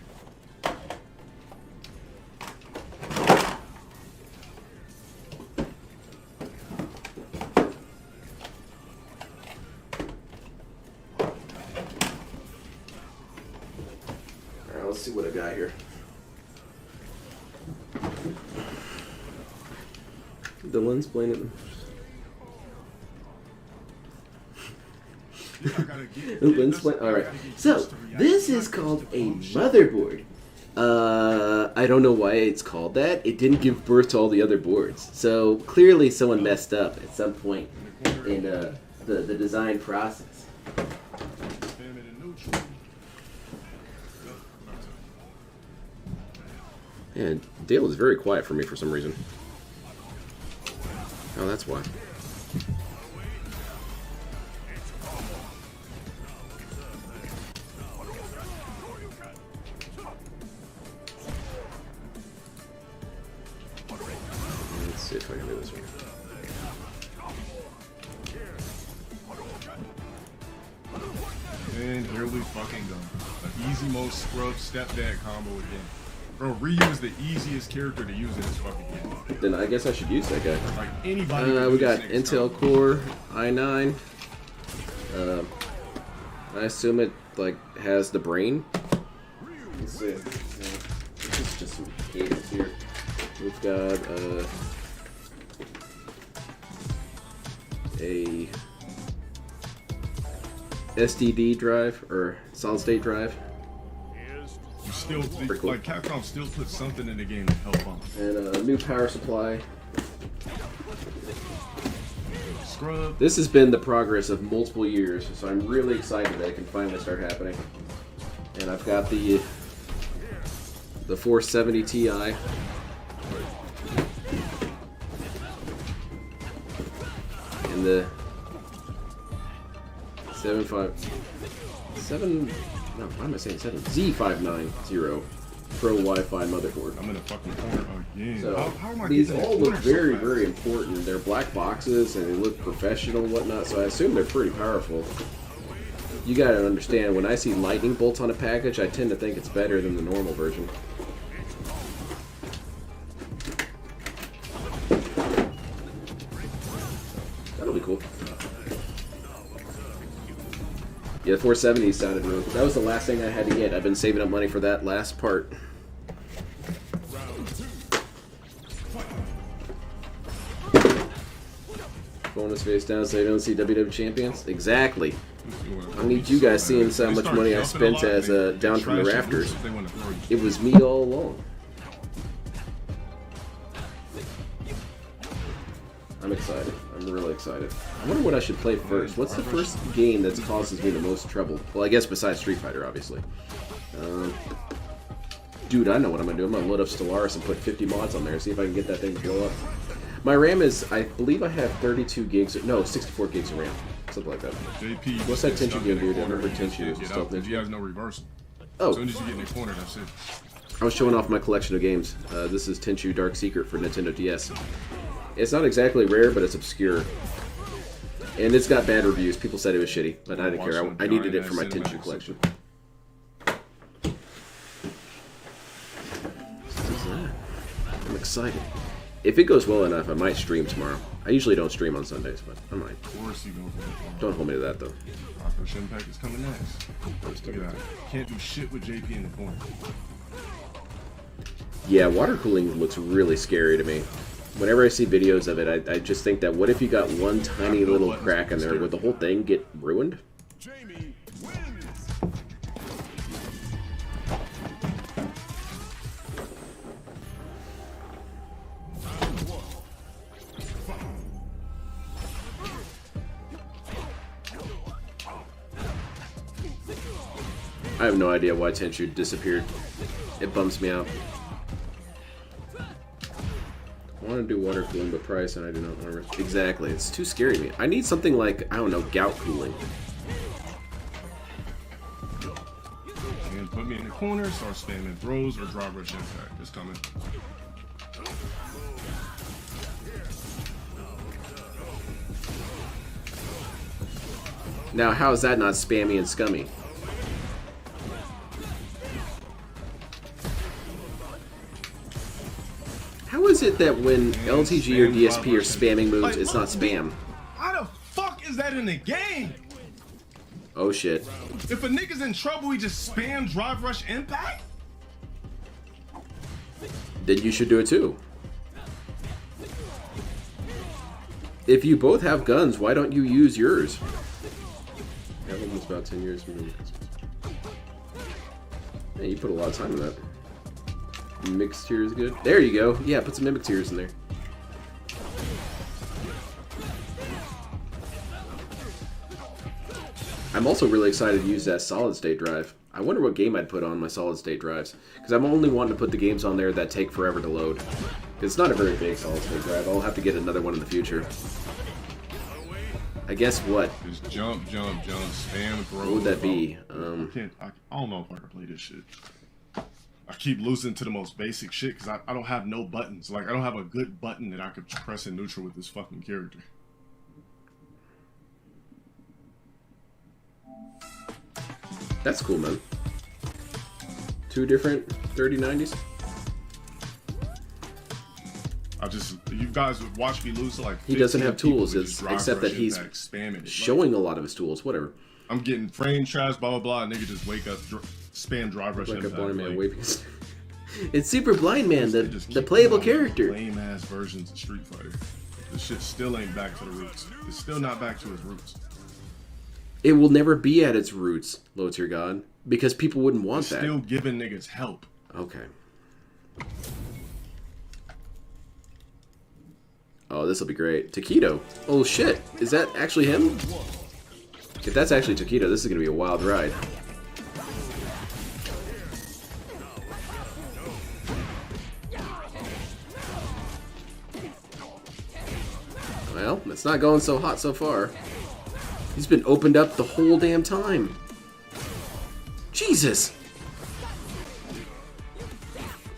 Alright, let's see what I got here. Dylan's playing it. Alright, so this is called a motherboard. I don't know why it's called that. It didn't give birth to all the other boards. So clearly someone messed up at some point in the design process. And Dale is very quiet for me for some reason. Oh, that's why. Let's see if I can do this one. And here we fucking go. An easy mode scrub stepdad combo again. Bro, Ryu is the easiest character to use in this fucking game. Then I guess I should use that guy. Like anybody. We got Intel Core i9. I assume it like has the brain. Let's see. This is just some cables here. We've got a SDD drive or solid state drive. You still cool. like Capcom still put something in the game to help them. And a new power supply. Scrub. This has been the progress of multiple years, so I'm really excited that it can finally start happening. And I've got the 470 Ti. And the 7. No, why am I saying 7? Z590 Pro Wi-Fi motherboard. I'm in a fucking corner again. So how am I these getting all in the look corner so very, fast? very important. They're black boxes and they look professional and whatnot, so I assume they're pretty powerful. You gotta understand, when I see lightning bolts on a package, I tend to think it's better than the normal version. That'll be cool. Yeah, the 470 sounded really cool. That was the last thing I had to get. I've been saving up money for that last part. Bonus face down so you don't see WWE champions? Exactly. I need you guys seeing how much money I spent as down from the rafters. It was me all along. I'm excited. I'm really excited. I wonder what I should play first. What's the first game that causes me the most trouble? Well, I guess besides Street Fighter, obviously. Dude, I know what I'm going to do. I'm going to load up Stellaris and put 50 mods on there. See if I can get that thing to blow up. My RAM is, I believe I have 32 gigs, no, 64 gigs of RAM. Something like that. JP, What's that Tenchu game, dude? I remember Tenchu. He has no reversal. Oh. As soon as you get in the corner, that's it. I was showing off my collection of games. This is Tenchu Dark Secret for Nintendo DS. It's not exactly rare, but it's obscure. And it's got bad reviews. People said it was shitty, but I didn't care. I needed it for my Tenchu collection. I'm excited. If it goes well enough, I might stream tomorrow. I usually don't stream on Sundays, but I might. Of course you don't. Don't hold me to that, though. Rocco Shinpack is coming next. Look at that. Can't do shit with JP in the corner. Yeah, water cooling looks really scary to me. Whenever I see videos of it, I just think that what if you got one tiny little crack in there? Would the whole thing get ruined? Jamie wins. I have no idea why Tenchu disappeared. It bums me out. I want to do water cooling, but price, and I do not want to risk. Exactly, it's too scary to me. I need something like, I don't know, gout cooling. And put me in the corner, start spamming throws or drive rush impact. It's coming. Now, how is that not spammy and scummy? How is it that when LTG or DSP are spamming moves, Like, it's not spam? How the fuck is that in the game? Oh shit. If a nigga's in trouble, he just spam drive rush impact? Then you should do it too. If you both have guns, why don't you use yours? That one was about 10 years. Yeah, you put a lot of time in that. Mixed tier is good. There you go. Yeah, put some mimic tiers in there. I'm also really excited to use that solid state drive. I wonder what game I'd put on my solid state drives. Because I'm only wanting to put the games on there that take forever to load. It's not a very big solid state drive. I'll have to get another one in the future. I guess what? Just jump, spam, throw. What would that be? I don't know if I can play this shit. I keep losing to the most basic shit because I don't have no buttons. Like, I don't have a good button that I could press in neutral with this fucking character. That's cool, man. 2 different 3090s. You guys would watch me lose to like 15 He doesn't have people tools, with just drive except that rush he's impact, spamming it. showing a lot of his tools. Whatever. I'm getting frame trash, blah blah blah. Nigga just wake up, spam drive rush Like a impact. blind man like, waving. It's Super Blind Man, they just the keep playable coming out with character. Lame ass versions of Street Fighter. This shit still ain't back to the roots. It's still not back to its roots. It will never be at its roots, Low Tier God, because people wouldn't want that. Still giving niggas help. Okay. Oh, this will be great. Taquito. Oh shit, is that actually him? If that's actually Taquito, this is gonna be a wild ride. Well, it's not going so hot so far. He's been opened up the whole damn time. Jesus!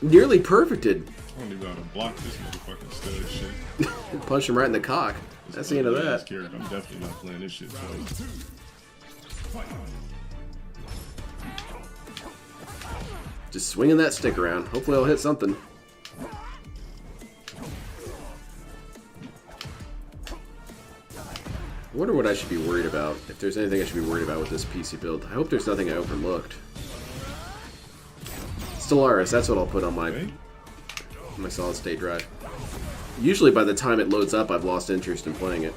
Nearly perfected. I don't even know how to block this motherfucking stud shit. Punch him right in the cock. That's the end of that. Character. I'm definitely not playing this shit twice. Just swinging that stick around. Hopefully I'll hit something. I wonder what I should be worried about. If there's anything I should be worried about with this PC build. I hope there's nothing I overlooked. Stellaris, that's what I'll put on my solid state drive. Usually by the time it loads up, I've lost interest in playing it.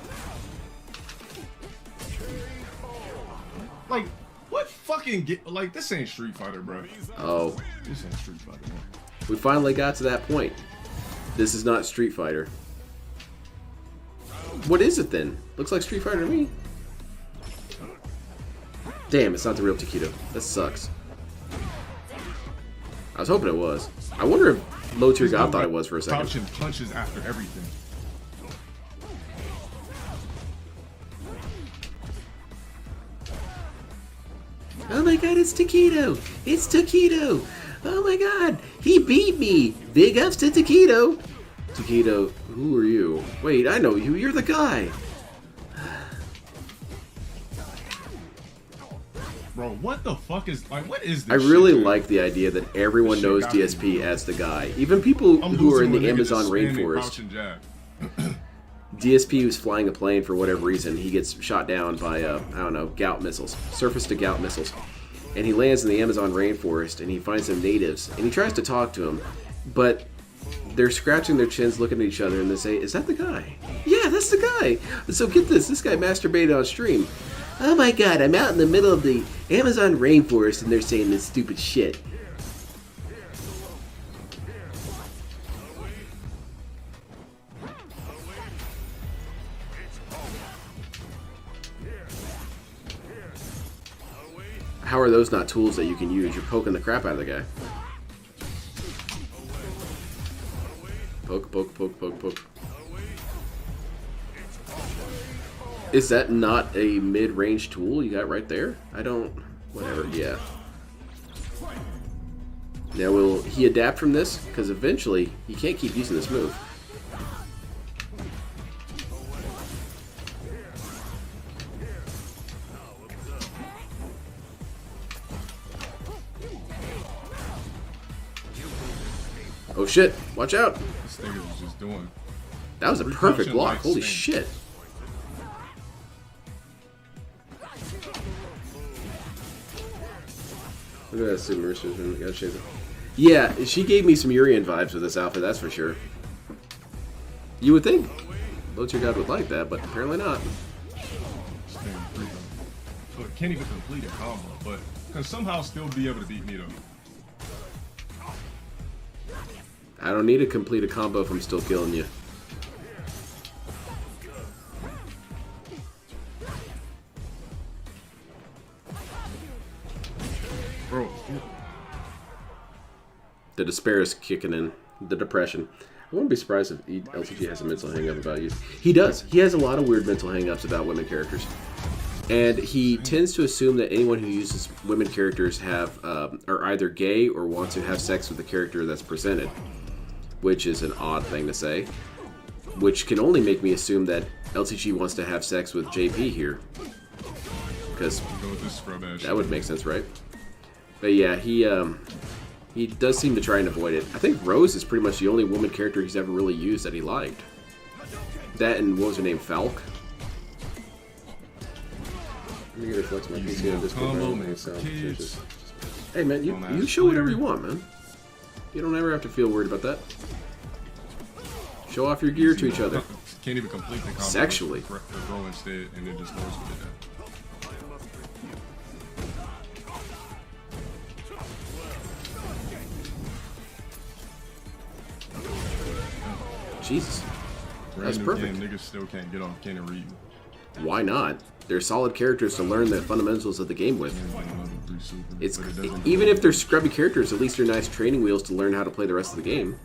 Like, what fucking like, this ain't Street Fighter, bro. Oh. This ain't Street Fighter, man. We finally got to that point. This is not Street Fighter. What is it then? Looks like Street Fighter to me. Damn, it's not the real Taquito. That sucks. I was hoping it was. I wonder if Low Tier God thought it was for a second. Crouching punches after everything. Oh my god, it's Taquito! It's Taquito! Oh my god, he beat me! Big ups to Taquito! Taquito, who are you? Wait, I know you. You're the guy. Bro, what the fuck is, like, what is this I really shit, dude? like the idea that everyone This shit knows got me, DSP bro. as the guy. Even people I'm who are in losing the when niggas Amazon just spamming rainforest. crouch and jab. DSP was flying a plane for whatever reason. He gets shot down by, I don't know, gout missiles. Surface to gout missiles. And he lands in the Amazon rainforest and he finds some natives. And he tries to talk to them. But they're scratching their chins, looking at each other, and they say, "Is that the guy?" "Yeah, that's the guy." So get this. This guy masturbated on stream. "Oh my god, I'm out in the middle of the Amazon rainforest and they're saying this stupid shit." How are those not tools that you can use? You're poking the crap out of the guy. Poke, poke, poke, poke, poke. Is that not a mid-range tool you got right there? I don't... Whatever, yeah. Now, will he adapt from this? Because eventually, he can't keep using this move. Oh shit! Watch out! This nigga was just doing. That was a perfect Precaution block. like Holy Sting. shit! Look at that submersive. Gotta change it. Yeah, she gave me some Urian vibes with this outfit. That's for sure. You would think Locher God would like that, but apparently not. Sting freedom. So it can't even complete a combo, but can somehow still be able to beat me though. I don't need to complete a combo if I'm still killing you. Bro, The despair is kicking in. The depression. I wouldn't be surprised if LTG has a mental hang-up about you. He does. He has a lot of weird mental hang-ups about women characters. And he tends to assume that anyone who uses women characters are either gay or want to have sex with the character that's presented. Which is an odd thing to say. Which can only make me assume that LTG wants to have sex with JP here. Because go with this scrub ass. that would make sense, right? But yeah, he does seem to try and avoid it. I think Rose is pretty much the only woman character he's ever really used that he liked. That and what was her name? Falk? Let me get flex my PC on this combo, one. man. Hey man, you show whatever you want, man. You don't ever have to feel worried about that. Show off your gear to each other. Can't even complete the combo. Sexually. Throw instead, and then just throws with it. Jesus. That's Brand new perfect. game, niggas still can't get off Ken and Reed. Why not? They're solid characters to learn the fundamentals of the game with. It's even if they're scrubby characters, at least they're nice training wheels to learn how to play the rest of the game.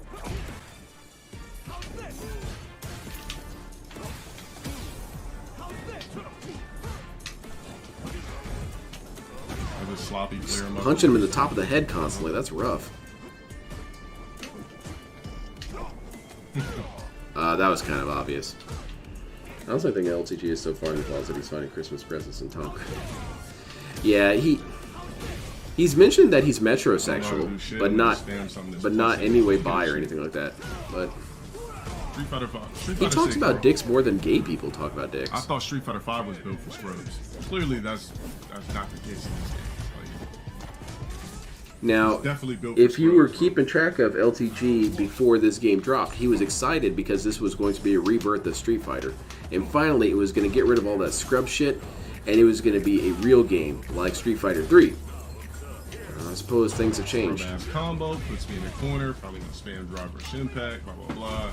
I just sloppy clear him up. Punching him in the top of the head constantly, that's rough. That was kind of obvious. I also think LTG is so far in the closet he's finding Christmas presents in Tonk. Yeah, he's mentioned that he's metrosexual, but not any way bi or anything like that. But Street Fighter 5. he talks about dicks more than gay people talk about dicks. I thought Street Fighter 5 was built for scrubs. Clearly, that's not the case in this game. Now, Definitely built for if you were scrubs. keeping track of LTG before this game dropped, he was excited because this was going to be a rebirth of Street Fighter. And finally, it was going to get rid of all that scrub shit, and it was going to be a real game like Street Fighter 3. I suppose things have changed. Scrub ass combo puts me in the corner. Probably gonna spam drive rush impact. Blah blah blah.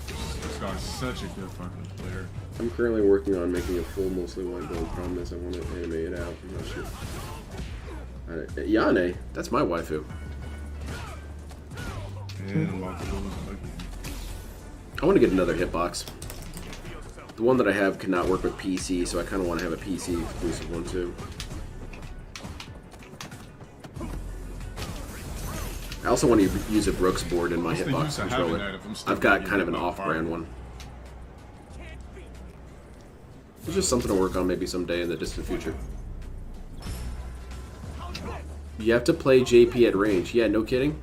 This guy's such a good fucking player. I'm currently working on making a full mostly white build. Problem is I want to animate it out. I'm not sure. Yane, that's my waifu. And I'm about to lose again. I want to get another hitbox. The one that I have cannot work with PC, so I kind of want to have a PC exclusive one too. I also want to use a Brooks board in my What's the hitbox use of having controller. that if I'm still I've got getting kind of an hit by off-brand fire? one. It's just something to work on maybe someday in the distant future. You have to play JP at range. Yeah, no kidding.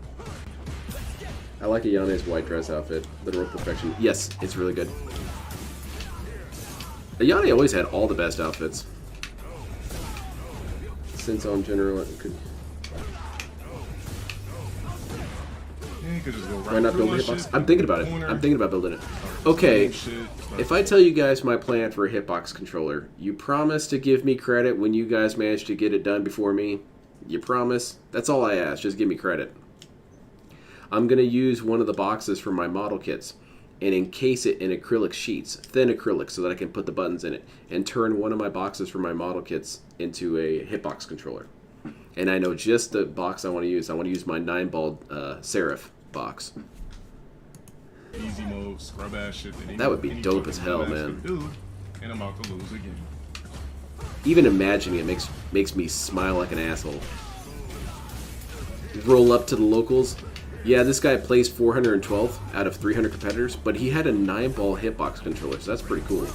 I like Ayane's white dress outfit. Literal perfection. Yes, it's really good. Ayane always had all the best outfits. Since in general, it could. Yeah, you could just go right Why not through build a my hitbox? shit, I'm thinking about it. corner, I'm thinking about building it. Okay, shit, if I tell you guys my plan for a hitbox controller, you promise to give me credit when you guys manage to get it done before me? You promise? That's all I ask. Just give me credit. I'm going to use one of the boxes from my model kits and encase it in acrylic sheets, thin acrylic, so that I can put the buttons in it, and turn one of my boxes from my model kits into a hitbox controller. And I know just the box I want to use. I want to use my 9-ball Seraph box. easy mode, scrub ass shit. That would be dope as hell, man. Dude, and I'm about to lose again. Even imagining it makes me smile like an asshole. Roll up to the locals. Yeah, this guy placed 412th out of 300 competitors, but he had a 9-ball hitbox controller, so that's pretty cool.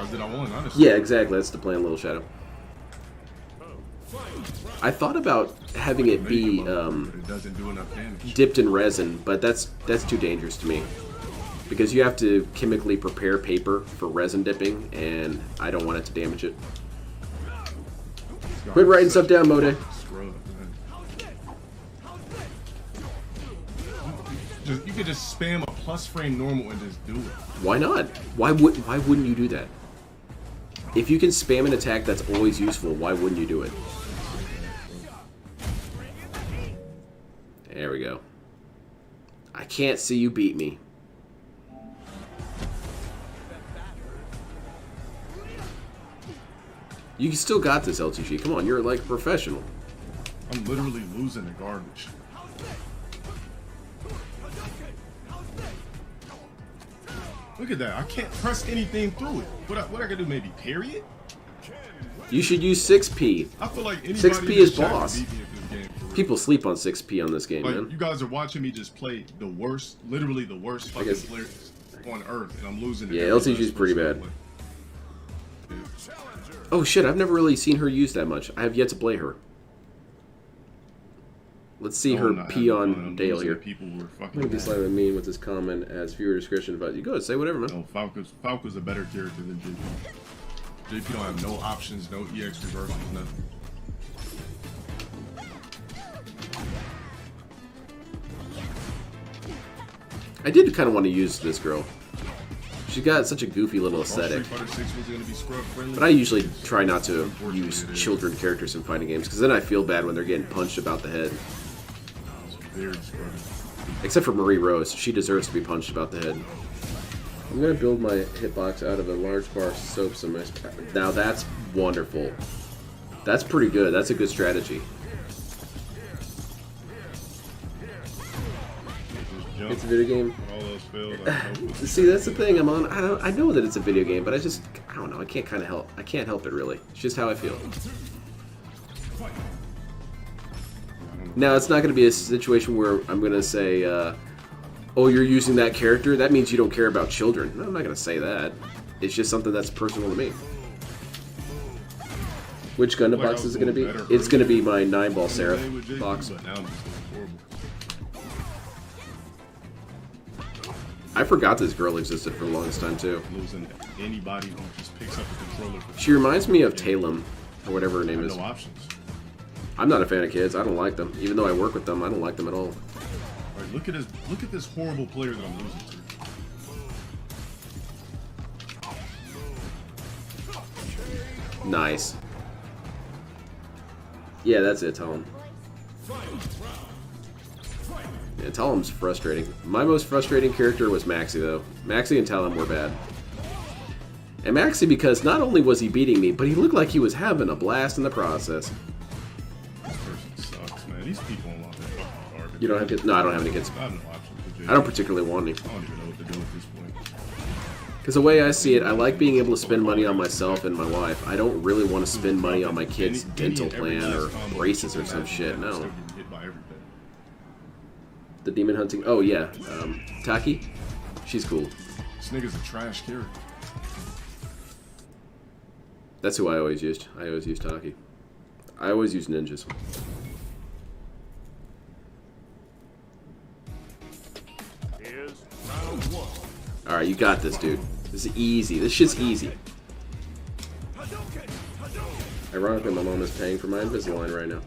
stars that I want, honestly. Yeah, exactly. That's the plan, Little Shadow. I thought about having it be But it doesn't do enough damage. dipped in resin, but that's too dangerous to me. Because you have to chemically prepare paper for resin dipping, and I don't want it to damage it. Quit writing stuff down, Mode. Scrub, man. You could just spam a plus frame normal and just do it. Why not? Why wouldn't you do that? If you can spam an attack that's always useful, why wouldn't you do it? There we go. I can't see you beat me. You still got this, LTG. Come on, you're like a professional. I'm literally losing the garbage. Look at that. I can't press anything through it. What I gotta do, maybe period? You should use 6P. I feel like anybody 6P in is this chat can boss. beat me at this game, for real. People sleep on 6P on this game, Like, man. you guys are watching me just play the worst, literally the worst fucking guess- players on earth, and I'm losing it. Yeah, every LTG is last pretty person I bad. play. Oh shit, I've never really seen her use that much. I have yet to play her. Let's see her I'm not pee having fun. on I'm Dale losing here. to People who are I'm fucking gonna be bad. slightly mean with this comment as viewer discretion, but you go ahead, say whatever, man. No, Falco's a better character than JP. JP don't have no options, no EX reversals, nothing. I did kind of want to use this girl. She got such a goofy little All Street aesthetic. Fighter 6 was gonna be scrub friendly. But I usually try not to Unfortunately, use it is. children characters in fighting games, because then I feel bad when they're getting punched about the head. It's very scrubby. Except for Marie Rose. She deserves to be punched about the head. I'm going to build my hitbox out of a large bar of soaps in my... Now that's wonderful. That's pretty good. That's a good strategy. Just jump. It's a video game. When all else failed, I hope. See, that's the thing. I know that it's a video game, but I don't know. I can't help it really. It's just how I feel. Now, it's not going to be a situation where I'm going to say, oh, you're using that character? That means you don't care about children. No, I'm not going to say that. It's just something that's personal to me. Which Gundam Like I box was is it going to be? doing better It's going to be my earlier. 9-ball I Seraph played with JP, box. But now I'm just doing horrible. I forgot this girl existed for the longest time, too. Losing anybody who just picks up a controller. She reminds me of Talem, or whatever her I name have is. no options. I'm not a fan of kids. I don't like them. Even though I work with them, I don't like them at all. All right, look at this horrible player that I'm losing to. Nice. Yeah, that's it, Talem. Yeah, Talem's frustrating. My most frustrating character was Maxi, though. Maxi and Talem were bad. And Maxi because not only was he beating me, but he looked like he was having a blast in the process. This person sucks, man. These people don't want their fucking garbage. You don't have kids? No, I don't have any kids. I have no options with JP. I don't particularly want any. I don't even know what to do at this point. Because the way I see it, I like being able to spend money on myself and my wife. I don't really want to spend money on my kids' dental plan or braces or some shit. No. Still getting hit by everything. The demon hunting. Oh, yeah. Taki? She's cool. This nigga's a trash character. That's who I always used. I always used Taki. I always used ninjas. Alright, you got this, dude. This is easy. This shit's easy. Ironically, my mom is paying for my Invisalign right now.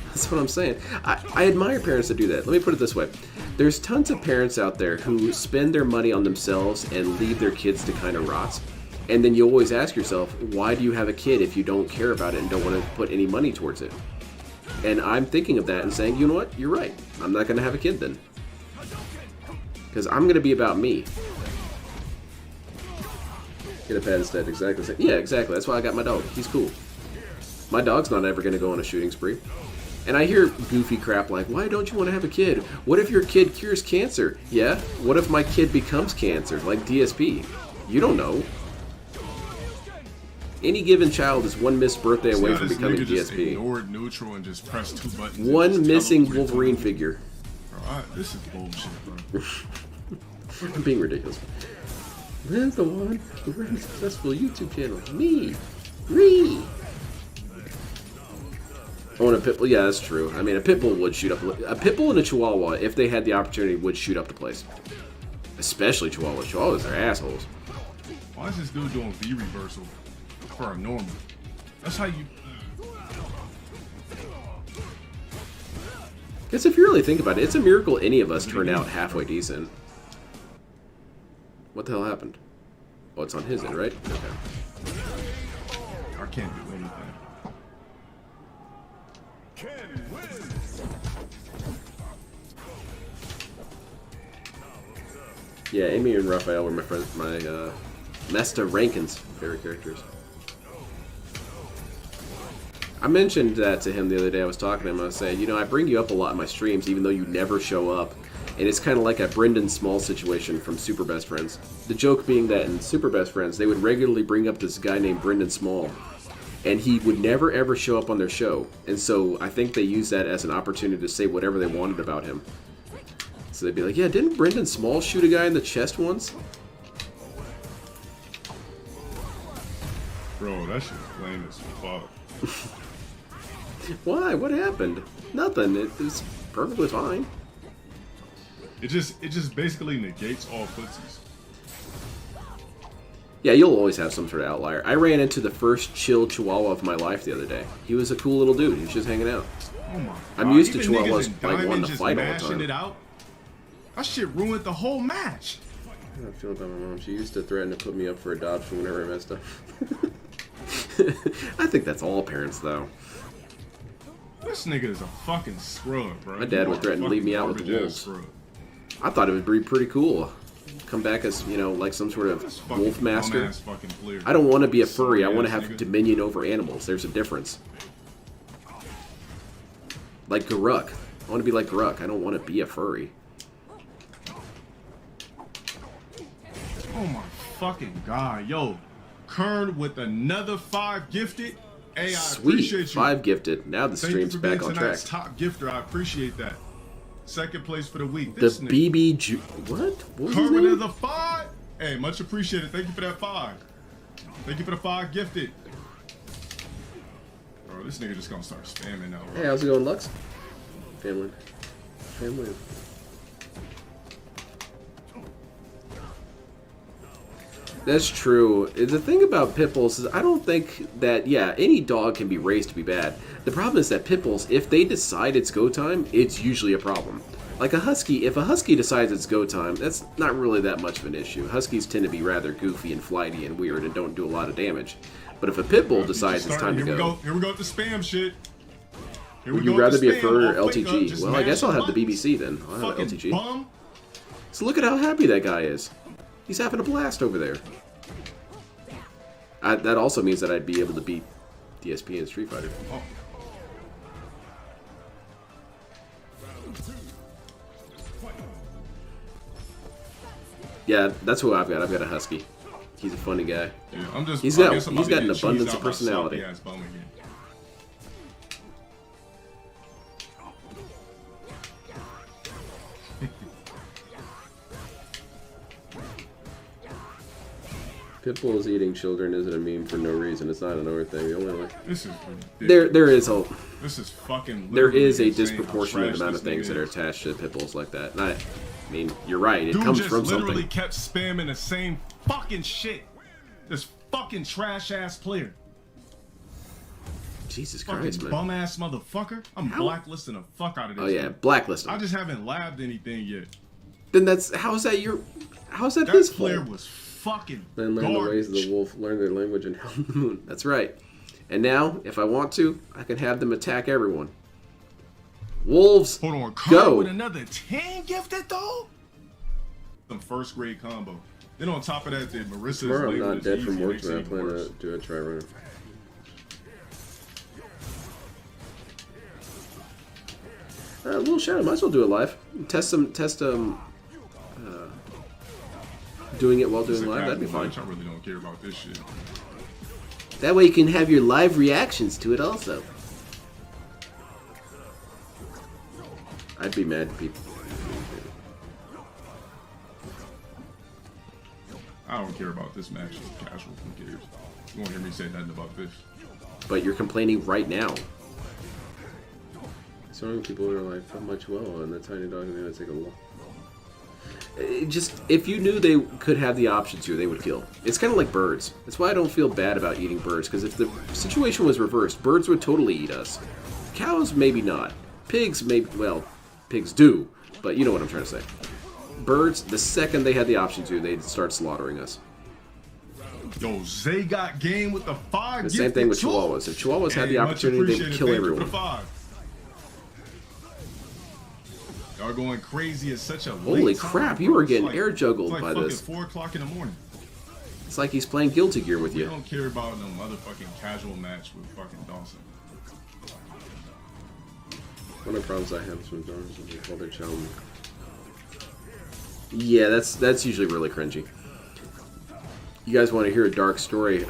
That's what I'm saying. I admire parents that do that. Let me put it this way. There's tons of parents out there who spend their money on themselves and leave their kids to kind of rot. And then you always ask yourself, why do you have a kid if you don't care about it and don't want to put any money towards it? And I'm thinking of that and saying, you know what? You're right. I'm not going to have a kid then. Because I'm going to be about me. Get a pet instead. Exactly. Yeah, exactly. That's why I got my dog. He's cool. My dog's not ever going to go on a shooting spree. And I hear goofy crap like, why don't you want to have a kid? What if your kid cures cancer? Yeah? What if my kid becomes cancer, like DSP? You don't know. Any given child is one missed birthday away Yeah, from this becoming nigga just DSP. ignored neutral and just pressed 2 buttons. and One just missing teleported Wolverine to- figure. Bro, this is bullshit, bro. I'm being ridiculous. Lynn's the one who ran a successful YouTube channel. Me. Me. I want a pit bull. Yeah, that's true. I mean, a pit bull would shoot up. A pit bull and a chihuahua, if they had the opportunity, would shoot up the place. Especially chihuahuas. Chihuahuas are assholes. Why is this dude doing V reversal for a normal? That's how you. Guess if you really think about it, it's a miracle any of us turned out halfway decent. What the hell happened? Oh, it's on his end, right? Okay. I can't do anything. Yeah, Amy and Raphael were my friends, my Mesta Rankin's favorite characters. I mentioned that to him the other day. I was talking to him. I was saying, you know, I bring you up a lot in my streams, even though you never show up. And it's kind of like a Brendan Small situation from Super Best Friends. The joke being that in Super Best Friends, they would regularly bring up this guy named Brendan Small. And he would never ever show up on their show. And so I think they used that as an opportunity to say whatever they wanted about him. So they'd be like, yeah, didn't Brendan Small shoot a guy in the chest once? Bro, that shit's lame as fuck. Why? What happened? Nothing. It was perfectly fine. It just basically negates all footsies. Yeah, you'll always have some sort of outlier. I ran into the first chill chihuahua of my life the other day. He was a cool little dude. He was just hanging out. Oh my God. I'm used to Even niggas chihuahuas in like Diamond wanting to just fight all the mashing time. it out. That shit ruined the whole match. How do I feel about my mom? She used to threaten to put me up for adoption whenever I messed up. I think that's all parents, though. This nigga is a fucking scrub, bro. My dad would threaten to leave me out with the wolves. I thought it would be pretty cool. Come back as, you know, like some sort of wolf master. I don't want to be a furry. I want to have dominion over animals. There's a difference. Like Garuk. I want to be like Garuk. I don't want to be a furry. Oh my fucking God. Yo, Kern with another 5 gifted. Hey, I Sweet. appreciate you. 5 gifted. Now the stream's back on track. Top gifter. I appreciate that. Second place for the week. The This nigga. BB What? What was his Kern with name? another 5. Hey, much appreciated. Thank you for that 5. Thank you for the 5 gifted. Bro, this nigga just gonna start spamming now, bro. Hey, how's it going, Lux? Family. Family. That's true. The thing about pit bulls is I don't think that, yeah, any dog can be raised to be bad. The problem is that pit bulls, if they decide it's go time, it's usually a problem. Like a husky, if a husky decides it's go time, that's not really that much of an issue. Huskies tend to be rather goofy and flighty and weird and don't do a lot of damage. But if a pit bull decides it's time to go... Here we go with the spam shit. Would you rather be a fur or LTG? Well, I guess I'll have the BBC then. I'll have LTG. Bum. So look at how happy that guy is. He's having a blast over there. That also means that I'd be able to beat DSP and Street Fighter. Oh. Yeah, that's who I've got. I've got a husky. He's a funny guy. Yeah, I'm just, He's got an abundance of personality. Pitbull's eating children isn't a meme for no reason. It's not an over thing. The only way. This is ridiculous. There is a. This is fucking. There is a insane disproportionate amount of things that are attached to pit bulls like that. And I mean, you're right. It comes from something. Dude just literally kept spamming the same fucking shit. This fucking trash ass player. Jesus Fucking Christ, man. bum ass motherfucker. I'm blacklisting the fuck out of this. Oh yeah, dude. blacklist him. I just haven't labbed anything yet. Then that's how's that That his player fault? was fucking Then learn the ways of the wolf, learn their language, and help the moon. That's right. And now, if I want to, I can have them attack everyone. Wolves, hold on, go! With another 10 gifted though. Some first grade combo. Then on top of that, the Marissa's Tomorrow I'm label not is dead easy, from work, makes but I it plan worse. to do a try run. A little shadow, might as well do it live. Test doing it while doing live, that'd be fine. I really don't care about this shit. That way you can have your live reactions to it also. I'd be mad at people. I don't care about this match. Casual, who cares? You won't hear me say nothing about this. But you're complaining right now. Some people are like, how much well, and the tiny dog is gonna take a look. Just, if you knew they could have the option to, they would kill. It's kind of like birds. That's why I don't feel bad about eating birds, because if the situation was reversed, birds would totally eat us. Cows, maybe not. Pigs, maybe, well, pigs do, but you know what I'm trying to say. Birds, the second they had the option to, they'd start slaughtering us. Yo, Zay got game with the 5. The same thing with Chihuahuas. If Chihuahuas had the opportunity, they'd kill everyone. Y'all going crazy at such a Holy late crap, time, you bro. are It's getting like, air juggled it's like by fucking this. 4 o'clock in the morning. It's like he's playing Guilty Gear with We you. don't care about no motherfucking casual match with fucking Dawson. One of the problems I have is with Dawson is they call their challenge. Yeah, that's usually really cringy. You guys want to hear a dark story?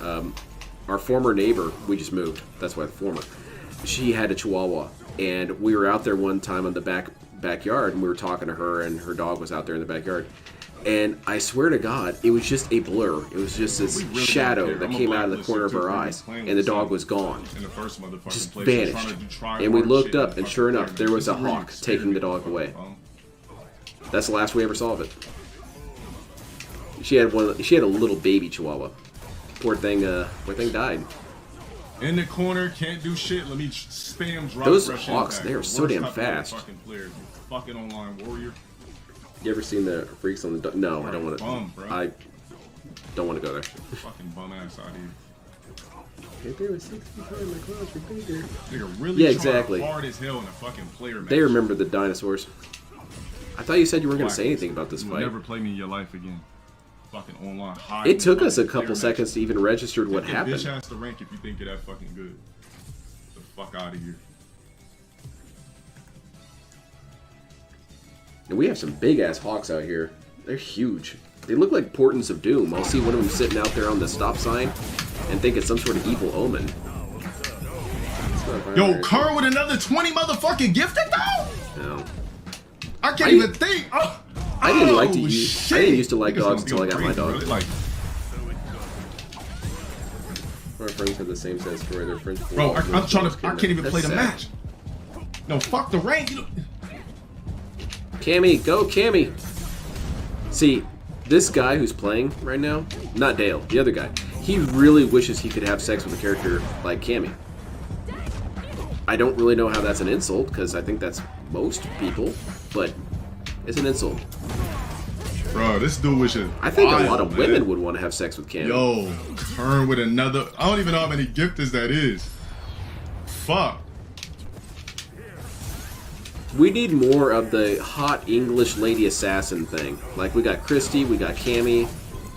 Our former neighbor, we just moved. That's why the former. She had a Chihuahua, and we were out there one time on the backyard, and we were talking to her, and her dog was out there in the backyard. And I swear to God, it was just a blur. It was just this really shadow don't care. that I'm a came out of the blacklisted corner of too, her for eyes, playing and the with dog Sam was gone. in the first motherfucking Just place. vanished. And we looked up, and sure enough, there was a hawk taking the dog away. That's the last we ever saw of it. She had a little baby Chihuahua. Poor thing died. In the corner, can't do shit. Let me spam drop. Those rush hawks, impact. they are The so worst damn type of fast. Fucking player, you fucking online warrior. You ever seen the freaks on the dog? No, I don't want to. Bum, bro. I don't want to go there. Fucking bum ass out here. If they were 65, my claws were bigger. Nigga really Yeah, trying exactly. hard as hell in a fucking player match. They remember the dinosaurs. I thought you said you weren't going to say anything about this You will fight. never play me in your life again. Fucking online. It took us a fucking couple player seconds to even register what matches. Bitch happened. has to rank if you think you're that fucking good. The fuck out of here. And we have some big ass hawks out here. They're huge. They look like portents of doom. I'll see one of them sitting out there on the stop sign and think it's some sort of evil omen. Yo, Kerr with another 20 motherfucking gifted though? No. I can't even think. I didn't like to use. Shit. I didn't used to like Niggas dogs gonna until I got my crazy, dog. bro. Like, Our friends have the same set story. Their friends. bro, I'm trying to. I can't even That's play the sad. match. No, fuck the rank. You know, Cammy, go Cammy. See, this guy who's playing right now, not Dale, the other guy, he really wishes he could have sex with a character like Cammy. I don't really know how that's an insult, because I think that's most people, but it's an insult. bro, this dude was just. I think a lot wild, of man. women would want to have sex with Cammy. Yo, turn with another. I don't even know how many gifters that is. Fuck. We need more of the hot English lady assassin thing. Like, we got Christy, we got Cammy,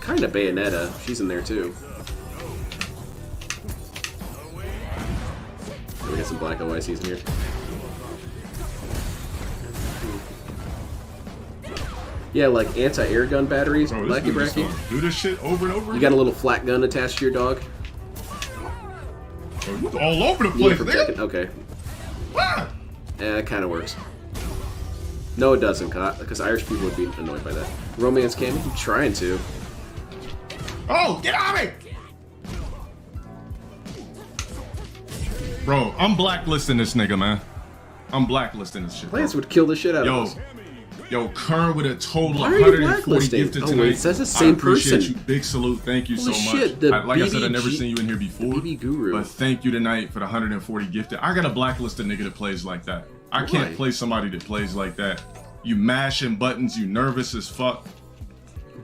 kind of Bayonetta. She's in there, too. We got some black OICs in here. Yeah, like anti-air gun batteries, Bro, this Blacky dude just Bracky. gonna do this shit over and over. You got a little flat gun attached to your dog? Bro, you all over the Yeah, place, for nigga. checking. Okay. Ah! Yeah, it kind of works. No, it doesn't, because Irish people would be annoyed by that. Romance Cammy? I'm trying to. Oh, get out of me! Bro, I'm blacklisting this nigga, man. I'm blacklisting this shit. Bro. Lance would kill the shit out of us. Yo, Kern with a total Why of are you 140 blacklisting? gifted Oh, tonight. wait, that's the same I appreciate person. you. Big salute. Thank you Holy so shit, much. the Like I said, I've never BBG seen you in here before. BB Guru. But thank you tonight for the 140 gifted. I gotta blacklist a nigga that plays like that. I Why? can't play somebody that plays like that. You mashing buttons, you nervous as fuck.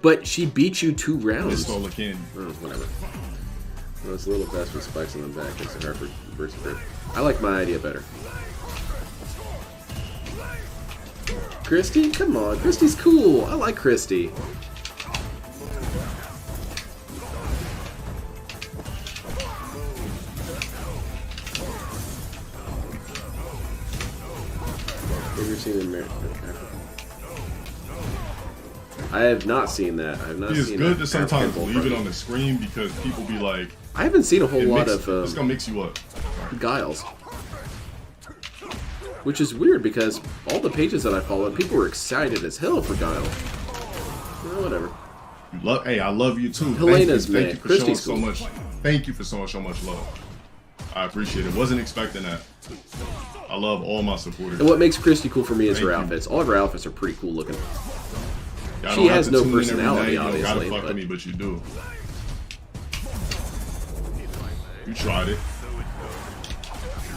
But she beat you 2 rounds. This stole a candy. Oh, whatever. Well, it's a little fast with spikes on the back. It's a Harvard versus Bird. I like my idea better. Christy? Come on. Christy's cool. I like Christy. Have you seen America? I have not seen that. I have not It's seen good that to sometimes African leave it bullfrog. on the screen because people be like, I haven't seen a whole lot it's of gonna mix you up. Giles. Which is weird because all the pages that I followed, people were excited as hell for Guile. Well, whatever. Hey, I love you too. Helena's thank mad. you for Christy's showing cool. so much. Thank you for showing so much love. I appreciate it. Wasn't expecting that. I love all my supporters. And what makes Christy cool for me is Thank her you. outfits. All of her outfits are pretty cool looking. Y'all She don't have has to no tune in every personality, night. You don't obviously, gotta fuck but- with me, but you do. You tried it.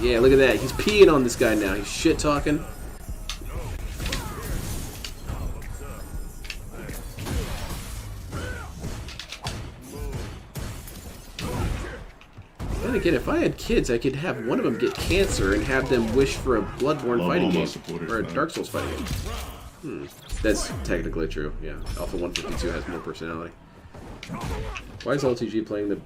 Yeah, look at that. He's peeing on this guy now. He's shit talking. Then again, if I had kids, I could have one of them get cancer and have them wish for a Bloodborne Love fighting all my game supporters, or a man. Dark Souls fighting game. That's technically true. Yeah, Alpha 152 has more personality. Why is LTG playing the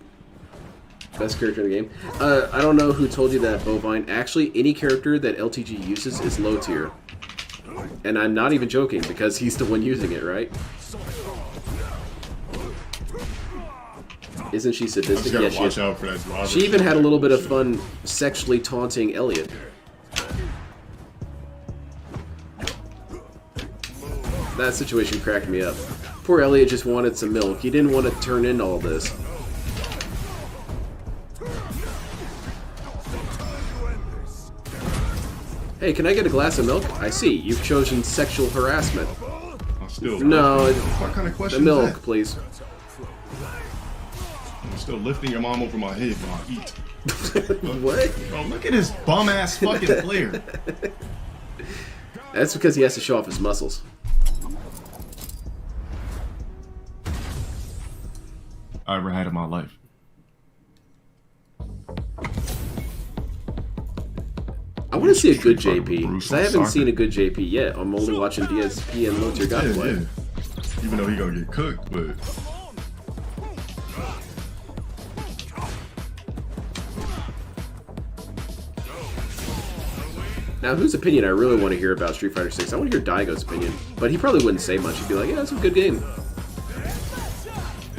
best character in the game? I don't know who told you that, Bovine. Actually, any character that LTG uses is low tier. And I'm not even joking, because he's the one using it, right? Isn't she I just sadistic? gotta Yeah, she watch is. out for that driver. She even had a little bit of fun sexually taunting Elliot. That situation cracked me up. Poor Elliot just wanted some milk. He didn't want to turn in all this. Hey, can I get a glass of milk? I see. You've chosen sexual harassment. I'm still No, what kind of the question milk, is that? please. I'm still lifting your mom over my head when I eat. What? Bro, look at this bum ass fucking player. That's because he has to show off his muscles. I ever had in my life. I want to see a good Street Fighter JP, with because Bruce I on haven't soccer. seen a good JP yet. I'm only watching DSP and LTG Salt Yeah, play. yeah. Even though he gonna get cooked, but Now, whose opinion I really want to hear about Street Fighter 6? I want to hear Daigo's opinion, but he probably wouldn't say much. He'd be like, yeah, it's a good game.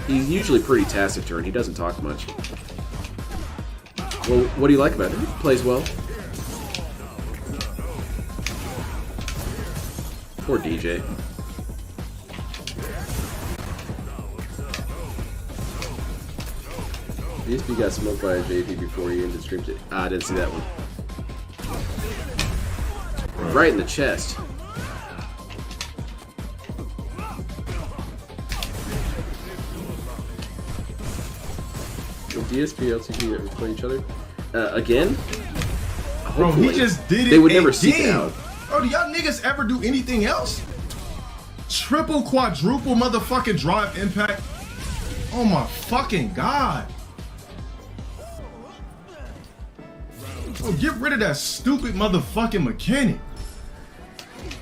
He's usually pretty taciturn. He doesn't talk much. Well, what do you like about it? He plays well. Poor DJ. DSP got smoked by a JP before he ended stream. I didn't see that one. Right in the chest. Will DSP LTG ever play each other? Again? bro, he Hopefully. just did it. They would never seek it again. out. Bro, do y'all niggas ever do anything else? Triple, quadruple motherfucking drive impact. Oh my fucking god. Bro, get rid of that stupid motherfucking mechanic.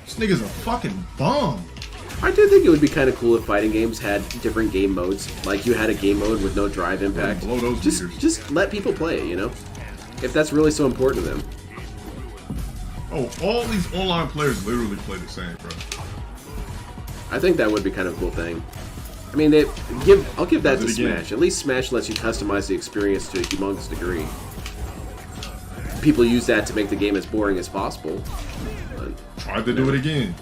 This nigga's a fucking bum. I do think it would be kind of cool if fighting games had different game modes. Like you had a game mode with no drive impact. Blow those meters. Just let people play it, you know? If that's really so important to them. Oh, all these online players literally play the same, bro. I think that would be kind of a cool thing. I mean, I'll give that to Does it again. Smash. At least Smash lets you customize the experience to a humongous degree. People use that to make the game as boring as possible. Tried to do it again.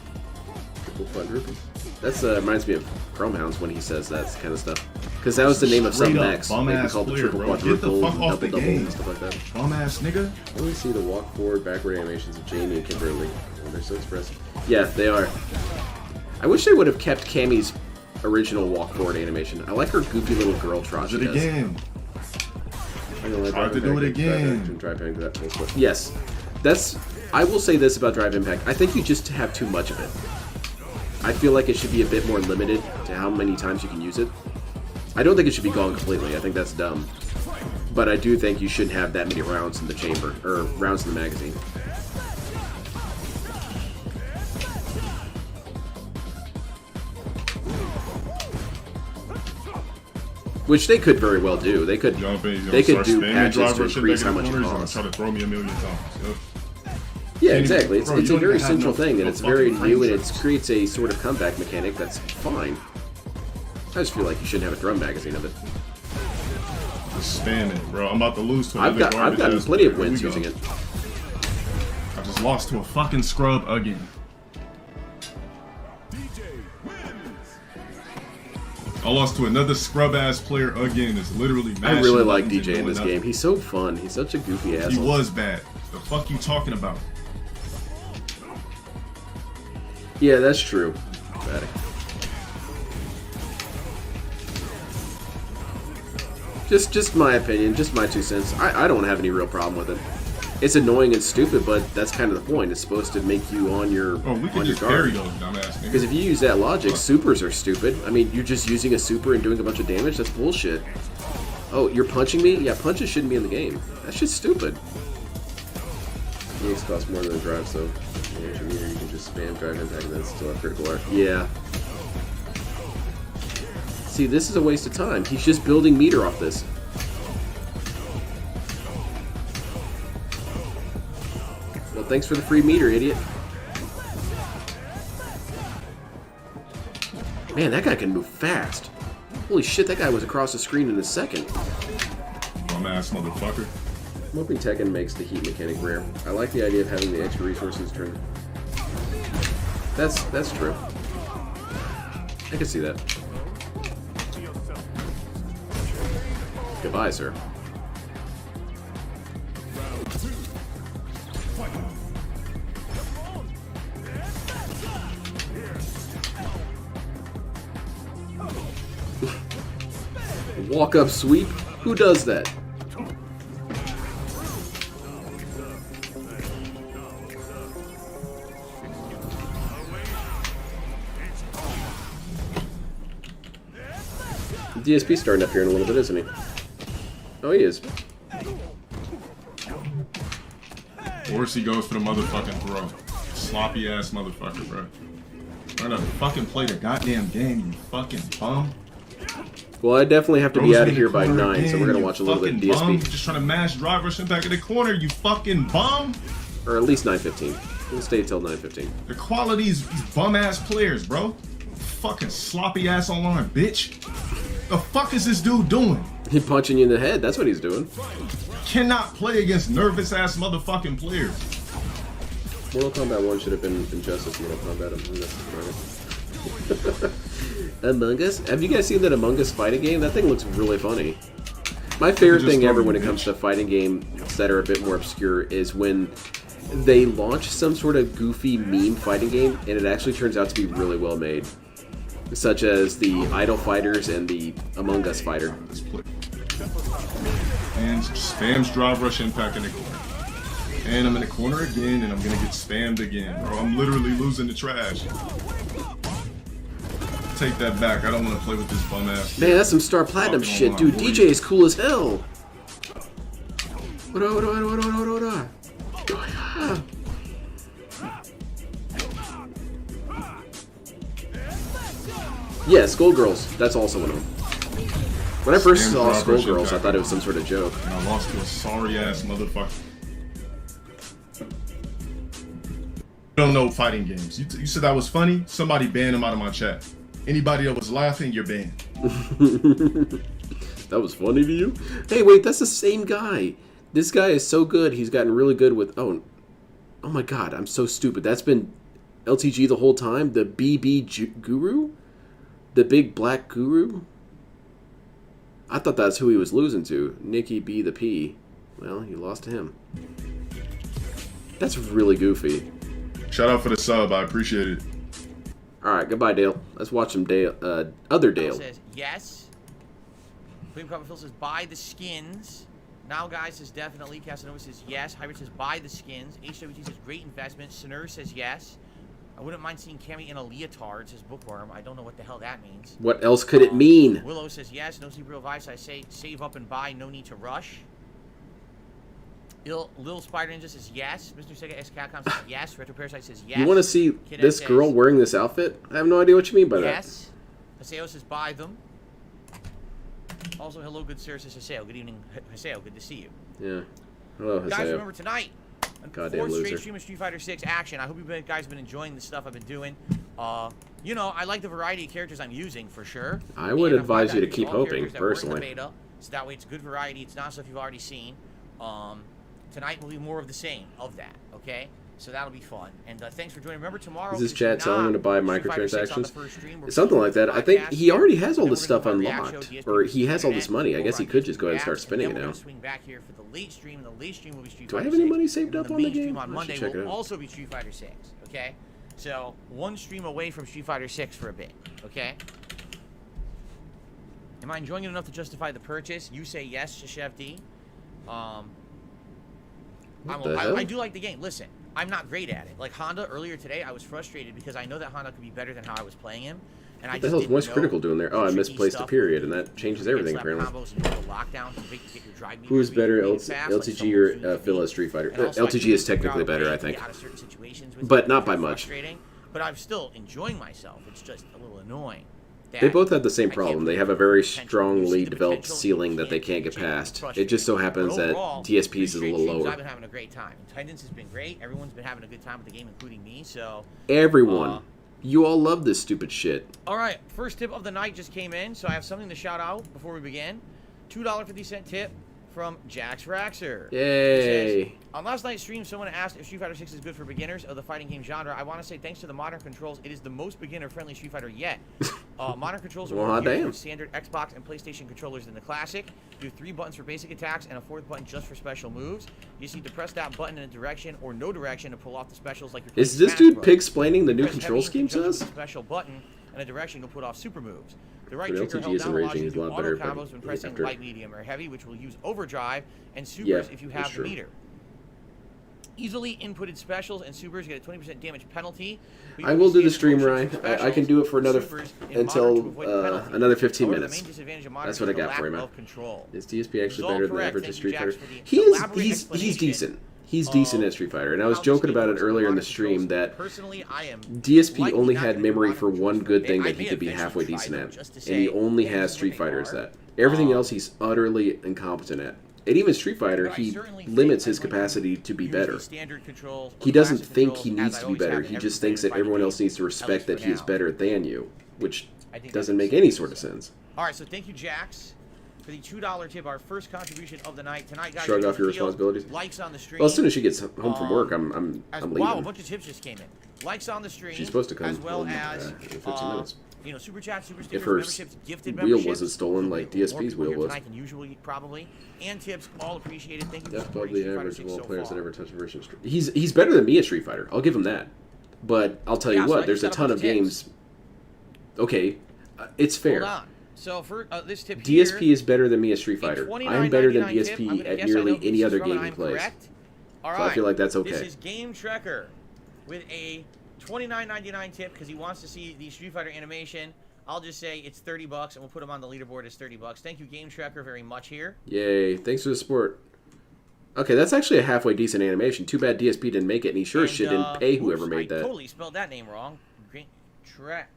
Triple quadruple. That's reminds me of Chrome Hounds when he says that kind of stuff. Because that was the name of some Straight up mechs. They bum-ass called the player, triple bro. Get the quadruple, fuck off the double game. and stuff like that. Bum ass nigga. I only see the walk forward, backward animations of Jamie and Kimberly. Oh, they're so expressive. Yeah, they are. I wish they would have kept Cammy's original walk forward animation. I like her goofy little girl trot she Does it does. again. Tried to do it again. Yes, that's. I will say this about Drive Impact. I think you just have too much of it. I feel like it should be a bit more limited to how many times you can use it. I don't think it should be gone completely. I think that's dumb. But I do think you shouldn't have that many rounds in the chamber, or rounds in the magazine. Which they could very well do. They could. Jump in, They could start do spamming patches to driver shit increase back how in the much it corners, costs. Try to throw me a million times. Yep. Yeah, Can't exactly. even- bro, It's you a don't very even have central no- thing, and no it's very fucking new, and frames. it creates a sort of comeback mechanic that's fine. I just feel like you shouldn't have a drum magazine of it. Just spamming, bro. I'm about to lose to I've another gotten garbage-ass plenty of player. wins Here we using go. it. I just lost to a fucking scrub again. I lost to another scrub ass player again. It's literally. I really like buttons and DJ in doing this nothing. game. He's so fun. He's such a goofy He asshole. was bad. The fuck you talking about? Yeah, that's true. Bad. Just my opinion, just my 2 cents. I don't have any real problem with it. It's annoying and stupid, but that's kind of the point. It's supposed to make you on your Oh, we can just guard. parry those dumbass Because niggas. if you use that logic, supers are stupid. I mean, you're just using a super and doing a bunch of damage? That's bullshit. Oh, you're punching me? Yeah, punches shouldn't be in the game. That's just stupid. EX costs more than the drive, so you can just spam drive impact and then still have critical art. Yeah. See, this is a waste of time. He's just building meter off this. Well, thanks for the free meter, idiot. Man, that guy can move fast. Holy shit, that guy was across the screen in a second. Dumbass motherfucker. I'm hoping Tekken makes the heat mechanic rare. I like the idea of having the extra resources turned. That's true. I can see that. Goodbye, sir. Walk up sweep? Who does that? DSP starting up here in a little bit, isn't he? Oh, he is. Or he goes for the motherfucking throw. Sloppy ass motherfucker, bro. Trying to fucking play the goddamn game, you fucking bum. Well, I definitely have to be Bro's out in of the here by corner 9, so again, we're gonna you watch a little bit of fucking bum. DSP. Just trying to mash drive rush him back in the corner, you fucking bum. Or at least 9:15. We'll stay till 9:15. The quality is these bum ass players, bro. Fucking sloppy ass online, bitch. The fuck is this dude doing? He punching you in the head, that's what he's doing. Cannot play against nervous ass motherfucking players. Mortal Kombat 1 should have been Injustice Mortal Kombat Among Us. Among Us? Have you guys seen that Among Us fighting game? That thing looks really funny. My favorite just thing throw ever you, when it bitch. comes to fighting games that are a bit more obscure is when they launch some sort of goofy meme fighting game and it actually turns out to be really well made. Such as the Idol Fighters and the Among Us fighter. Let's play. And spams drive rush impact in the corner. And I'm in the corner again, and I'm gonna get spammed again, bro. I'm literally losing the trash. Take that back. I don't want to play with this bum ass. Man, that's some Star Platinum Fucking shit, online, dude. boy. DJ is cool as hell. What? Yeah, Skullgirls. That's also one of them. When I first Spam saw drive rush Skullgirls, I impact. thought it was some sort of joke. And I lost to a sorry ass motherfucker. You don't know fighting games. You said that was funny? Somebody banned him out of my chat. Anybody that was laughing, you're banned. That was funny to you? Hey, wait, that's the same guy. This guy is so good. He's gotten really good with... Oh my god, I'm so stupid. That's been LTG the whole time? The Guru? The big black guru? I thought that's who he was losing to. Nikki B the P. Well, he lost to him. That's really goofy. Shout out for the sub. I appreciate it. Alright, goodbye, Dale. Let's watch some Dale, other Dale. Says yes. Queen Copperfield says buy the skins. Now guys says definitely. Casanova says yes. Hybrid says buy the skins. HWT says great investment. Sinur says yes. I wouldn't mind seeing Cammy in a leotard, says Bookworm. I don't know what the hell that means. What else could it mean? Willow says yes. No sleep real advice. I say save up and buy. No need to rush. Lil Spider Ninja says yes. Mr. Sega X Capcom says yes. Retro Parasite says yes. You want to see Kid this says girl wearing this outfit? I have no idea what you mean by yes. Haseo says buy them. Also, hello, good sir, says Haseo. Good evening, Haseo. Good to see you. that. Yeah. Hello, Guys, Haseo. remember tonight, Goddamn fourth straight loser. stream of Street Fighter 6 action. I hope you guys have been enjoying the stuff I've been doing. You know, I like the variety of characters I'm using for sure. I would And I'm advise glad you to I'm keep using all hoping, characters that were in the personally. beta, so that way it's good variety. It's not stuff you've already seen. Tonight will be more of the same of that. Okay. So that'll be fun. And thanks for joining. Remember tomorrow. Is this chat telling him to buy Street Fighter 6 on the microtransactions? first stream. It's something like that. I think he already has all this stuff And then we're gonna unlocked, do a react show, or DSP he has all this Internet, money. I guess he over could on just go ahead and DSP start Reacts, spending and it then we're now. gonna swing back here for the late stream, and the late stream will be Street Do I Fighter have any 6. money saved And up then on the main stream game? on I should Monday check it will out. also be Street Fighter 6. Okay, so one stream away from Street Fighter 6 for a bit. Okay. Am I enjoying it enough to justify the purchase? You say yes, Chef D. What the hell? I do like the game. Listen, I'm not great at it. Like Honda earlier today, I was frustrated because I know that Honda could be better than how I was playing him. And I What the just hell is didn't Moist know Critical doing there? the Oh, I tricky misplaced a stuff period, and with that changes the everything, slap apparently. combos and the lockdown to get your drive Who is meter better, really fast, like LTG someone or who's doing Phil the as Street Fighter? and also, I LTG couldn't is technically figure out a better, way I to think. get out of certain situations with But it, not which by is much. frustrating, but I'm still enjoying myself. It's just a little annoying. They both have the I same can't problem. They believe have a the very potential. You strongly see the developed potential, ceiling you that they can't get achieve it. It's past. It just so frustrating. happens But that overall, DSP's is a three straight little streams, lower. I've been having a great time. Attendance has been great. Everyone's been having a good time with the game, including me. So Everyone. You all love this stupid shit. all right, first tip of the night just came in, so I have something to shout out before we begin. $2.50 tip from Jax Raxer. Yay. He says, on last night's stream, someone asked if Street Fighter 6 is good for beginners of the fighting game genre. I want to say thanks to the modern controls, it is the most beginner-friendly Street Fighter yet. Modern controls are Well, more geared damn. towards standard Xbox and PlayStation controllers than the classic. You have 3 buttons for basic attacks and a 4th button just for special moves. You just need to press that button in a direction or no direction to pull off the specials like you're playing Is this Smash dude Bros. pig-splaining the new Press control heavy in scheme to conjunction us? with a special button and a direction to put off super moves. The right But trigger LTG held isn't down allows raging, you he's to a do lot auto better, combos but when pressing after- light, medium, or heavy, which will use overdrive and supers Yeah, if you that's have the true. meter. Easily inputted specials and supers get a 20% damage penalty. but you I can will use do the standard stream, motions Ryan. for I can specials do it for and another supers in modern to until avoid the penalty. another 15 However, the minutes. main disadvantage of modern That's is what I the got for you, lack man. of control. Is DSP This actually is all better than correct. average at Thank you, Street Jax, Fighter? for the He's elaborate he's decent. He's of decent at Street Fighter, and I was how joking this about game it earlier in the works with stream modern that controls. Personally, I am DSP likely only not had gonna do memory modern for one controls good for a thing bit. that I he may could be eventually halfway try decent them at, just to and say, he only this has is what Street they Fighters are. that. Everything else he's utterly incompetent at. And even Street Fighter, But I he certainly think limits I'm his going to capacity to be use better. the standard controls or He doesn't classic think controls he as needs I to be always better. have in He every just thinks that fighting everyone game, else needs to at respect least that for he is now. better than you, which I think doesn't that make makes any sense. sort of sense. All right, so thank you, Jax, for the $2 tip, our first contribution of the night tonight, guys. Shrug you off your can feel responsibilities. Likes on the stream. Well, as soon as she gets home from work, I'm Wow, a leaving. bunch of tips just came in. Likes on the stream. She's supposed to come as well home, as in 15 minutes. you know, super chat, super stickers, If her memberships, gifted wheel memberships. wasn't stolen like More DSP's people wheel here was. tonight than usually, probably, and tips, all appreciated. Thank you for That's above supporting the Street Fighter average 6 of all so players that far. ever touched a version of Street. He's better than me at Street Fighter. I'll give him that. But I'll tell you Yeah, so I what, there's just a got a ton bunch of of games. Okay, it's fair. Hold on. So for this tip DSP here, is better than me at Street a Fighter. $29.99 I'm better than tip. I'm DSP gonna at guess I know nearly who any this other is from, game and he I'm plays. correct. All So I feel like that's This okay. is Game Trekker with a $29.99 tip because he wants to see the Street Fighter animation. I'll just say it's $30, and we'll put him on the leaderboard as $30. Thank you, Game Trekker, very much here. Yay! Thanks for the support. Okay, that's actually a halfway decent animation. Too bad DSP didn't make it, and he sure as shit didn't pay whoever oops, made that. I totally spelled that name wrong. Game Track.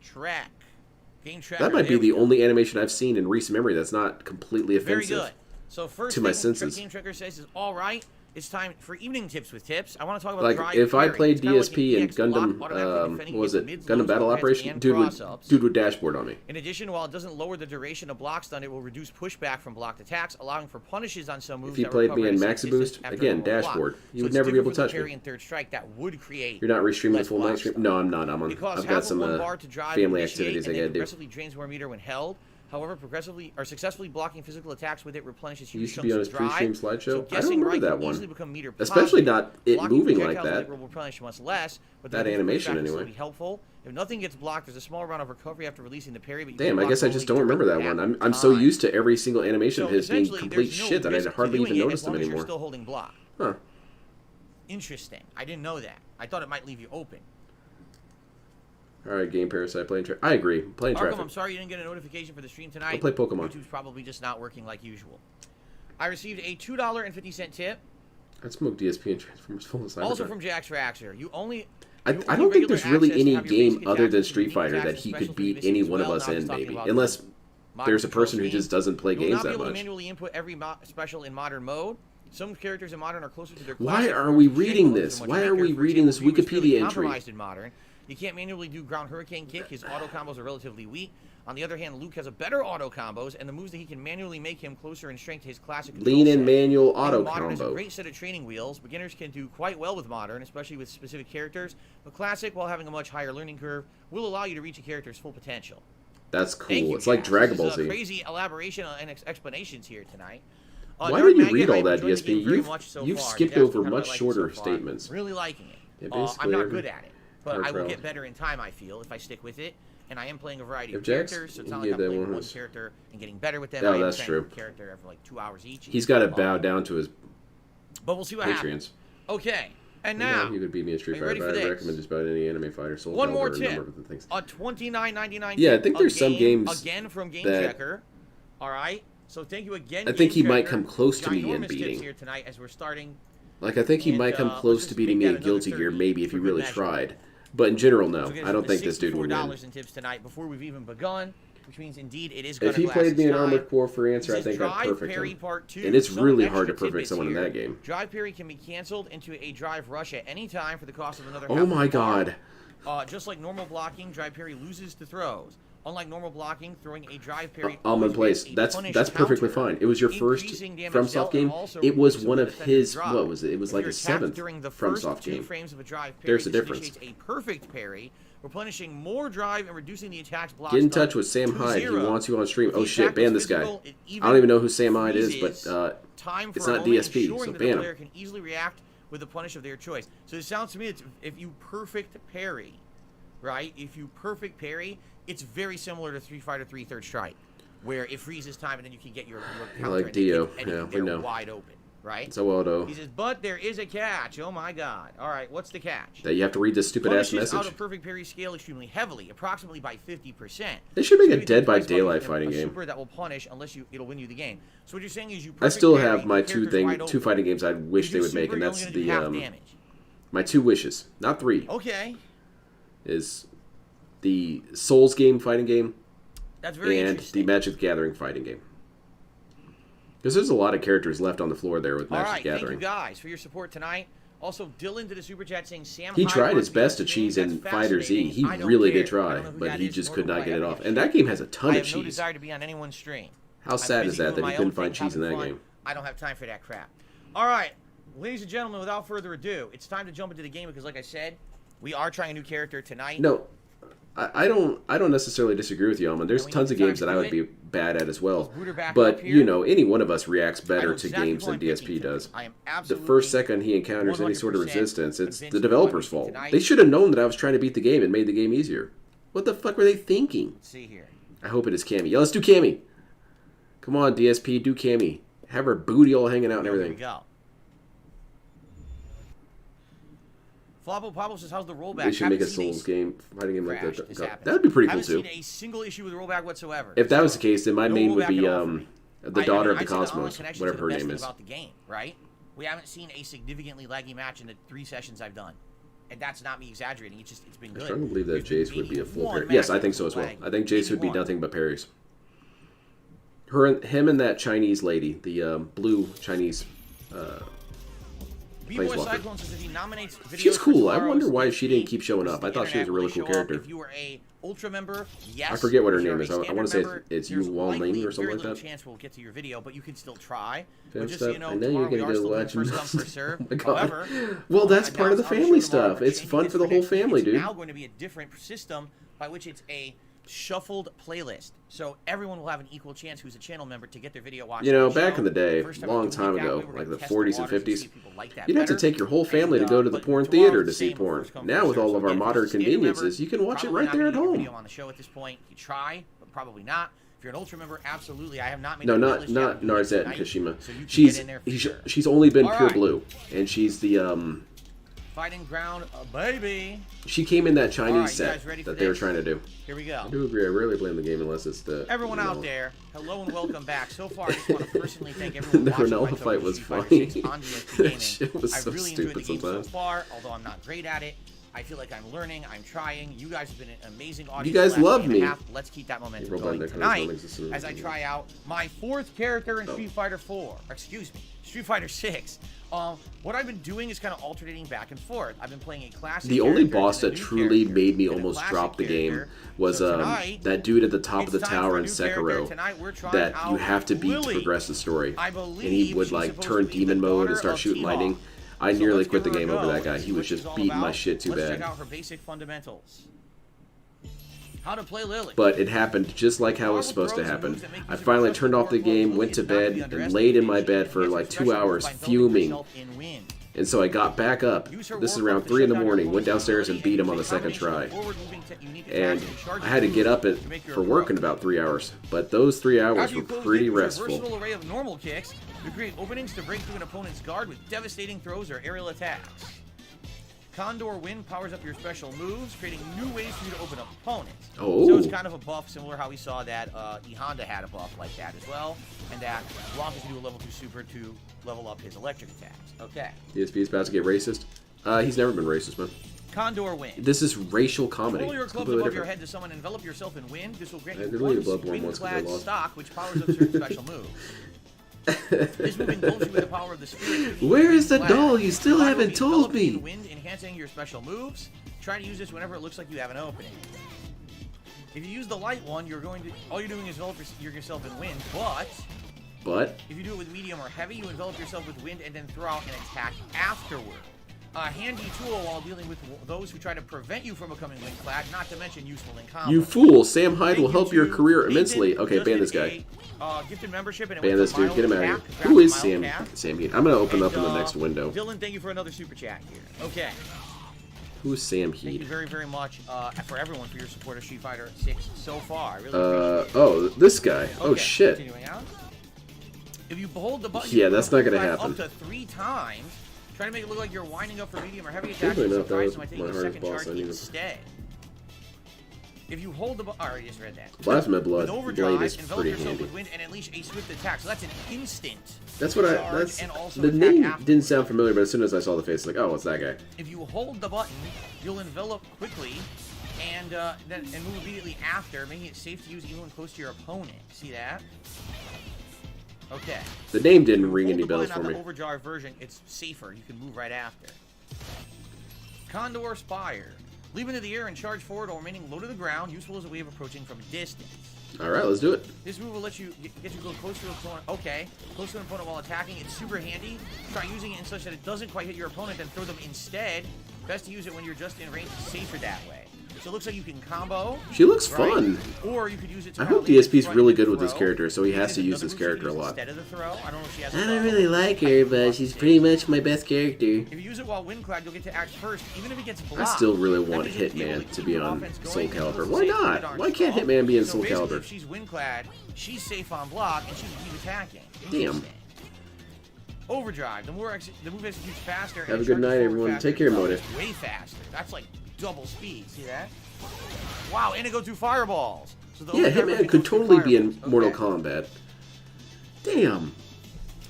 Game Trekker. That might be there we the go. only animation I've seen in recent memory that's not completely Very offensive. good. So first to my thing senses. Game Trekker says is all right. It's time for evening tips with tips. I want to talk about Like, dry if I parry. played It's kinda like an DSP and EX block, Gundam, automatically defending what was it? against Gundam mids, Battle lows, Operation? and Dude cross-ups. would dashboard on me. In addition, while it doesn't lower the duration of block stun, it will reduce pushback from blocked attacks, allowing for punishes on some moves. If he that played recover me at in a Maxi set Boost, distance after again, a normal block. dashboard. You So would it's never be able different to from touch the parry me. and third strike that would create. You're not restreaming the less full block night stream? stun. No, I'm not. I've It got costs some one bar to drive family and initiate, activities I and then gotta do. progressively drains more meter when held. However, progressively or successfully blocking physical attacks with it replenishes He huge used to chunks be on of his drive. pre-stream So slideshow. I don't guessing remember right that can one. easily become meter Especially positive. not it Blocking moving like projectiles that. will replenish much less, but the That movement animation, pushback will anyway. still be helpful. If nothing gets blocked, there's a small round of recovery after releasing the parry. But you Damn, can I block guess I only just don't remember that during one. that I'm so time. used to every single animation So of his being essentially, complete there's no shit that I risk to hardly doing even it noticed as them long as you're anymore. still holding block. Huh. Interesting. I didn't know that. I thought it might leave you open. Alright, Game Parasite, playing traffic. I agree. Playing Arkham, traffic. I'm sorry you didn't get a notification for the stream tonight. I'll play Pokemon. YouTube's probably just not working like usual. I received a $2.50 tip, I'd smoke DSP and Transformers full of Cybertruck. also from Jax Raxer. You only. I you don't only think regular there's really access to any have your basic game other attacks than and Street unique Fighter attacks that and he specials could will be beat missing any as one of well. us Now I'm in, just talking maybe. about Unless modern there's a control person who scheme. just doesn't play You will games not be that able to much. manually input every special in modern mode. Some characters in modern are closer to their Why classic are forms, we and reading shape modes this? are much Why are weaker. we For reading example, this Ryu is fairly Wikipedia entry? compromised in modern. You can't manually do ground hurricane kick. His auto combos are relatively weak. On the other hand, Luke has a better auto combos, and the moves that he can manually make him closer in strength to his classic control Lean in set. manual auto Modern is a combo. great set of training wheels. Beginners can do quite well with Modern, especially with specific characters. But Classic, while having a much higher learning curve, will allow you to reach a character's full potential. That's Thank cool. you, It's like Jazz. Dragon Ball This is Z. crazy elaboration and explanations here tonight. Why Dark did you Maggot, read all I've that, enjoyed the DSP? game very much so You've far. skipped Jazz, over how do I much like it shorter so far? statements. Really liking it. Yeah, I'm basically not every good at it, but card I will trial. get better in time, I feel, if I stick with it. And I am playing a variety If of Jax, characters, so it's you not give like I'm that playing one one his- character and getting better with them. Oh, I am that's playing true. one character for like 2 hours each. He's got to bow down to his But we'll see what happens. Patreons. Okay, and You now, know, you could beat me in Street are you Fighter, ready but for I this? recommend just about any anime fighter, Soul One more Calibur, a tip. number of other things. A $29.99 Yeah, I tip, think a there's some game, games again from Game that- Checker. All right, so thank you again. I think Game he might Checker. come close to me in Ginormous tips beating. here tonight as we're starting. Like, I think he And, might come let's close just to beating make me that in Guilty another Gear, 30 maybe if he for good really measure. tried. But in general, no. So we're I don't think this dude would win. $64 in tips tonight before we've even begun, which means indeed it is If he played me in Armored Core for answer, I think I'd perfect him. And it's really hard to perfect someone in that game. Drive parry can be canceled into a drive rush at any time for the cost of another Oh half my of the bar. god. Just like normal blocking, drive parry loses to throws. Unlike normal blocking, throwing a drive parry Almond always Place. makes a That's punish perfectly counter, fine. It was your first increasing damage FromSoft dealt and game. also It was reducing one the of defender's his. drop. What was it? It was If like you're his attacked 7th during the first FromSoft 2 game. frames of a drive parry, There's a this difference. initiates a perfect parry, replenishing more drive and reducing the attack's block. Get in touch with Sam Hyde. He wants you on stream. If Oh the shit, attack ban is this guy. physical, it I don't even know who Sam Hyde is, freezes but time for it's a not moment, DSP, ensuring so that ban the him. player can easily react with the punish of their choice. So it sounds to me, if you perfect parry, right? If you perfect parry, it's very similar to Street Fighter 3 Third Strike, where it freezes time and then you can get your counter like and Dio. and Yeah, you we can know. get wide open, right? So well, though. He says, but there is a catch. Oh my god. All right, what's the catch? That you have to read this stupid ass Punishes out message. of perfect parry scale extremely heavily, approximately by 50%. They should make a Maybe Dead by twice Daylight a fighting game. super that will punish unless it'll win you the game. So what you're saying is you I perfect still parry, have my the character's wide two open. fighting games I wish You they do would make, super, and you're that's only gonna the do half damage. my 2 wishes, not 3, Okay, is the Souls game fighting game that's very and interesting. the Magic the Gathering fighting game. Because there's a lot of characters left on the floor there with All Magic right, the thank you Gathering. guys for your support tonight. Also, Dylan did a super chat saying Sam. He Hyde tried his wants best to me cheese That's in Fighter Z. fascinating. He I don't really care. did try, I don't know who but that he is, just nor could do not I get it ever off. give And a that shit. game has a ton I of have no cheese. desire to be on anyone's stream. How I'm sad busy is that doing that my he own couldn't thing, find cheese in having that fun. game? I don't have time for that crap. All right, ladies and gentlemen, without further ado, it's time to jump into the game because, like I said, we are trying a new character tonight. No, I don't necessarily disagree with you, Almond. There's we tons need of time games to that I do would it. be bad at as well. Let's boot her back up But, here. you know, any one of us reacts I know better to exactly games who than I'm picking DSP does. tonight. I am The absolutely first second he encounters any sort of 100% resistance, it's convinced the who I'm developer's picking fault. tonight. They should have known that I was trying to beat the game and made the game easier. What the fuck were they thinking? Let's see here. I hope it is Cammy. Yeah, let's do Cammy. Come on, DSP, do Cammy. Have her booty all hanging out and Here we everything. go. Flabo Pablo says, how's the rollback? They should make a Haven't seen Souls game, fighting game like crash. that. This That happens. would be pretty cool Haven't too. seen a single issue with rollback whatsoever. If that was the case, then my No main would rollback be at all for me. the daughter of the I'd say online Cosmos, connection's whatever the her best name thing is. about the game, right? We haven't seen a significantly laggy match in the 3 sessions I've done. And that's not me exaggerating. It's been I good. strongly believe that There's been Jace would be a maybe full one parry. match Yes, I that think so was as well. laggy. I think Jace Maybe would be one. nothing but parries. Him and that Chinese lady, the blue Chinese. B-Boy Planeswalker. Cyclone says if he nominates videos She's for cool. I tomorrow's wonder why DSP, she didn't keep showing does up. the I thought she was a internet really cool show up? character. If you were a Ultra member, yes. I forget what her If you're name a is. I standard wanna say member, it's there's Yu Wang likely Ling or something very like little that. chance we'll get to your video, but you can still try. Fam But just so you stuff. know, I know tomorrow you're we gonna are go still doing watch first him. come, first serve. Oh my God. However, Well, that's part of the announced on family show tomorrow, stuff. we're It's changing fun this for the for whole next week. family, It's dude. now going to be a different system by which it's a shuffled playlist. So everyone will have an equal chance who's a channel member to get their video watched. You know, on the back show. in the day, First time long we're doing time it that ago, way, we're like gonna the test 40s and waters and see 50s, if people like that you'd have to better. take your whole family to And, go to the but porn tomorrow theater it's to the see same, porn. first come, Now, first with serve. all So of our again, if modern you're a standard conveniences, member, you can watch it probably right not there gonna at get a home. video on the show at this point. You try, but probably not. If you're an Ultra member, absolutely. I have not made No, the not playlist not yet. I'm doing it Narzette and tonight, Kashima. so you can She's get in there for sure. she's only been All pure right. blue, and she's the Fighting ground, baby. she came in that All right, Chinese you set guys ready for that they were this? trying to do. Here we go. I do agree. I rarely blame the game unless it's the Everyone you know, out there, hello and welcome back. So far, I just want to personally thank everyone The watching Ronaldo my fight coverage was of Street Fighter funny. 6 on DSP That Gaming. shit was I've so really enjoyed the stupid game sometimes. so far, although I'm not great at it. I feel like I'm learning, I'm trying. You guys have been an amazing audience. You guys the last love day and a me. half. Let's keep that momentum April going Bender tonight comes as I try out my 4th character in Street Fighter 4. Excuse me, Street Fighter 6. What I've been doing is kind of alternating back and forth. I've been playing a classic. The only character boss and a that new truly character made me and a almost classic drop the game character. was So tonight, that dude at the top of the it's time tower for a in new character. Sekiro Tonight we're trying that you out have to beat to Lily. progress the story. I And believe he would she's like supposed turn to be the demon mode and daughter start of shooting T-Hawk. lightning. I So nearly let's quit the give her a game over go that and guy. see He what was she's just all beating my about. shit too Let's bad. check out her basic fundamentals. How to play Lily. But it happened just like how it was supposed to happen. I finally turned off the game, went to bed, and laid in my bed for like 2 hours fuming. And so I got back up. This is around 3 in the morning. Went downstairs and beat him on the second try. And I had to get up for work in about 3 hours. But those 3 hours were pretty restful. Versatile array of normal kicks to create openings to break through an opponent's guard with devastating throws or aerial attacks. Condor Wind powers up your special moves, creating new ways for you to open up opponents. Oh. So it's kind of a buff, similar how we saw that E Honda had a buff like that as well, and that Blanca can do a level 2 super to level up his electric attacks. Okay. DSP is about to get racist. He's never been racist, man. Condor Wind. This is racial comedy. Roll your It's clubs completely above your different. head to summon, envelop yourself in wind. This will grant I you deleted one Bloodborne once 'cause I wind-clad lost. stock, which powers up certain special moves. This move engulfs you with the power of the spirit. Where is the Wind doll? You still Wind haven't will be told enveloped in me. Wind, enhancing your special moves. Try to use this whenever it looks like you have an opening. If you use the light one, all you're doing is envelop yourself in wind. But if you do it with medium or heavy, you envelop yourself with wind and then throw out an attack afterward. A handy tool while dealing with those who try to prevent you from becoming wind-clad, not to mention useful in combat. You fool! Sam Hyde will Thank you help your to career Nathan, immensely. Okay, ban this Justin guy. A, gifted membership and it Ban went this to dude. Get him out of here. Cap, Who is Mile Sam? Cap. Sam Heat. I'm gonna open And, up in the next window. Dylan, thank you for another super chat here. Okay. Who's Sam Thank you Heat? very, very much for everyone for your support of Street Fighter 6 so far. I really appreciate it. Oh, this guy. Oh Okay, shit. Continuing on. If you hold the button, Yeah, you that's can not gonna fire happen. Up to 3 times. Try to make it look like you're winding up for medium or heavy attacks. Simply And enough, that surprise was them by my taking the hardest second boss I charge needed. instead. If you hold the button, I already just read that. Plasma Blood With overdrive, Blade is envelop pretty yourself handy. with wind and unleash a swift attack. So that's an instant. That's what charge that's and also the attack name after. didn't sound familiar, but as soon as I saw the face, like, oh, it's that guy. If you hold the button, you'll envelop quickly and move immediately after, making it safe to use even when close to your opponent. See that? Okay. The name didn't ring Hold any the bells button for on me. the overdrive version, it's safer. You can move right after. Condor Spire. Leap into the air and charge forward while remaining low to the ground, useful as a way of approaching from a distance. All right, let's do it. This move will let you get you go close to an opponent. Okay, close to an opponent while attacking. It's super handy. Try using it in such that it doesn't quite hit your opponent, then throw them instead. Best to use it when you're just in range. It's safer that way. So it looks like you can combo. She looks right? fun. Or you could use it to I hope land DSP's front really and good with this throw. character, so he Maybe has to there's use another this move she character a can use lot. Instead of the throw. I don't know if she has. I a don't throw. really like her, but she's pretty much my best character. If you use it while wind-clad, you'll get to act first, even if it gets blocked. I still really That want means you'll be able Hitman to keep be your on offense Soul going and Calibur. still Why stay not? pretty darn Why can't strong. Hitman be in So Soul basically, Calibur? if she's wind-clad, she's safe on block, and she can keep attacking. Damn. Interesting. Overdrive. The move executes faster. and Have a it good charges night, forward everyone. faster Take care, as well. Motive. It's way faster. That's like double speed. See that? Wow, and it goes through fireballs. So the Yeah, overdrive version Hitman could goes through totally be in fireballs. Mortal Okay. Kombat. Damn.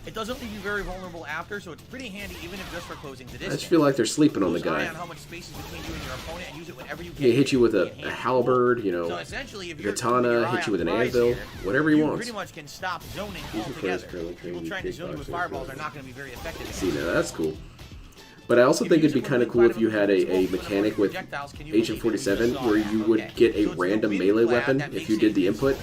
It doesn't leave you very vulnerable after, so it's pretty handy even if just for closing the I distance. just feel like they're sleeping on the Keep an eye guy. on how much space is between you and your opponent and use it whenever you can. He hit you with a Hand halberd, you So know, essentially, if you're katana, keeping your eye hit you on with an Rise anvil, here, whatever he you wants. pretty much can stop zoning He's the altogether. first curling People training trying to zone you with kickboxer, fireballs so- are not going to be very effective. See, now that's cool. But I also think it'd be kind of cool if you had a mechanic with Agent 47 where you would get a random melee weapon if you did the input,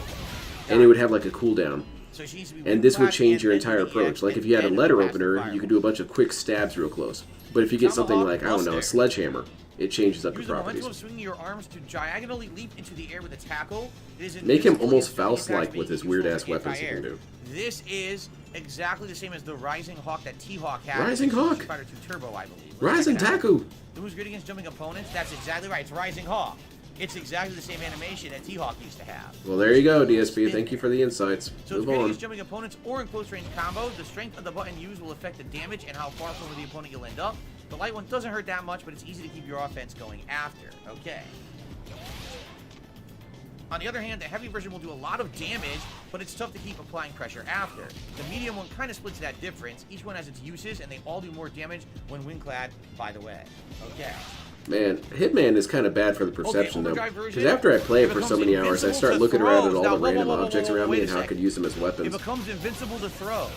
and it would have like a cooldown. So she needs to be And this would wind-clad change your and entire then to the approach. X, Like if and you had a then letter blast the opener, you fireball. could do a bunch of quick stabs real close. But if you get something like, I don't know, a sledgehammer, it changes up your Use the momentum of properties. swinging your arms to diagonally leap into the air with a tackle. It is Make him invisible almost against enemy Faust-like attacks, with his making it weird-ass useful as weapons he can anti-air. do. This is exactly the same as the Rising Hawk that T-Hawk had. Rising in Hawk? Street Fighter 2 Turbo, I believe. Let's Rising check it out. Taku! The move's good against jumping opponents. That's exactly right. It's Rising Hawk. It's exactly the same animation that T-Hawk used to have. Well, there you go, DSP. Thank you for the insights. So it's Move good on. against jumping opponents or in close range combos. The strength of the button used will affect the damage and how far from the opponent you'll end up. The light one doesn't hurt that much, but it's easy to keep your offense going after. Okay. On the other hand, the heavy version will do a lot of damage, but it's tough to keep applying pressure after. The medium one kind of splits that difference. Each one has its uses, and they all do more damage when wind-clad, by the way. Okay. Man, Hitman is kind of bad for the perception, though. overdrive version, Because after I play it it for so becomes many hours, I invincible start to looking around at throws. all Now, the random whoa, objects whoa, around me wait and a how I second. could use them as It weapons. becomes invincible to throws.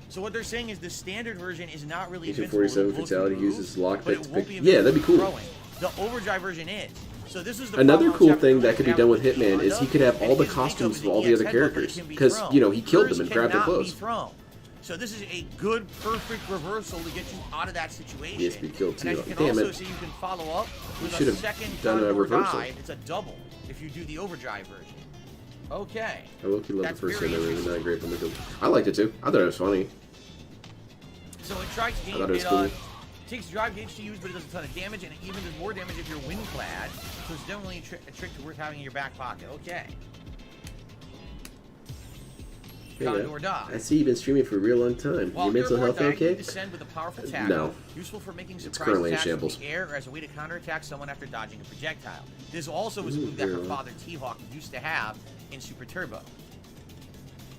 So what they're saying is the standard version is not really Agent invincible 47 to blows fatality and moves, uses but lockpick it to won't pick. be Yeah, that'd be cool. throwing. The overdrive version is. So this is the Another problem cool with thing that Chapter could be 3 done with with Hitman is he could have all the costumes of all the other characters. Because, you know, he killed them and grabbed their clothes. So this is a good, perfect reversal to get you out of that situation. DSP killed And as you T-Hawk. can Damn also it. see, you can follow up with should a have second done a gun or reversal. dive. It's a double if you do the overdrive version. Okay. I low-key love the That's first very Hitman, interesting. not great for the I liked it too. I thought it was funny. So it tries I thought it was cool. takes drive gauge to use, but it does a ton of damage, and it even does more damage if you're wind clad. So it's definitely a trick worth having in your back pocket. Okay. Hey, Condor die. I see you've been streaming for a real long time. While Your mental health dying, okay? you descend with a powerful tackle, No. useful for making It's surprise currently in attacks from shambles. the air or as a way to counterattack someone after dodging a projectile. This also was a Ooh, move that her yeah. father T-Hawk used to have in Super Turbo.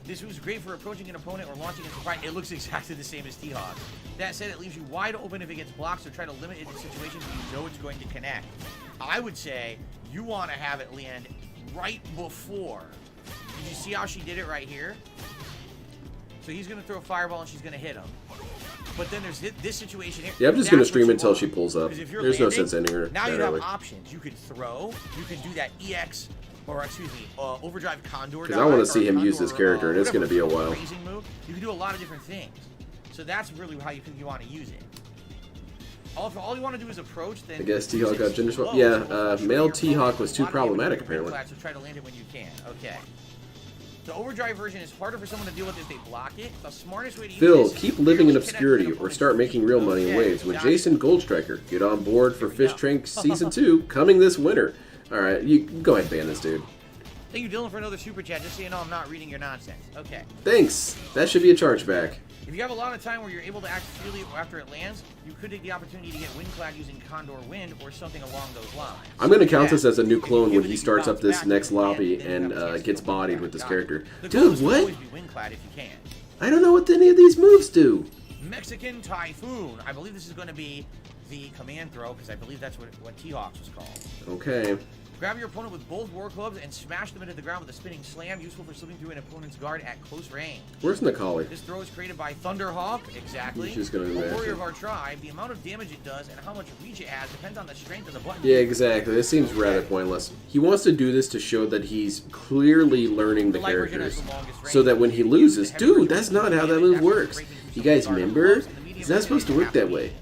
This was great for approaching an opponent or launching a surprise. It looks exactly the same as T-Hawk. That said, it leaves you wide open if it gets blocked, so try to limit it in situations where you know it's going to connect. I would say you want to have it land right before. Did you see how she did it right here? So he's going to throw a fireball and she's going to hit him. But then there's this situation here. Yeah, I'm just going to That's stream what you until want. she pulls up. 'Cause if you're There's no landing, sense ending her now that you have early. options. You could throw. You can do that EX, or excuse me, overdrive condor. Because I want to dive, see or him use this condor, character, and it's going to be a whatever while. Raising move. You can do a lot of different things. So that's really how you think you want to use it. If all you want to do is approach, then I guess use T-Hawk it got gender swap. slow, Yeah, so it'll male your T-Hawk opponent. was A too lot of people problematic, do apparently. wind clad, so try to land it when you can. Okay. The overdrive version is harder for someone to deal with if they block it. The smartest way to use Phil, this is keep to living in barely connect obscurity with or an start opponent's making real money in Okay, waves with got it. Jason Goldstriker. Get on board for Here we Fish go. Tank Season 2, coming this winter. Alright, you go ahead and ban this dude. Thank you, Dylan, for another super chat. Just so you know, I'm not reading your nonsense. Okay. Thanks. That should be a chargeback. If you have a lot of time where you're able to act freely after it lands, you could take the opportunity to get wind clad using Condor Wind or something along those lines. I'm going to count this as a new If you clone give when it he a starts bounce up this back next with wind, lobby then you and have a chance to gets go bodied back. with this Got it. character. The goal Dude, is to what? always be wind clad if you can. I don't know what any of these moves do. Mexican Typhoon. I believe this is going to be the command throw because I believe that's what T-Hawks was called. Okay. Grab your opponent with both war clubs and smash them into the ground with a spinning slam, useful for slipping through an opponent's guard at close range. Where's Nikali? This throw is created by Thunderhawk, exactly. He's just gonna a do that. warrior of our tribe. The amount of damage it does and how much reach it has depends on the strength of the button. Yeah, exactly. This seems rather pointless. He wants to do this to show that he's clearly learning the light version has characters. the longest range. So that when he loses, The heavy dude, version that's has not the how that damage move after works. breaking through You guys someone's guard remember? close, and the medium It's not supposed to version work that half way.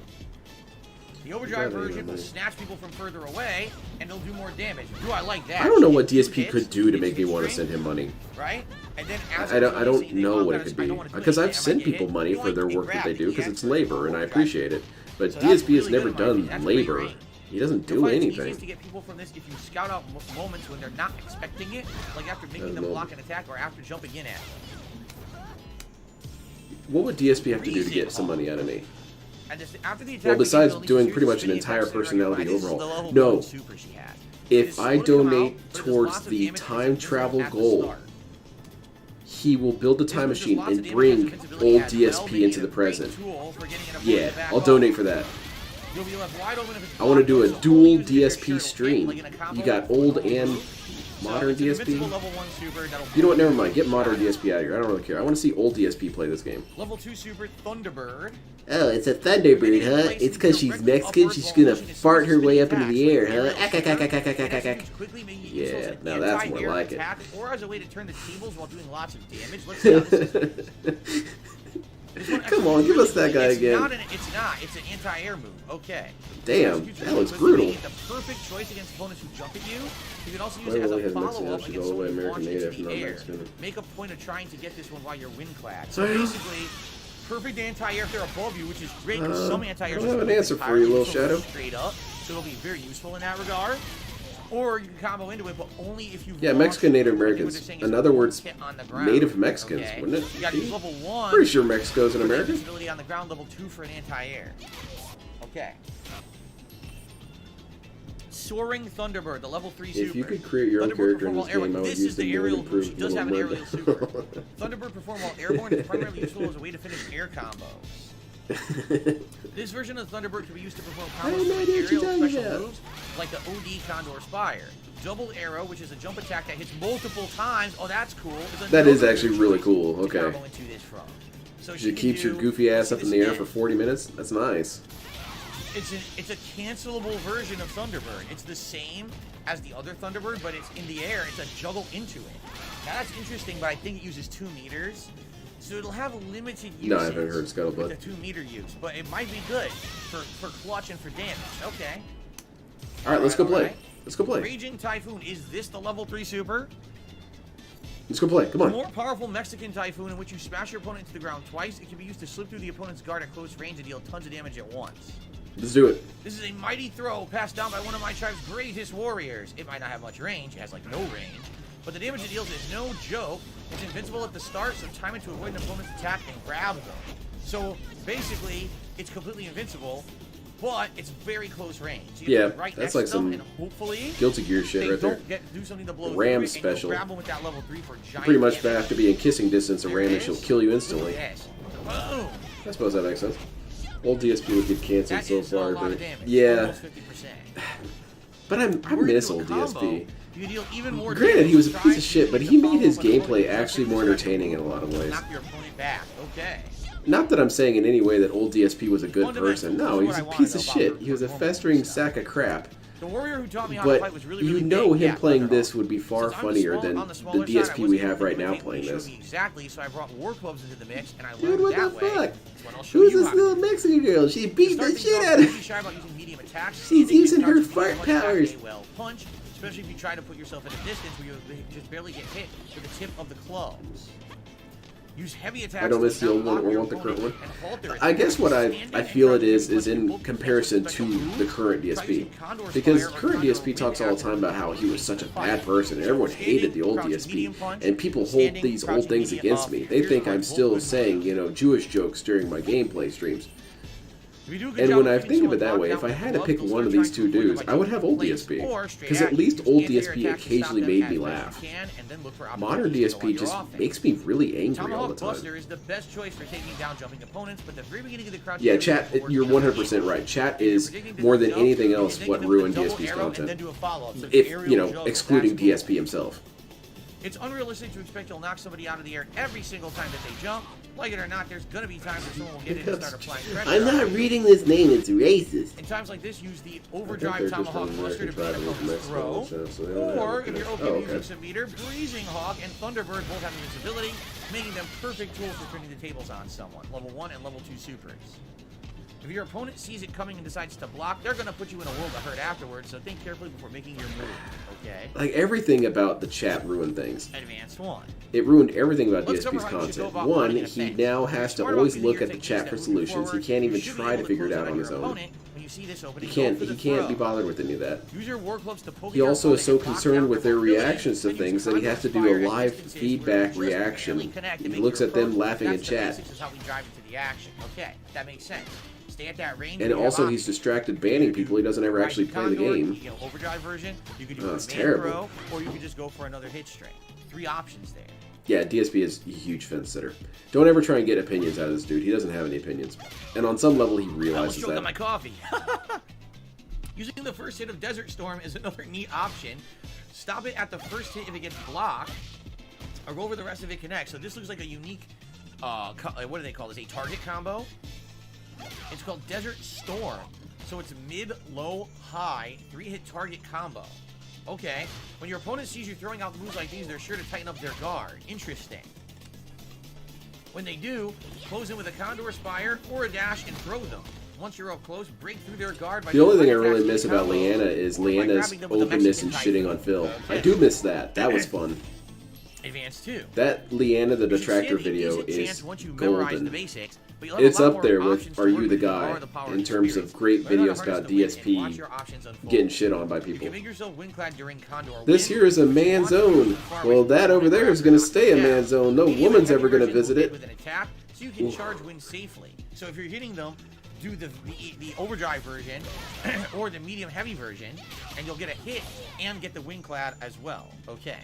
The overdrive Got it, version will man. snatch people from further away, and it'll do more damage. Ooh, I like that. I don't know what Two DSP hits, could do to hits make me want to straight, send him money. Right? And then I don't know what it could be. Because I've sent people money for their work that they do because it's labor and I appreciate it. But So that's DSP has really never good in my opinion. done That's a great labor. range. He doesn't You'll do find it's anything. easiest to get people from this if you scout out moments when they're not expecting it, like after making them well- block an attack or after jumping in at them. What would DSP have to do to get some money out of me? And just after the attack, Well, besides begins, doing only pretty much an spinning entire attacks that are personality recognized. This is overhaul. the level No. 1 super she has. If It is I slow to come donate out, but it does towards lots of the damage time and it's travel visible at the goal, start. he will build a time This does machine lots of and damage, bring has invincibility old as well, DSP making into it the a great present. tool for getting an opponent Yeah, to back I'll off. donate for that. You'll be left wide open if it's I want to do a blocked, so dual only use it if you're DSP sure it'll hit, stream. like in a combo You got with old one and move. modern It's an invincible DSP. level 1 super that'll You know what? block Never mind. Get modern shot. DSP out of here. I don't really care. I want to see old DSP play this game. Level 2 super Thunderbird. Oh, it's a Thunderbird, huh? It's because she's Mexican. She's gonna fart her way up into the air, huh? Yeah, now that's more like it. Or as a way to turn the tables while doing lots of damage. Let's see how this is. This one Come actually on, give really us that cool. guy It's again. It's an anti-air move. Okay. Damn, Executes that really looks quickly, brutal. making it the perfect choice against opponents who jump at you. You can also use Why it as really a has Mexican follow-up actually against all the way someone who American launched native, into the not air. Mexican? Make a point of trying to get this one while you're wind clad. Oh, So yeah? basically, perfect anti-air if they're above you, which is great because some anti-airs I don't have an just answer for entirely you, little so Shadow. straight up, so it'll be very useful in that regard. Or you can combo into it, but only if you. Yeah, Mexican Native Americans. In other words, Native Mexicans, okay? wouldn't it? You got level 1. Pretty sure Mexico's an for American. invincibility on the ground, level 2 for an anti-air. Okay. Soaring Thunderbird, the level 3 super. If you could create your own Thunderbird character in perform this while game, I airborne. would This use is the the new aerial and move. She improved does have an little aerial mud. super. Thunderbird perform while airborne is primarily useful as a way to finish air combos. This version of the Thunderbird can be used to perform I have combos no with idea what you're aerial talking special about. moves, like the OD Condor Spire. Double Arrow, which is a jump attack that hits multiple times. Oh, that's cool. That is actually really cool. Okay. To combo into this from. So She keeps your goofy ass up in the air for 40 minutes. That's nice. It's a cancelable version of Thunderbird. It's the same as the other Thunderbird, but it's in the air. It's a juggle into it. Now that's interesting, but I think it uses 2 meters. So it'll have limited uses. No, I haven't heard with Scuttlebutt. the 2 meter use, but it might be good for clutch and for damage. Okay. All right, let's go play. Alright. Let's go play. Raging Typhoon, is this the level 3 super? Let's go play. Come The on. more powerful Mexican Typhoon, in which you smash your opponent into the ground twice, it can be used to slip through the opponent's guard at close range and deal tons of damage at once. Let's do it. This is a mighty throw passed down by one of my tribe's greatest warriors. It might not have much range, it has like no range, but the damage it deals is no joke. It's invincible at the start, so time it to avoid an opponent's attack and grab them. So basically, it's completely invincible, but it's very close range. You Yeah, have to be right that's next like to them, some and hopefully Guilty Gear shit they right there. don't do something to blow Ram through it, special. And grab them with that level 3 for giant Pretty much damage. have to be in kissing distance of There Ram it and she'll is. kill you Look instantly. at this. Boom. I suppose that makes sense. Old DSP would get canceled That so is far, a lot but of damage. yeah. Almost 50%. But I We're miss gonna do old a combo. DSP. You can deal even more Granted, damage he was a trying piece of to shit, but use he the made his combo, but gameplay opponent actually more directly entertaining in a lot of ways. knock your opponent back. Okay. Not that I'm saying in any way that old DSP was a good Fundamental. person. This No, is he what was I a wanna piece know of about shit. her He was a performance festering stuff. sack of crap. The warrior who taught me how to fight But was really, you really know big. him Yeah, playing Thunderhawk. this would be far Since I'm funnier small- than on the smaller side, I DSP we wasn't have able right to now really playing show this. me exactly, so I brought war clubs into the mix, and I Dude, learned what that the way. fuck? That's what I'll show Who's you this how to little do. Mexican girl? She To beat start the things shit off, out don't of be shy about using medium attacks. She's Anything using that her starts to fart much attack powers. may well punch, especially if you try to put yourself at a distance where you just barely get hit with the tip of the clubs. Use heavy attacks. I don't miss to the old one block or your want the current opponent one. and halt their I guess attack. what I Standing and feel it trying to is punch in both comparison defensive to special the move, current try DSP. using Condor Because Spire or current Condor DSP talks Wind all the time about how he was such a bad person and everyone hated the old DSP. And people hold these old things against me. They think I'm still saying, you know, Jewish jokes during my gameplay streams. If you do a good And job when of I keeping think of someone it that locked way, down if I with had to gloves, pick they'll one of start these trying two to avoid dudes, them by I would have old blades DSP. or straight Because at at you. least Just old stand to your DSP attack and occasionally stop them made as me best laugh. you can, and then look for Modern opportunities to go on DSP your just offense. makes me really angry all Tomahawk the Buster time. is the best choice for taking down jumping opponents, but the very beginning of the crouch. Yeah, chat, you're 100% right. Chat is more than anything else what ruined DSP's content. If, you know, excluding DSP himself. It's unrealistic to expect you'll knock somebody out of the air every single time that they jump. Like it or not, there's gonna be times where someone will get in and start applying pressure. I'm not reading this name, it's racist. In times like this, use the they're overdrive just Tomahawk from Buster to American beat opponent's tribal throw. so they don't have Or, a if you're okay connection. with using some meter, Breezing Hawk and Thunderbird both have invincibility, making them perfect tools for turning the tables on someone. Level 1 and Level 2 supers. If your opponent sees it coming and decides to block, they're going to put you in a world of hurt afterwards, so think carefully before making your move, okay? Like, everything about the chat ruined things. Advanced 1. It ruined everything about Let's cover DSP's how you should go content. about One, running an he offense. now If has you're to smart always about look using at the your chat techniques for that move solutions. He forward, can't even you should be try to able figure it close out in on your his own. opponent when you see this opening, He go can't for the he can't be throw. bothered with any of that. Use your war clubs to poke He your also is so opponent and lock concerned down with their mobility, reactions to and use things that he has to do Condor a Spire in live instances feedback where you just reaction. barely connect to He make looks your at them approach. laughing in That's the chat. basics of how we drive into the action. Okay, that makes sense. Stay at that range. And you have also he's options. distracted banning people. He doesn't ever actually play the Condor, game. You know, overdrive version. You could do Oh, a it's main terrible. throw, or you could just go for another hit string. 3 options there. Yeah, DSP is a huge fence sitter. Don't ever try and get opinions out of this dude. He doesn't have any opinions. And on some level, he I almost realizes choked on my that. coffee. Using the first hit of Desert Storm is another neat option. Stop it at the first hit if it gets blocked, or go over the rest if it connects. So this looks like a unique, what do they call this? A target combo? It's called Desert Storm. So it's mid, low, high, 3-hit target combo. Okay. When your opponent sees you throwing out moves like these, they're sure to tighten up their guard. Interesting. When they do, close in with a Condor Spire or a dash and throw them. Once you're up close, break through their guard by The only thing I doing really attacks miss with the about combo, Leanna is or by Leanna's grabbing them with the openness Mexican and shitting type. on Phil. I Okay. do miss that. That was fun. Advance 2. That Leanna the You should Detractor stand a video decent is chance once you memorize the golden. basics, but you'll have It's a lot up more there options with to Are work You the with Guy power of the power in terms of experience. great Learn how to videos harness about the wind and watch DSP your options unfold. getting shit on by You people. can make yourself windclad during Condor This Wind. here is a man Watch zone. far Well, away that from over the there ground is going to knock stay a you man down. zone. No Medium woman's and ever going to heavy version visit will hit it. with an attack, so you can charge wind safely. So if you're hitting them, do the overdrive version or the medium heavy version, and you'll get a hit and get the windclad as well. Okay.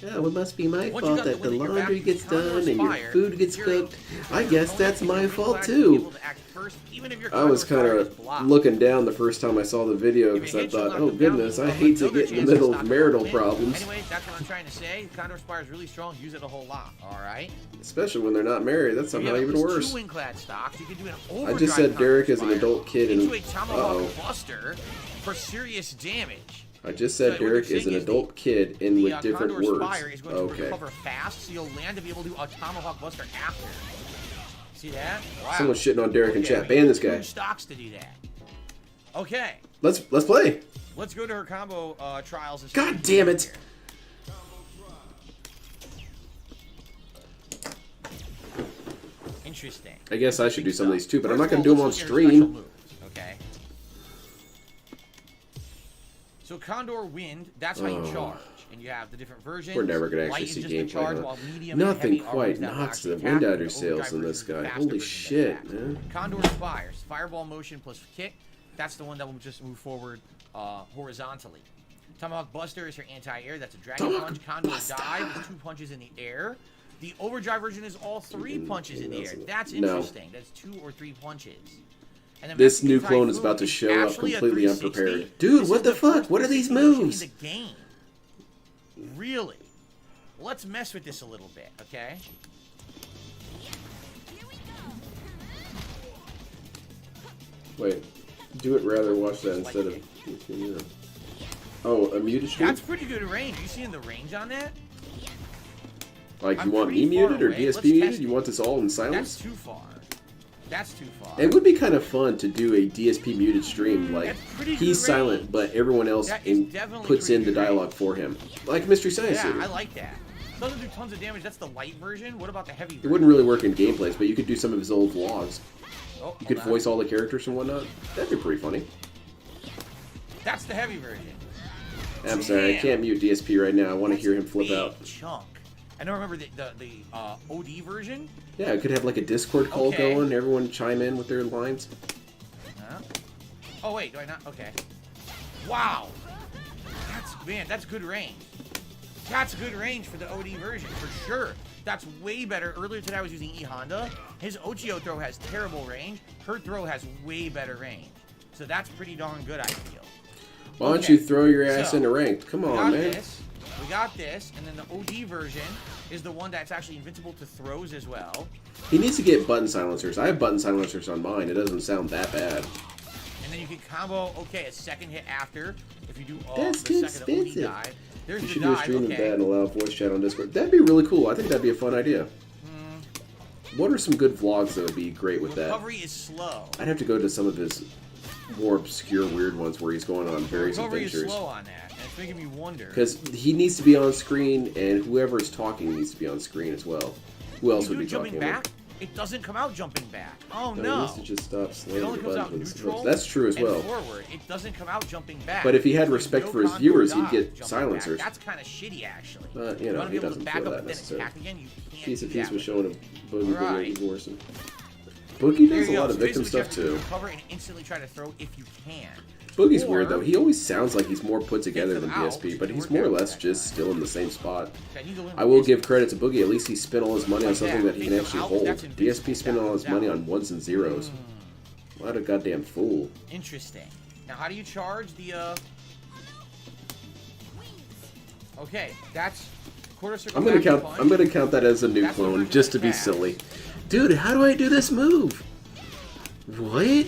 Yeah, well, it must be my Once you fault got that the win at your back, laundry you gets can counter done and your Spire. food gets You're cooked. able I to guess opponent that's and my your fault flag will be able too. to act first, even if your I was kind Condor Spire is of blocked. looking down the first time I saw the video If because it I hits, you'll thought, knock oh them down, goodness, you'll I have hate to another get in the chance middle stop of the marital win. problems, Anyways, that's what I'm trying to say. Condor Spire is really strong. Use it a whole lot. All right. especially when they're not married. That's somehow Yeah, even these worse. two wing-clad stocks. You can do an I overdrive just said Condor Derek is an Spire adult kid and into a Tomahawk uh-oh. Buster for serious damage. I just So said what they're Derek is saying an is adult kid and The with different Condor words. Spire is going to Okay. recover fast, so you'll land to be able to do a Tomahawk Buster after. See that? Wow. Someone's shitting on Derek in Okay, chat. Ban this guy. two stocks to do that. Okay, Let's play. let's go to her combo trials. and see God what we damn can it. do here. Interesting. I guess I should do some of these too, but I'm First not of going to all, do them on let's look at her special stream. moves, okay. So Condor Wind, that's how you charge, and you have the different versions. We're never gonna Light actually is see just the gameplay, charge, huh? while medium and Nothing heavy are quite ones that will knocks actually the attack, wind out of and your the sails overdrive in version this is the guy. faster Holy version that shit, attacks. man. Condor Spires, Fireball motion plus kick. That's the one that will just move forward horizontally. Tomahawk Buster is her anti-air. That's a dragon Tomahawk punch. Condor Buster. Dive is 2 punches in the air. The overdrive version is all 3 punches in the air. That's No. interesting. That's 2 or 3 punches. And then This Mexican new clone is Typhoon about to is show up actually a completely 360. unprepared. Dude, This what is the fuck? first What are these 360 moves? in the game. Really? Let's mess with this a little bit, okay? Wait, do it rather watch that instead of. You know. Oh, a muted stream? That's pretty good range. You seeing the range on that? Like, you I'm want me pretty far muted or away. Let's DSP muted? test You it. want this all in That's silence? too far. That's too far. It would be kind of fun to do a DSP muted stream. Like, That's pretty good he's silent, range. but everyone else That is definitely puts pretty in the good range. dialogue for him. Like Mystery Science Yeah, Theater. I like that. Doesn't do tons of damage. That's the light version. What about the heavy version? It wouldn't really work in gameplays, but you could do some of his old vlogs. Oh, You could hold on. voice all the characters and whatnot. That'd be pretty funny. That's the heavy version. I'm sorry, I Damn. can't mute DSP right now. I want to That's hear a him flip big out. chunk. I don't remember the OD version. Yeah, I could have like a Discord call Okay. going, everyone chime in with their lines. Oh wait, do I not? Okay. Wow. That's good range. That's good range for the OD version for sure. That's way better. Earlier today I was using E Honda. His Ochio throw has terrible range. Her throw has way better range. So that's pretty darn good, I feel. Why don't Okay. you throw your ass So, into ranked? Come We on, got man. this. We got this, and then the OD version is the one that's actually invincible to throws as well. He needs to get button silencers. I have button silencers on mine. It doesn't sound that bad. And then you can combo, okay, a second hit after. If you do all That's the too second OD expensive. dive. There's You the should do a dive, stream of okay. that and allow voice chat on Discord. That'd be really cool. I think that'd be a fun idea. What are some good vlogs that would be great with that? Recovery is slow. I'd have to go to some of his more obscure, weird ones where he's going on various Recovery is adventures. slow on that, and it's making me wonder. Because he needs to be on screen, and whoever is talking needs to be on screen as well. Who else You would do be jumping talking? back, it doesn't come out jumping back. Oh No, no. he needs to just stop It slamming only the comes out buttons. neutral. That's true as and well. forward. It doesn't come out jumping back. But if he had There's respect no for his condor viewers, he'd dodge get jumping silencers. Back. That's kind of shitty, actually. But, you You know, want to he be able to doesn't back feel up that and then necessarily. attack again. You can't Piece do of piece that was with showing a Boogie video Alright. even worse. Boogie There does you a go. lot of So victim basically, stuff you have too. to recover and instantly try to throw if you can. Boogie's Or- weird though. He always sounds like he's more put together them than out DSP, to but he's work more or out less that just time. still in the same spot. Okay, I need to learn I will this. give credit to Boogie. At least he's spent all his money on Like something that. that he can Take them actually out, hold. that's invincible. DSP spent all his Down, money down. on ones and zeros. What a goddamn fool. Interesting. Now, how do you charge the, Okay, that's quarter circle. I'm gonna back count. punch. I'm gonna count that as a new That's what we're clone gonna just to be attack. silly. Dude, how do I do this move? What?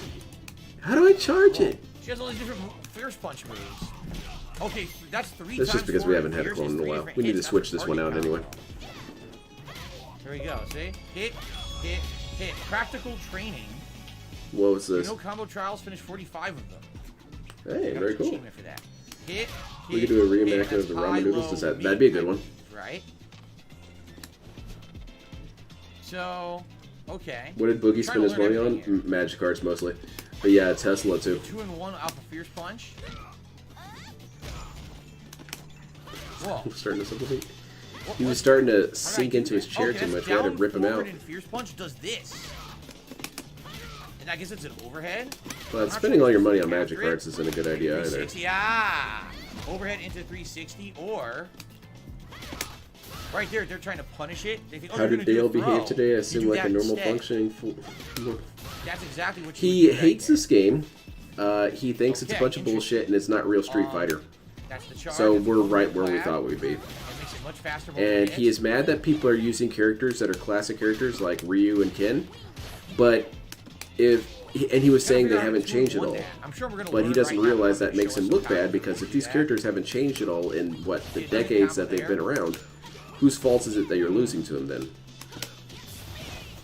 How do I charge it? She has all these different fierce punch moves. Okay, that's 3 That's times just because we forward haven't had a fierce clone is in a 3 while. different We need to hits. switch That's this one out target anyway. combo. There we go. See? Hit, hit, hit. Practical training. What was You this? know, combo trials finished 45 of them. Hey, Got very an cool. achievement for that. Hit, We hit, could do a hit. reenactment That's of the high, ramen noodles. low, Does that? mid That'd be a good one. moves, right? So, okay. What did Boogie Trying spend to his learn money on? everything here. Magic cards mostly. But yeah, Tesla too. 2-in-1 alpha fierce punch. Whoa. Starting to simplify. What- He what- was starting to how did I sink do into his that? chair Okay, too that's much. We had to down rip him forward out. And fierce punch does this. And I guess it's an overhead. But I'm not spending sure all your if money it's on magic accurate. cards isn't a good idea either. 360, ah! Overhead into 360, or Right there, they're trying to punish it. They think, oh, How you're did gonna do Dale a throw. behave today? I You seem do like a that normal instead. functioning. That's exactly what you He would do right hates there. this game. He thinks it's a Okay, bunch of bullshit and it's not real Street Fighter. That's the charge. So That's we're the right where we flag. thought we'd be. It makes it much faster. And he is mad that people are using characters that are classic characters like Ryu and Ken. But he was saying they haven't changed at all. I'm sure we're gonna But he learn doesn't right now. realize that Show makes us him some look power. bad because if these Yeah. characters haven't changed at all in what the See, it doesn't decades count that they've there. been around, whose fault is it that you're losing to them then?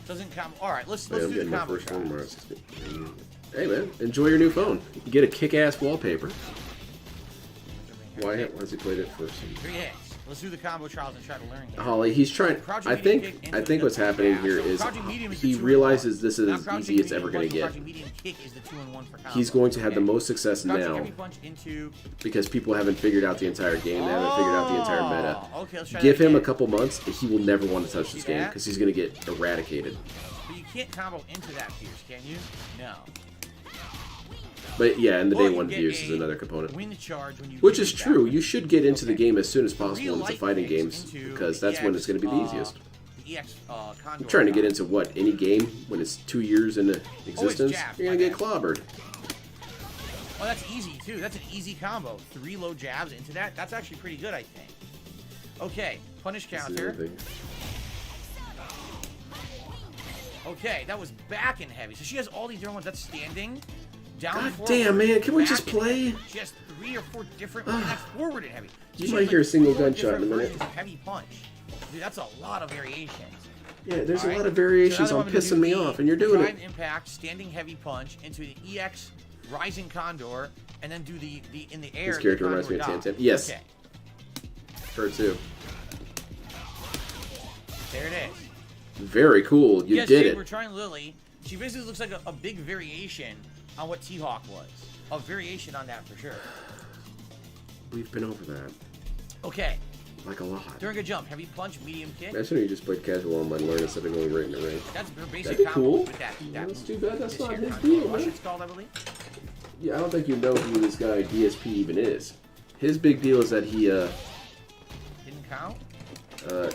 Doesn't count. All right, let's Man, I'm do getting the my combo first one tomorrow. trials. Hey man, enjoy your new phone. You get a kick-ass wallpaper. Why has he played it first? 3 hits. Let's do the combo trials and try to learn here. Holly, he's trying. I think what's happening here is he realizes this is as easy as ever going to get. He's going to have the most success now because people haven't figured out the entire game. They haven't figured out the entire meta. Okay, let's try Give that him a again. couple months, he will never want to touch this See game that? because he's going to get eradicated. But you can't combo into that Pierce, can you? No. But yeah, and the Well, day you one get views a is another component. Win the charge when you Which do is that. true. You should get into the Okay. game as soon as possible Real into light fighting kicks games into because the that's when it's going to be the easiest. The EX, Condor You're trying to get round. into what? Any game when it's 2 years into existence? jabs, You're going to get clobbered. Oh, that's easy, too. That's an easy combo. 3 low jabs into that. That's actually pretty good, I think. Okay, punish That's the counter. other thing. Okay, that was back and heavy. So she has all these different ones. That's standing, down God forward, damn, man. Can we back just and play? heavy. She has 3 or 4 different ones. That's forward and heavy. So You she might has, hear a single 4 gunshot in a different minute. versions of heavy punch. Dude, that's a lot of variations. Yeah, there's a Alright? lot of variations So now on I'm gonna pissing do me the off, and you're doing drive it. impact, standing heavy punch into the EX rising condor, and then do the in the air. This character the reminds me of condor Tantan. dodge. Yes. Okay, Her too. there it is. Very cool. You Yes, did Jay, it. we're trying Lily. She basically looks like a big variation on what T-Hawk was. A variation on that for sure. We've been over that. Okay, Like a lot. during a jump, heavy punch, medium kick. Imagine you just played casual online learn instead of going right in the ring. That's her basic That'd be combo cool. with that. That's too bad that's this not here his condor deal, rush man. it's called, I believe. Yeah, I don't think you know who this guy DSP even is. His big deal is that Didn't count.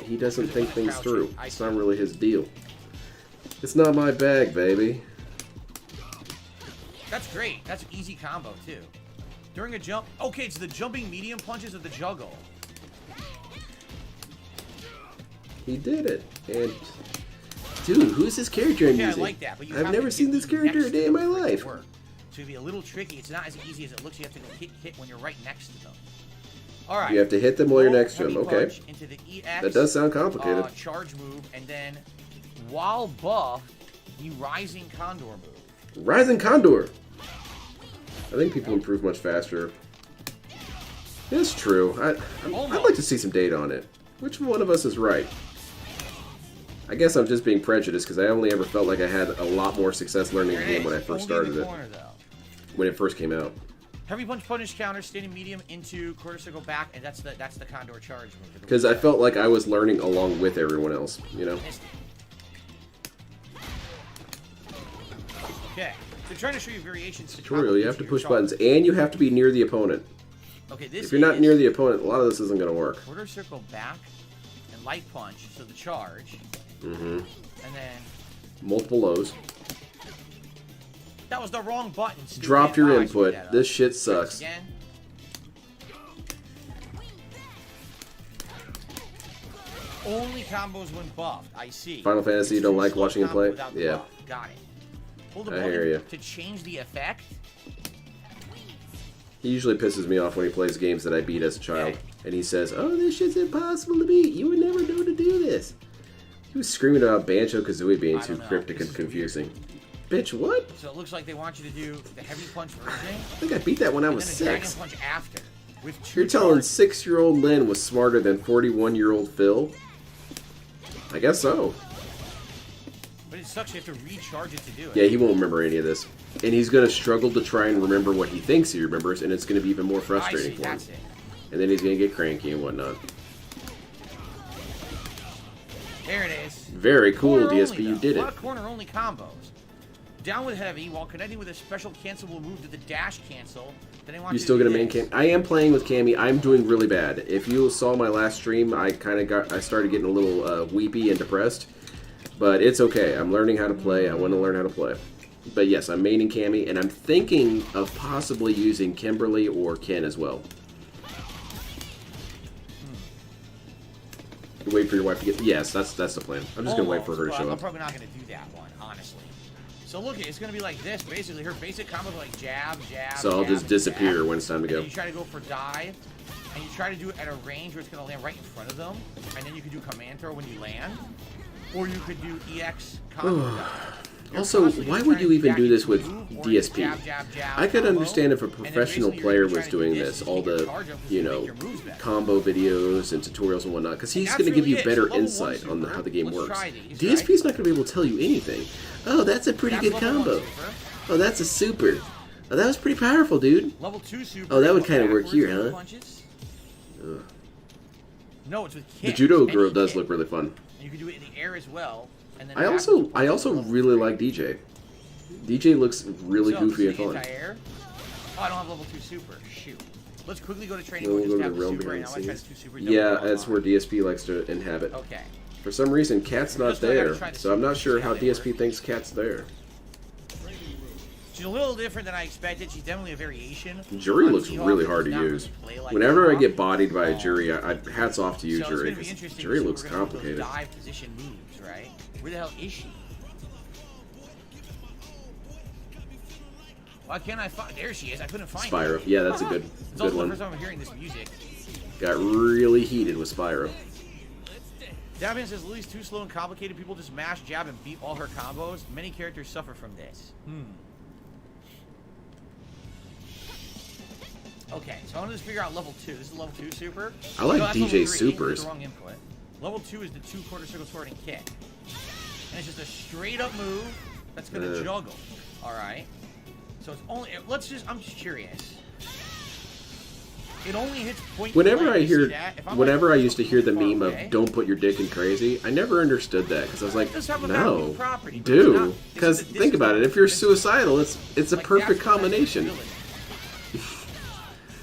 he doesn't think things Crouch through. it. I It's see. not really his deal. It's not my bag, baby. That's great. That's an easy combo too. During a jump. Okay, it's the jumping medium punches of the juggle. He did it. And dude, who's this character I'm Yeah, I using? like that. But you I've have never to seen get this the character a next day in my to make it life. work. So it'd be a little tricky. It's not as easy as it looks. You have to go hit when you're right next to them. All right. You have to hit them while you're Low next to them. heavy Okay. punch into the EX, That does sound complicated. charge move, and then while buff, the rising condor move. Rising Condor. I think people improve much faster. It's true. I'd like to see some data on it. Which one of us is right? I guess I'm just being prejudiced because I only ever felt like I had a lot more success learning the There it game when I is. first Only in started the it. corner, though. When it first came out. Heavy punch, punish counter, standing medium into quarter circle back, and that's the condor charge move. Because I felt like I was learning along with everyone else, you know? Missed it. Okay, so trying to show you variations. To Tutorial, combo you have to into your push buttons, charge. and you have to be near the opponent. Okay, this If you're not is near the opponent, a lot of this isn't going to work. quarter circle back and light punch, so the charge, Mm-hmm. and then Multiple lows. that was the wrong button. Stupid. Drop your Oh, I screwed input. that up. This shit sucks. Again. Only combos when buffed. I see. Final Fantasy, you It's don't two like slow watching him combos play? without the Yeah. buff. Got it. Hold the I button hear ya. to change the effect. He usually pisses me off when he plays games that I beat as a child. Okay. And he says, "Oh, this shit's impossible to beat. You would never know to do this." He was screaming about Banjo-Kazooie being I too don't know. cryptic This and is confusing. Bitch, what? So it looks like they want you to do the heavy punch version, I think I beat that when I and was then a dragon 6. punch after. With two You're telling charges. 6-year-old Lynn was smarter than 41-year-old Phil? I guess so. But it sucks. You have to recharge it to do it. Yeah, he won't remember any of this. And he's going to struggle to try and remember what he thinks he remembers, and it's going to be even more I frustrating see. for him. That's it. And then he's going to get cranky and whatnot. There it is. Very cool, Corner DSP, only, you though. did A it. lot of corner only combos. Down with heavy while connecting with a special cancelable move to the dash cancel. Then I want You still to gonna do main this. Cam? I am playing with Cammy. I'm doing really bad. If you saw my last stream, I started getting a little weepy and depressed. But it's okay. I'm learning how to play. I want to learn how to play. But yes, I'm maining Cammy, and I'm thinking of possibly using Kimberly or Ken as well. Wait for your wife to get. Yes, that's the plan. I'm just gonna wait for her to Almost, show but I'm up. probably not gonna do that one, honestly. So look, it's gonna be like this. Basically, her basic combo is like jab, jab. So I'll jab, just and disappear jab. when it's time to And go. then you try to go for dive, and you try to do it at a range where it's gonna land right in front of them, and then you could do command throw when you land, or you could do EX combo dive. Also, why would you even do this with DSP? I could understand if a professional player was doing this, all the, you know, combo videos and tutorials and whatnot, because he's going to give you better insight on how the game works. DSP's not going to be able to tell you anything. Oh, that's a pretty good combo. Oh, that's a super. Oh, that was pretty powerful, dude. Level 2 super. Oh, that would kind of work here, huh? Ugh. No, it's with The kick. judo Any girl does kick. look really fun. You can do it in the air as well. And then I also really like DJ. DJ looks really goofy and fun. Anti-air. Oh, I don't have level 2 super. Shoot. Let's quickly go to training. We'll We'll go just to have the the realm super right behind now. the I try to scenes. do super Yeah, double that's on. where DSP likes to inhabit. Okay. For some reason, Cat's not Just know I gotta there, try the so I'm not super, sure see how how they DSP work. thinks Cat's there. She's a little different than I expected. She's definitely a variation. Jury on looks Seahawk, really who hard does to not use. really play like Whenever I Seahawk. get bodied by a Jury, hats off to you, So it's Jury, gonna be because interesting Jury to see looks what we're gonna do with complicated. those dive position moves, right? Where the hell is she? Why can't I find? There she is. I couldn't find her. Spyro, yeah, that's a good, It's good also the one. first time I'm hearing this music. Got really heated with Spyro. Dabin says Lily's too slow and complicated. People just mash, jab, and beat all her combos. Many characters suffer from this. Okay, so I want to just figure out level 2. This is level 2 super. I like No, that's DJ level 3. supers. That's the wrong input. Level 2 is the 2 quarter circles forward and kick. And it's just a straight up move that's gonna juggle. Alright. So it's only I'm just curious. It only hits point Whenever blank. I You see hear, that? If I'm whenever like, I used to hear the far meme away, of "Don't put your dick in crazy," I never understood that because I was like, Let's talk about no, new property, but it's do. not- Because this think is about it, not- if you're this is- suicidal, it's a like, perfect that's what combination. really-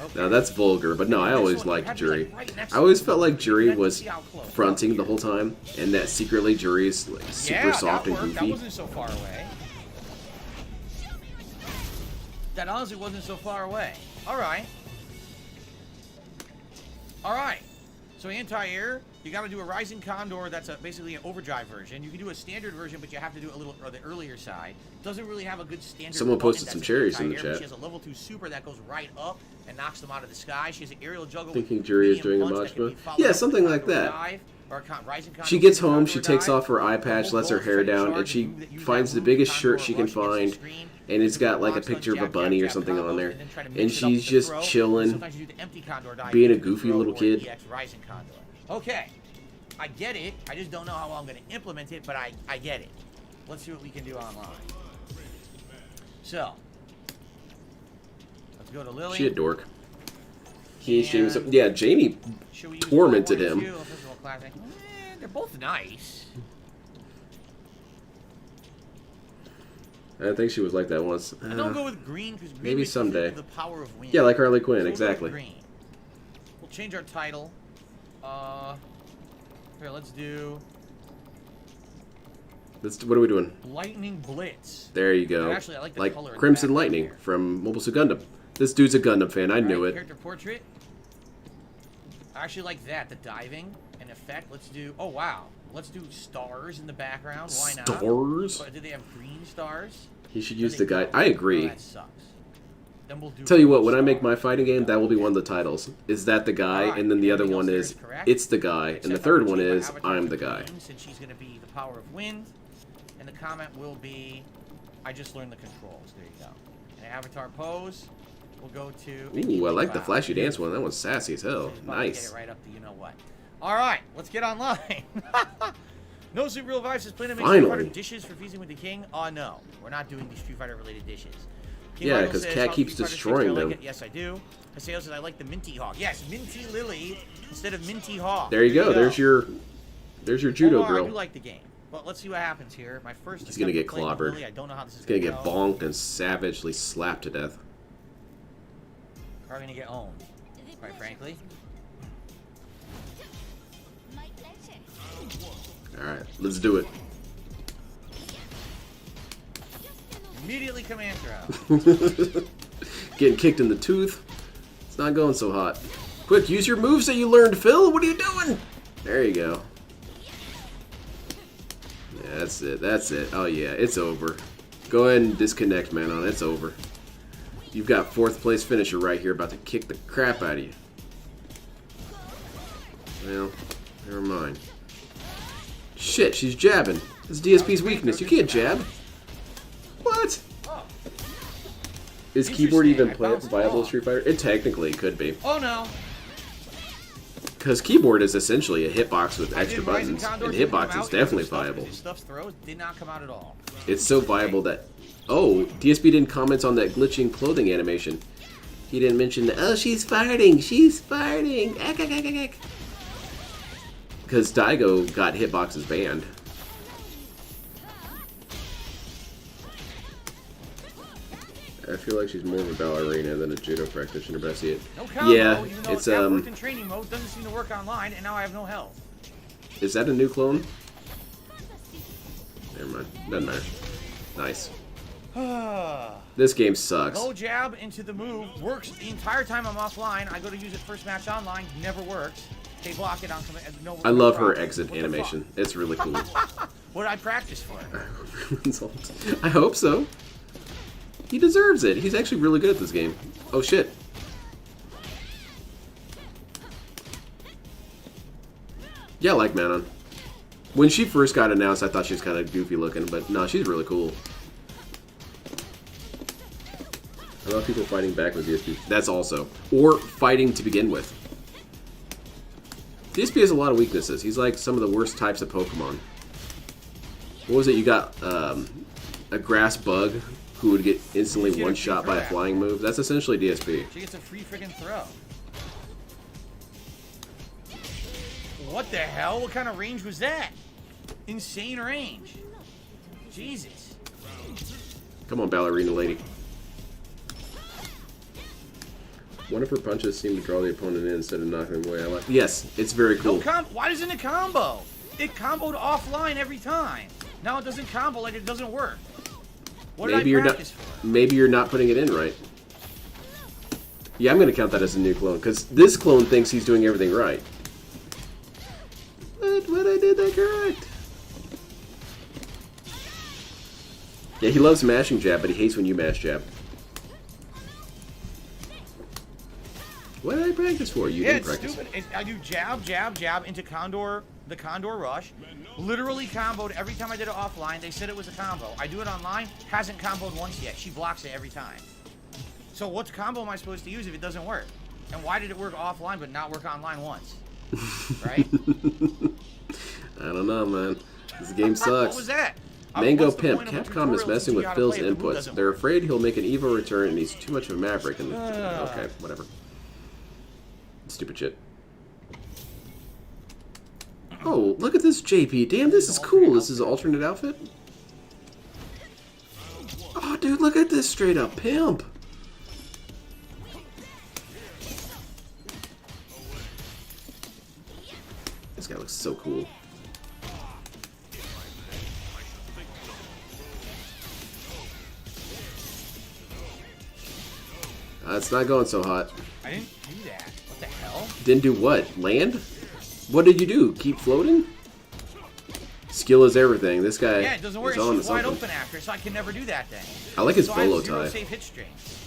Okay. Now that's vulgar, but no, I This always one, you liked have to be, Jury. like, right next I always to felt it. like You Jury have to was see how close. fronting the whole time, and that secretly Jury's like super soft that and worked. That goofy. wasn't so far away. That honestly wasn't so far away. Alright. Alright. So anti-air, you gotta do a Rising Condor, that's basically an overdrive version. You can do a standard version, but you have to do a little, or the earlier side. Doesn't really have a good standard Someone button posted that's some an cherries in the anti-air, but chat. She has a level 2 super that goes right up and knocks them out of the sky. She has an aerial juggle Thinking with Jury is medium doing a punch Mod that can be Smoke? followed Yeah, up with something a like Condor that. dive, or a Rising Condor She gets with a home, Condor she takes dive. off her eye patch, lets her hair down, and she finds the biggest shirt she can find, and it's got like a picture of a bunny or something on there, and she's just chilling, being a goofy little kid. Okay, I get it. I just don't know how I'm going to implement it, but I get it. Let's see what we can do online. So, let's go to Lily. She a dork. Yeah, Jamie Should we use tormented 442? him. First of all, classic. They're both nice. I think she was like that once. I don't go with green because green maybe makes you someday. feel the power of wind. Yeah, like Harley Quinn, So we'll go with exactly. green. We'll change our title. Here, let's do What are we doing? Lightning Blitz. There you go. And actually, I like the color in the Crimson background Lightning here. from Mobile Suit Gundam. This dude's a Gundam fan. I knew Alright, it. Character portrait. I actually like that. The diving and effect. Let's do. Oh wow. Let's do stars in the background. Why not? Stars? But do they have green stars? He should No, use they the guy. don't. I Oh, agree. that sucks. Then we'll do. Tell you what, when I stars. make my fighting game, that will be one of the titles. Is that the guy? Alright, And then the other everything one else there is is correct. it's the guy. And the Except third I will one change my is avatar I'm to the guy. green, Since she's going to be the power of wind. And the comment will be, I just learned the controls. There you go. And avatar pose, we'll go to. Ooh, I like the Wow. flashy dance one. That one's sassy as hell. Just about to Get Nice. it right up to you know what. All right, let's get online. No Super Real Vibes is planning to make Street Finally. Fighter dishes for feasting with the king. Oh no, we're not doing these Street Fighter related dishes. King Yeah, Michael 'cause says, Cat "How keeps Street Fighter destroying tastes, do I them." like it?" Yes, I do. Haseo says I like the Minty Hawk. Yes, Minty Lily instead of Minty Hawk. There you go. There's your judo Omar, I do girl. like the game. But let's see what happens here. My first. He's gonna get attempt to play clobbered. Lily, I don't know how this is He's gonna get go. bonked and savagely slapped to death. Probably gonna get owned, quite frankly. Alright, let's do it. Immediately command throw. Getting kicked in the tooth. It's not going so hot. Quick, use your moves that you learned, Phil. What are you doing? There you go. Yeah, that's it. That's it. Oh, yeah, it's over. Go ahead and disconnect, Manon. It's over. You've got 4th place finisher right here about to kick the crap out of you. Well, never mind. Shit, she's jabbing. That's DSP's weakness. You can't jab. What? Is keyboard even viable in Street Fighter? It technically could be. Oh no! Because keyboard is essentially a hitbox with extra buttons, and hitbox is definitely viable. His stuff's throws did not come out at all. It's so viable that... Oh, DSP didn't comment on that glitching clothing animation. He didn't mention that, oh, she's farting, she's farting. Because Daigo got hitboxes banned. I feel like she's more of a ballerina than a judo practitioner, but I see it. No combo, Yeah, even though it's that worked in training mode, doesn't seem to work online, and now I have no health. Is that a new clone? Never mind. Doesn't matter. Nice. This game sucks. No jab into the move works the entire time I'm offline. I go to use it first match online, never works. They block it on command. No, I love her exit animation. It's really cool. What did I practice for? I hope so. He deserves it. He's actually really good at this game. Oh shit. Yeah, I like Manon. When she first got announced, I thought she was kind of goofy looking, but no, she's really cool. I love people fighting back with DSP. That's also. Or fighting to begin with. DSP has a lot of weaknesses. He's like some of the worst types of Pokemon. What was it? You got a grass bug who would get instantly one-shot by a flying move. That's essentially DSP. She gets a free friggin' throw. What the hell? What kind of range was that? Insane range. Jesus. Come on, ballerina lady. One of her punches seemed to draw the opponent in instead of knocking him away. I like. Yes, it's very cool. No why doesn't it combo? It comboed offline every time. Now it doesn't combo like it doesn't work. What maybe did I you're not. practice for? Maybe you're not putting it in right. Yeah, I'm gonna count that as a new clone because this clone thinks he's doing everything right. What? I did that correct. Yeah, he loves mashing jab, but he hates when you mash jab. What did I practice for? You didn't practice. Stupid. I do jab, jab, jab into Condor, the Condor Rush. Literally comboed every time I did it offline. They said it was a combo. I do it online, hasn't comboed once yet. She blocks it every time. So what combo am I supposed to use if it doesn't work? And why did it work offline but not work online once? Right? I don't know, man. This game sucks. What was that? Mango Pimp. Capcom is messing with Phil's inputs. They're afraid he'll make an Evo return and he's too much of a maverick. And okay, whatever. Stupid shit. Oh, look at this JP. Damn, this is cool. This is an alternate outfit. Oh, dude, look at this straight up pimp. This guy looks so cool. It's not going so hot. I didn't do that. What the hell? Didn't do what? Land? What did you do? Keep floating? Skill is everything. This guy yeah, it doesn't work. is on to She's wide something. open after, so I can never do that thing. I like his so bolo I have zero tie. safe hit strings.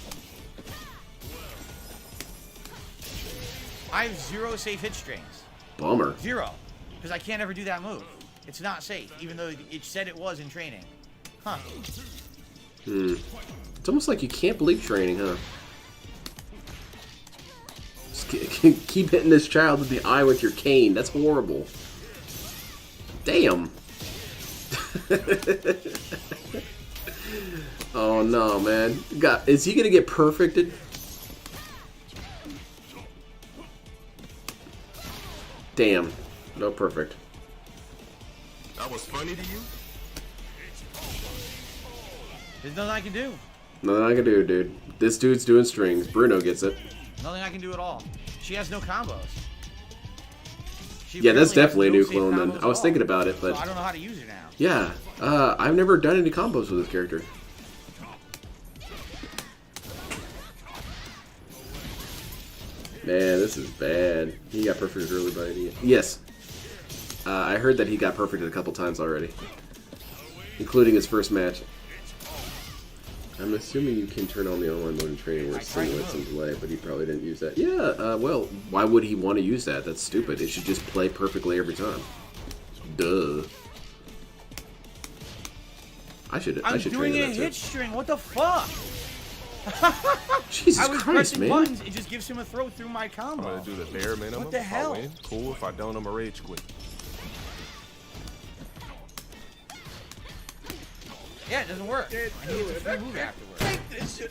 I have 0 safe hit strings. Bummer. 0. Because I can't ever do that move. It's not safe, even though it said it was in training. Huh. It's almost like you can't believe training, huh? Just keep hitting this child in the eye with your cane. That's horrible. Damn. Oh no, man. God, is he gonna get perfected? Damn. No perfect. That was funny to you? There's nothing I can do. Nothing I can do, dude. This dude's doing strings. Bruno gets it. Nothing I can do at all. She has no combos. She Yeah, that's really has definitely a no new safe clone then. combos at I was all. thinking about it, but So I don't know how to use her now. yeah. I've never done any combos with this character. Man, this is bad. He got perfect early by the yes. I heard that he got perfect a couple times already, including his first match. I'm assuming you can turn on the online mode in training where it simulates some delay, but he probably didn't use that. Yeah, well, why would he want to use that? That's stupid. It should just play perfectly every time. Duh. I should I'm train doing a that too. hit string. What the fuck? Jesus I was Christ, pressing man. buttons. It just gives him a throw through my I'm combo. gonna do the bare minimum. What the hell? If I win, cool. If I don't, I'm a rage quit. Yeah, it doesn't work. I need it to free move afterwards.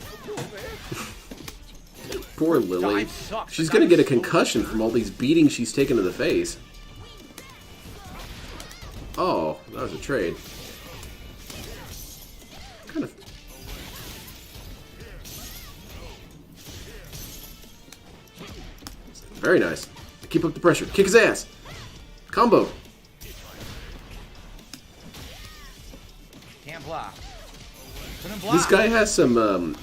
Poor Lily. Dive sucks. She's The gonna dive get a is so concussion from all these beatings she's taken to the face. Oh, that was a trade. Kind of. Very nice. Keep up the pressure. Kick his ass. Combo. Can't block. Couldn't block. This guy has some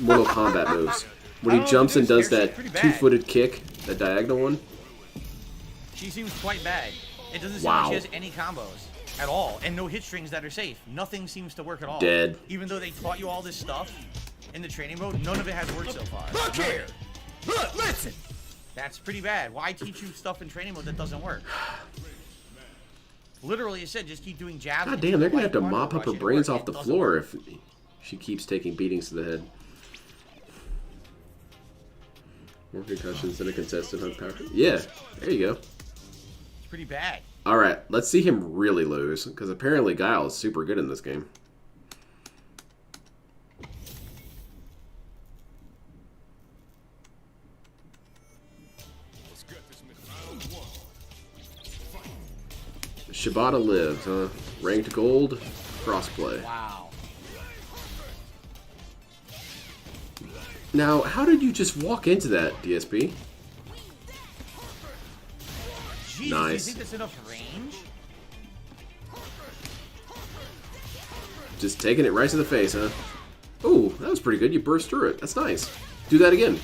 Mortal Kombat moves. When he jumps and does that two-footed kick, that diagonal one. She seems quite bad. It doesn't seem Wow. like she has any combos at all, and no hit strings that are safe. Nothing seems to work at all. Dead. Even though they taught you all this stuff in the training mode, none of it has worked so far. Look here! Look, listen! That's pretty bad. Why teach you stuff in training mode that doesn't work? Literally, it said just keep doing jabs. God and damn, do they're the gonna have to white mop marble up her rush and it brains works. off the It doesn't floor work. if she keeps taking beatings to the head. More concussions than a contestant on power. Yeah, there you go. It's pretty bad. Alright, let's see him really lose, because apparently Guile is super good in this game. Shibata lives, huh? Ranked gold, crossplay. Wow. Now, how did you just walk into that, DSP? Jesus, Nice. do you think that's enough range? Just taking it right to the face, huh? Ooh, that was pretty good. You burst through it. That's nice. Do that again.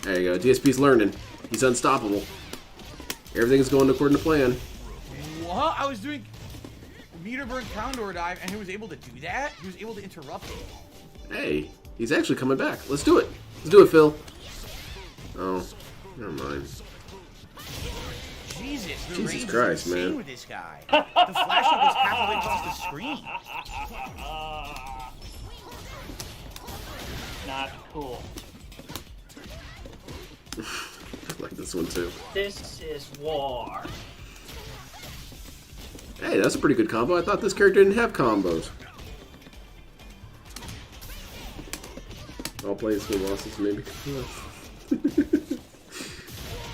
There you go. DSP's learning. He's unstoppable. Everything's going according to plan. What? I was doing meter burn condor dive, and he was able to do that? He was able to interrupt it. Hey, he's actually coming back. Let's do it. Let's do it, Phil. Oh, never mind. Jesus, the Jesus range Christ, is insane man. with this guy. The flashlight goes halfway across the screen. Not cool. I like this one too. This is war. Hey, that's a pretty good combo. I thought this character didn't have combos. All plays for losses, maybe.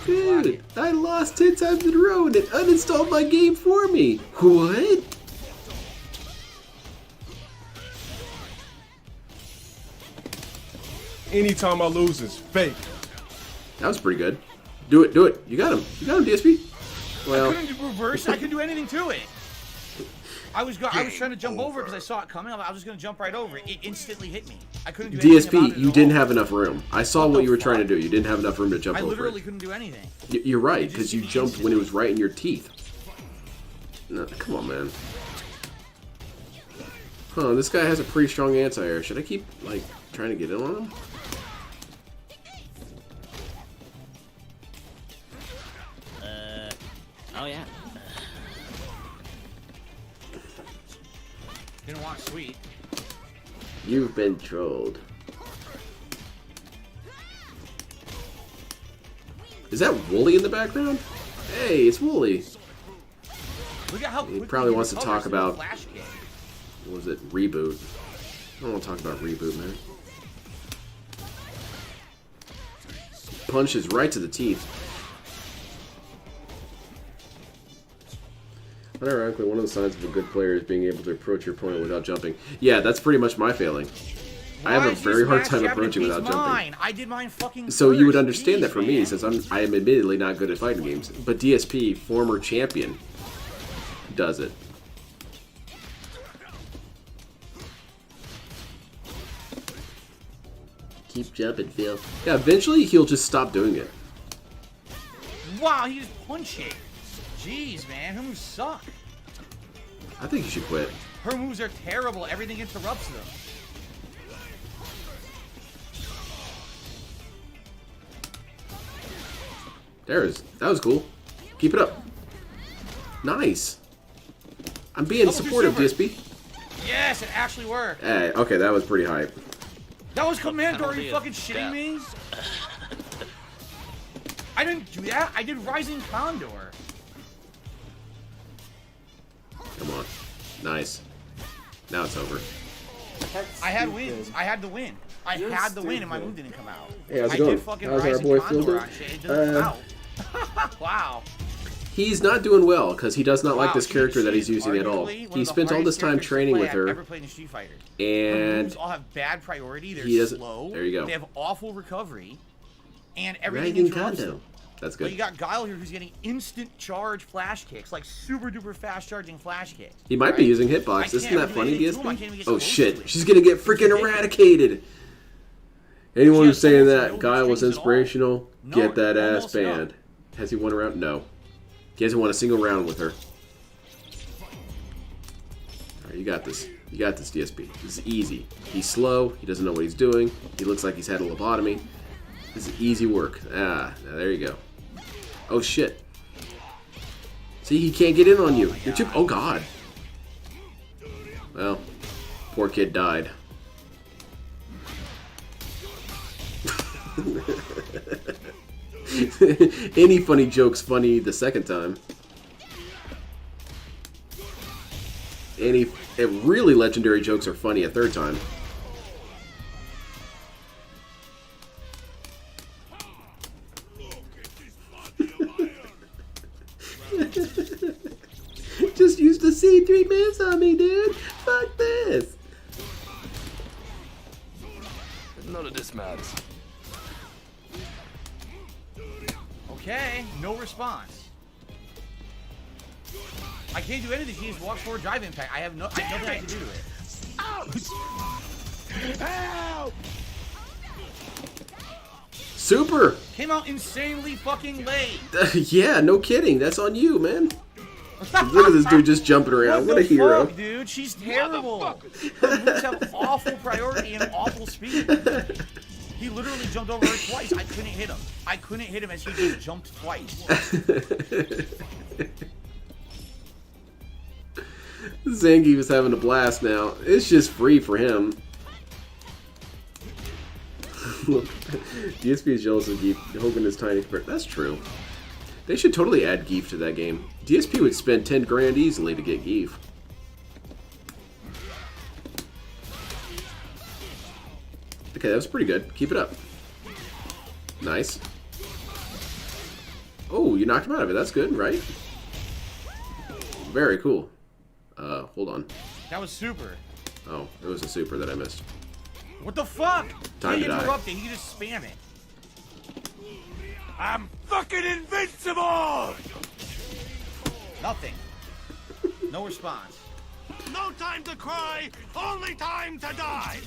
Dude, I lost 10 times in a row and it uninstalled my game for me. What? Anytime I lose is fake. That was pretty good. Do it, do it. You got him. You got him, DSP. I Well, couldn't do reverse. I couldn't do anything to it. I was trying to jump over because I saw it coming. I was going to jump right over it. It instantly hit me. I couldn't do anything about DSP, it you at didn't all. have enough room. I saw What what the you were trying to fuck? do. You didn't have enough room to jump I over literally it. couldn't do anything. You're right, It just because you hit me jumped when it was instantly. right in your teeth. No, come on, man. Huh, this guy has a pretty strong anti-air. Should I keep, like, trying to get in on him? Oh yeah. Didn't want sweet. You've been trolled. Is that Wooly in the background? Hey, it's Wooly. Look at how He quickly probably wants to recovers talk from a about- flash kick. What was it? Reboot. I don't want to talk about Reboot, man. Punches right to the teeth. Unironically, one of the signs of a good player is being able to approach your opponent without jumping. Yeah, that's pretty much my failing. I have a very hard time approaching without jumping. I did mine fucking So you would first. understand that Jeez, from me, man. since I am admittedly not good at fighting games. But DSP, former champion, does it. Keep jumping, Phil. Yeah, eventually he'll just stop doing it. Wow, he just punched it. Jeez, man, her moves suck. I think you should quit. Her moves are terrible. Everything interrupts them. That was cool. Keep it up. Nice. I'm being supportive, DSP. Yes, it actually worked. Hey, okay, that was pretty hype. That was Commando. Are you fucking shitting me? I didn't do that. I did Rising Condor. Come on. Nice. Now it's over. I had wins. I had the win. I had the win, and my move didn't come out. Hey, how's it I going? did fucking How's our Rising boy Condor Phil on shit. It doesn't come out. Wow. He's not doing well because he does not like Wow, this character that he's using at all. arguably one He of the spent all this hardest time characters to training play with I've her, ever played in Street Fighter. Her and moves all have bad priority. They're he doesn't- slow. there you go. They have awful recovery, and everything Dragon interrupts Kondo. them. That's But good. you got Guile here who's getting instant charge flash kicks, like super duper fast charging flash kicks. He might be right? using I hitbox. can't Isn't that really funny, hit it to him. I DSP? can't even get Oh close shit, to it. she's gonna get freaking eradicated. Anyone She who's has saying almost that no Guile was strings at all. inspirational, No, get that ass almost none. banned. Has he won a round? No. He hasn't won a single round with her. Alright, you got this. You got this, DSP. This is easy. He's slow. He doesn't know what he's doing. He looks like he's had a lobotomy. This is easy work. Ah, now there you go. Oh shit. See, he can't get in on you. You're too. Oh god. Well, poor kid died. Any funny joke's funny the second time. Any really legendary jokes are funny a third time. Just used to see 3 minutes on me, dude. Fuck this. None of this matters. Okay, no response. I can't do anything. He just walks forward, drive impact. I have nothing I can do to it. Help! Super. Came out insanely fucking late. Yeah, no kidding. That's on you, man. Look at this dude just jumping around. What a the hero. fuck, dude? She's terrible. Her moves have awful priority and awful speed. He literally jumped over her twice. I couldn't hit him. I couldn't hit him as he just jumped twice. Zangief is having a blast now. It's just free for him. Look, DSP is jealous of Geef. Hogan is tiny compared. That's true. They should totally add Geef to that game. DSP would spend 10 grand easily to get Geef. Okay, that was pretty good. Keep it up. Nice. Oh, you knocked him out of it. That's good, right? Very cool. Hold on. That was super. Oh, it was a super that I missed. What the fuck? Time He to die. interrupted. He just spam it. I'm fucking invincible! Nothing. No response. No time to cry, only time to die!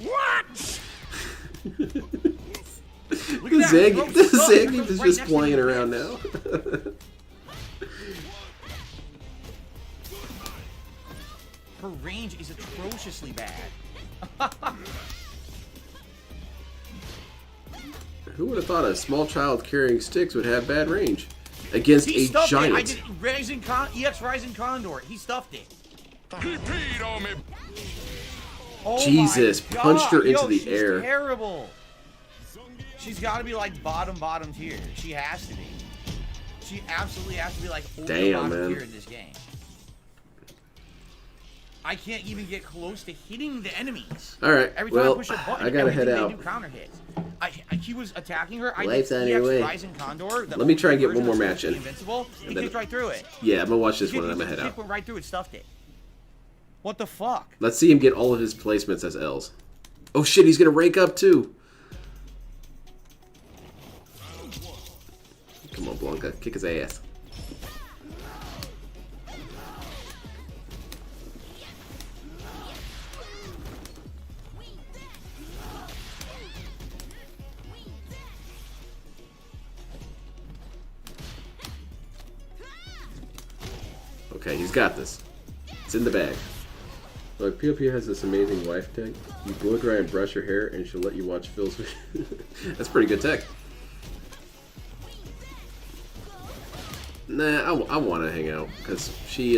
What? Look at that. Bro, The suck. Zangief It is goes right just next to flying me. around now. Her range is atrociously bad. Who would have thought a small child carrying sticks would have bad range against He a stuffed giant? it. I did EX Rising Condor. He stuffed it. He peed on me. Oh Jesus, my God. punched her into Yo, the she's air. Terrible. She's got to be like bottom tier. She has to be. She absolutely has to be like over Damn, bottom man. tier in this game. I can't even get close to hitting the enemies. All right. Every time Well, I push a button, I gotta head everything out. they do counter hits. He was attacking her. I Life's did on your EX way. Rising Condor. Let me try and get one more match in. Invincible. He And then- kicked right through it. Yeah, I'm gonna watch this He one and I'm gonna head kicked out. went right through it, stuffed it. What the fuck? Let's see him get all of his placements as L's. Oh shit, he's gonna rank up too. Come on, Blanca, kick his ass. Okay, he's got this. It's in the bag. Look, POP has this amazing wife tech. You blow dry and brush her hair, and she'll let you watch Phil's. That's pretty good tech. Nah, I want to hang out because she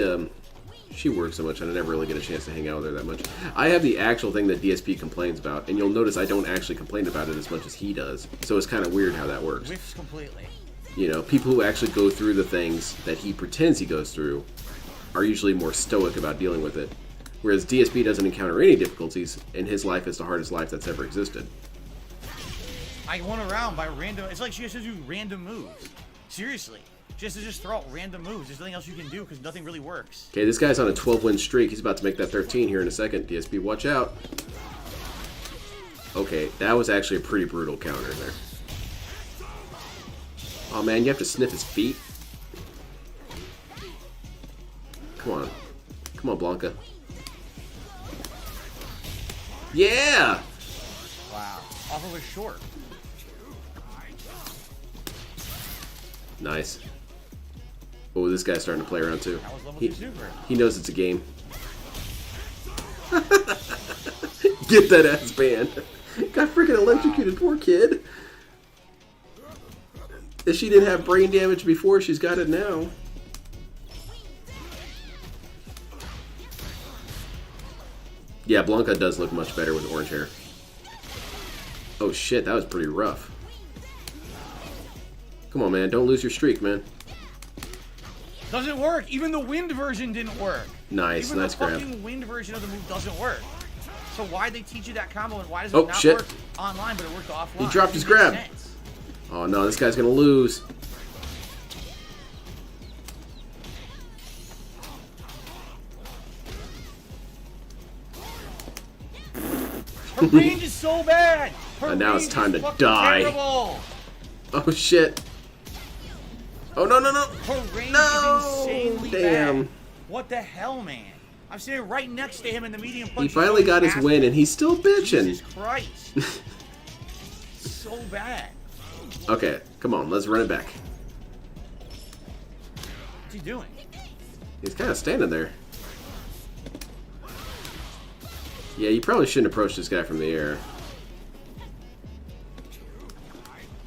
works so much, and I never really get a chance to hang out with her that much. I have the actual thing that DSP complains about, and you'll notice I don't actually complain about it as much as he does. So it's kind of weird how that works. Whiffs completely. You know, people who actually go through the things that he pretends he goes through are usually more stoic about dealing with it. Whereas DSP doesn't encounter any difficulties, and his life is the hardest life that's ever existed. I won around by random. It's like she has to do random moves. Seriously. She has to just throw out random moves. There's nothing else you can do because nothing really works. Okay, this guy's on a 12-win streak. He's about to make that 13 here in a second. DSP, watch out. Okay, that was actually a pretty brutal counter there. Oh man, you have to sniff his feet? Come on. Come on, Blanca. Yeah! Wow. Off of a short. Nice. Oh, this guy's starting to play around too. That was level 2 super. He knows it's a game. Get that ass banned. Got freaking electrocuted, poor kid. If she didn't have brain damage before, she's got it now. Yeah, Blanca does look much better with orange hair. Oh shit, that was pretty rough. Come on, man, don't lose your streak, man. Doesn't work. Even the wind version didn't work. Nice, Even nice the grab. fucking wind version of the move doesn't work. So why'd they teach you that combo and why does Oh, it not shit. work online but it worked offline? He dropped his It makes grab. sense. Oh no, this guy's gonna lose. Her range is so bad. Her And now it's range time is to fucking die. Terrible. Oh shit. Oh no, no, no. Her range No! is insanely Damn. bad. What the hell, man? I'm sitting right next to him in the medium punch. He finally got his win and he's still bitching. Jesus Christ. So bad. Okay, come on, let's run it back. What's he doing? He's kind of standing there. Yeah, you probably shouldn't approach this guy from the air.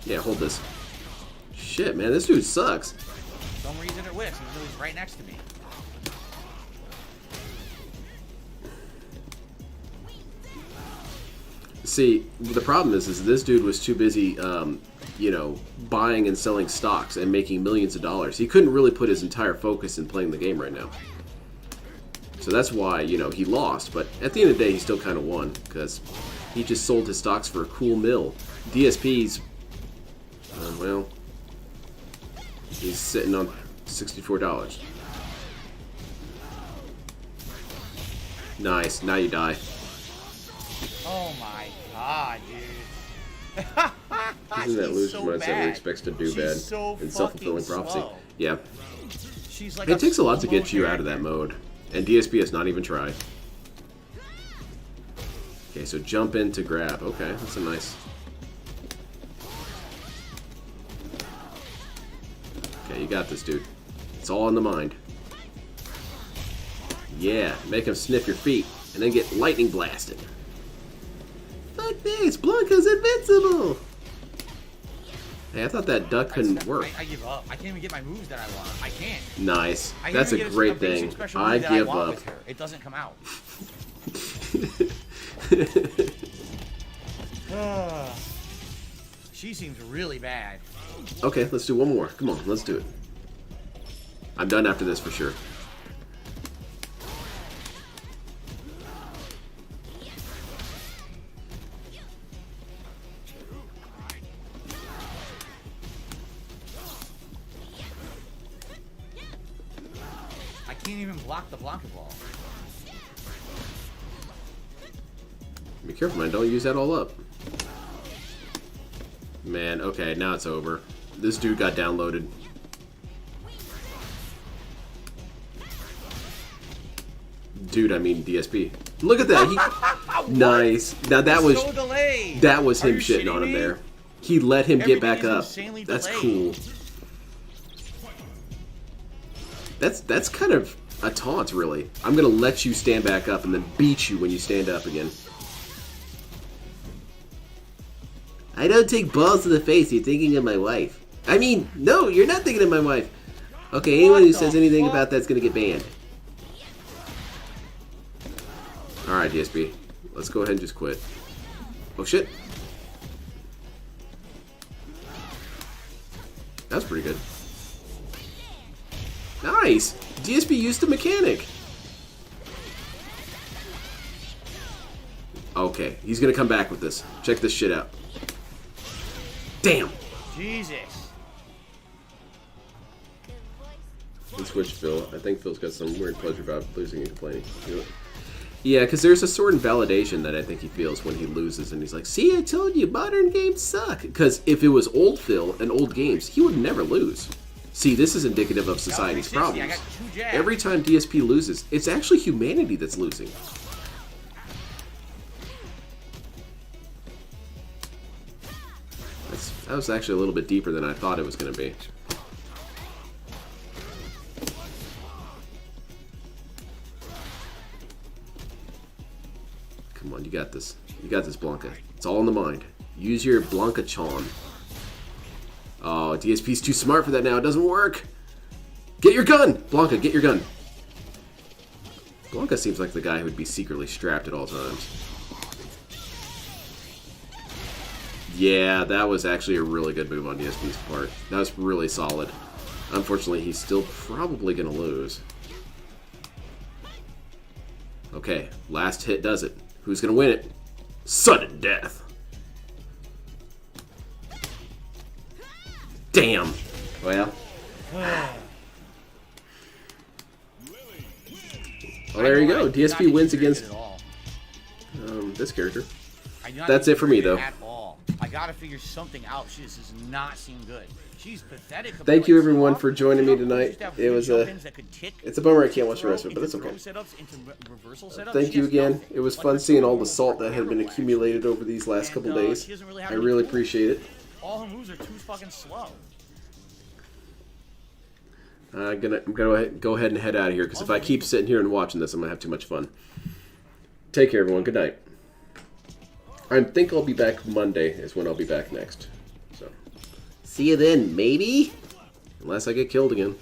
Yeah, hold this. Shit, man, this dude sucks. For some reason it whiffs, even though he's right next to me. See, the problem is this dude was too busy, you know, buying and selling stocks and making millions of dollars. He couldn't really put his entire focus in playing the game right now. So that's why, you know, he lost. But at the end of the day, he still kind of won because he just sold his stocks for a cool mill. DSP's, well, he's sitting on $64. Nice. Now you die. Oh my god, dude. Isn't that She's loser so mindset bad. really expects to do She's bad so and self-fulfilling fucking prophecy? slow. Yeah. She's like It takes a lot to slow-mo get you out of that character. mode, and DSP has not even tried. Okay, so jump in to grab. Okay, that's a nice. Okay, you got this, dude. It's all in the mind. Yeah, make him sniff your feet, and then get lightning blasted. Fuck this, Blanca's invincible! Hey, I thought that duck couldn't work. I give up. I can't even get my moves that I want. I can't. Nice. I can't That's a even get great basic thing. special I move that give want up. with her. It doesn't come out. She seems really bad. Okay, let's do one more. Come on, let's do it. I'm done after this for sure. can't even block the Blanca ball. Be careful, man. Don't use that all up. Man, okay, now it's over. This dude got downloaded. Dude, I mean DSP. Look at that. He, nice. Now that was so delayed. That was him Are you shitting shitting on him me? there. He let him get back Everything is up. insanely That's delayed. cool. That's kind of a taunt, really. I'm gonna let you stand back up and then beat you when you stand up again. I don't take balls to the face. You're thinking of my wife. I mean, no, you're not thinking of my wife. Okay, anyone who says anything about that's gonna get banned. Alright, DSP. Let's go ahead and just quit. Oh, shit. That's pretty good. Nice! DSP used the mechanic. Okay, he's gonna come back with this. Check this shit out. Damn! Jesus. Let's switch Phil. I think Phil's got some weird pleasure about losing and complaining. You know? Yeah, because there's a sort of validation that I think he feels when he loses, and he's like, see, I told you, modern games suck. Because if it was old Phil and old games, he would never lose. See, this is indicative of society's problems. Every time DSP loses, it's actually humanity that's losing. That was actually a little bit deeper than I thought it was going to be. Come on, you got this. You got this, Blanca. It's all in the mind. Use your Blanca-chan. Oh, DSP's too smart for that now. It doesn't work. Get your gun! Blanca, get your gun. Blanca seems like the guy who would be secretly strapped at all times. Yeah, that was actually a really good move on DSP's part. That was really solid. Unfortunately, he's still probably going to lose. Okay, last hit does it. Who's going to win it? Sudden death. Damn. Well. Well, there you go. DSP wins against this character. That's it for me, though. At all. I gotta figure something out. She just does not seem good. She's pathetic. Thank you, everyone, for joining me tonight. It was it's a bummer I can't watch the rest of it, but it's okay. Thank you again. It was fun seeing all the salt that had been accumulated over these last couple days. I really appreciate it. All her moves are too fucking slow. I'm gonna go ahead and head out of here, because if I keep sitting here and watching this, I'm gonna have too much fun. Take care, everyone. Good night. I think I'll be back Monday is when I'll be back next. So, see you then, maybe? Unless I get killed again.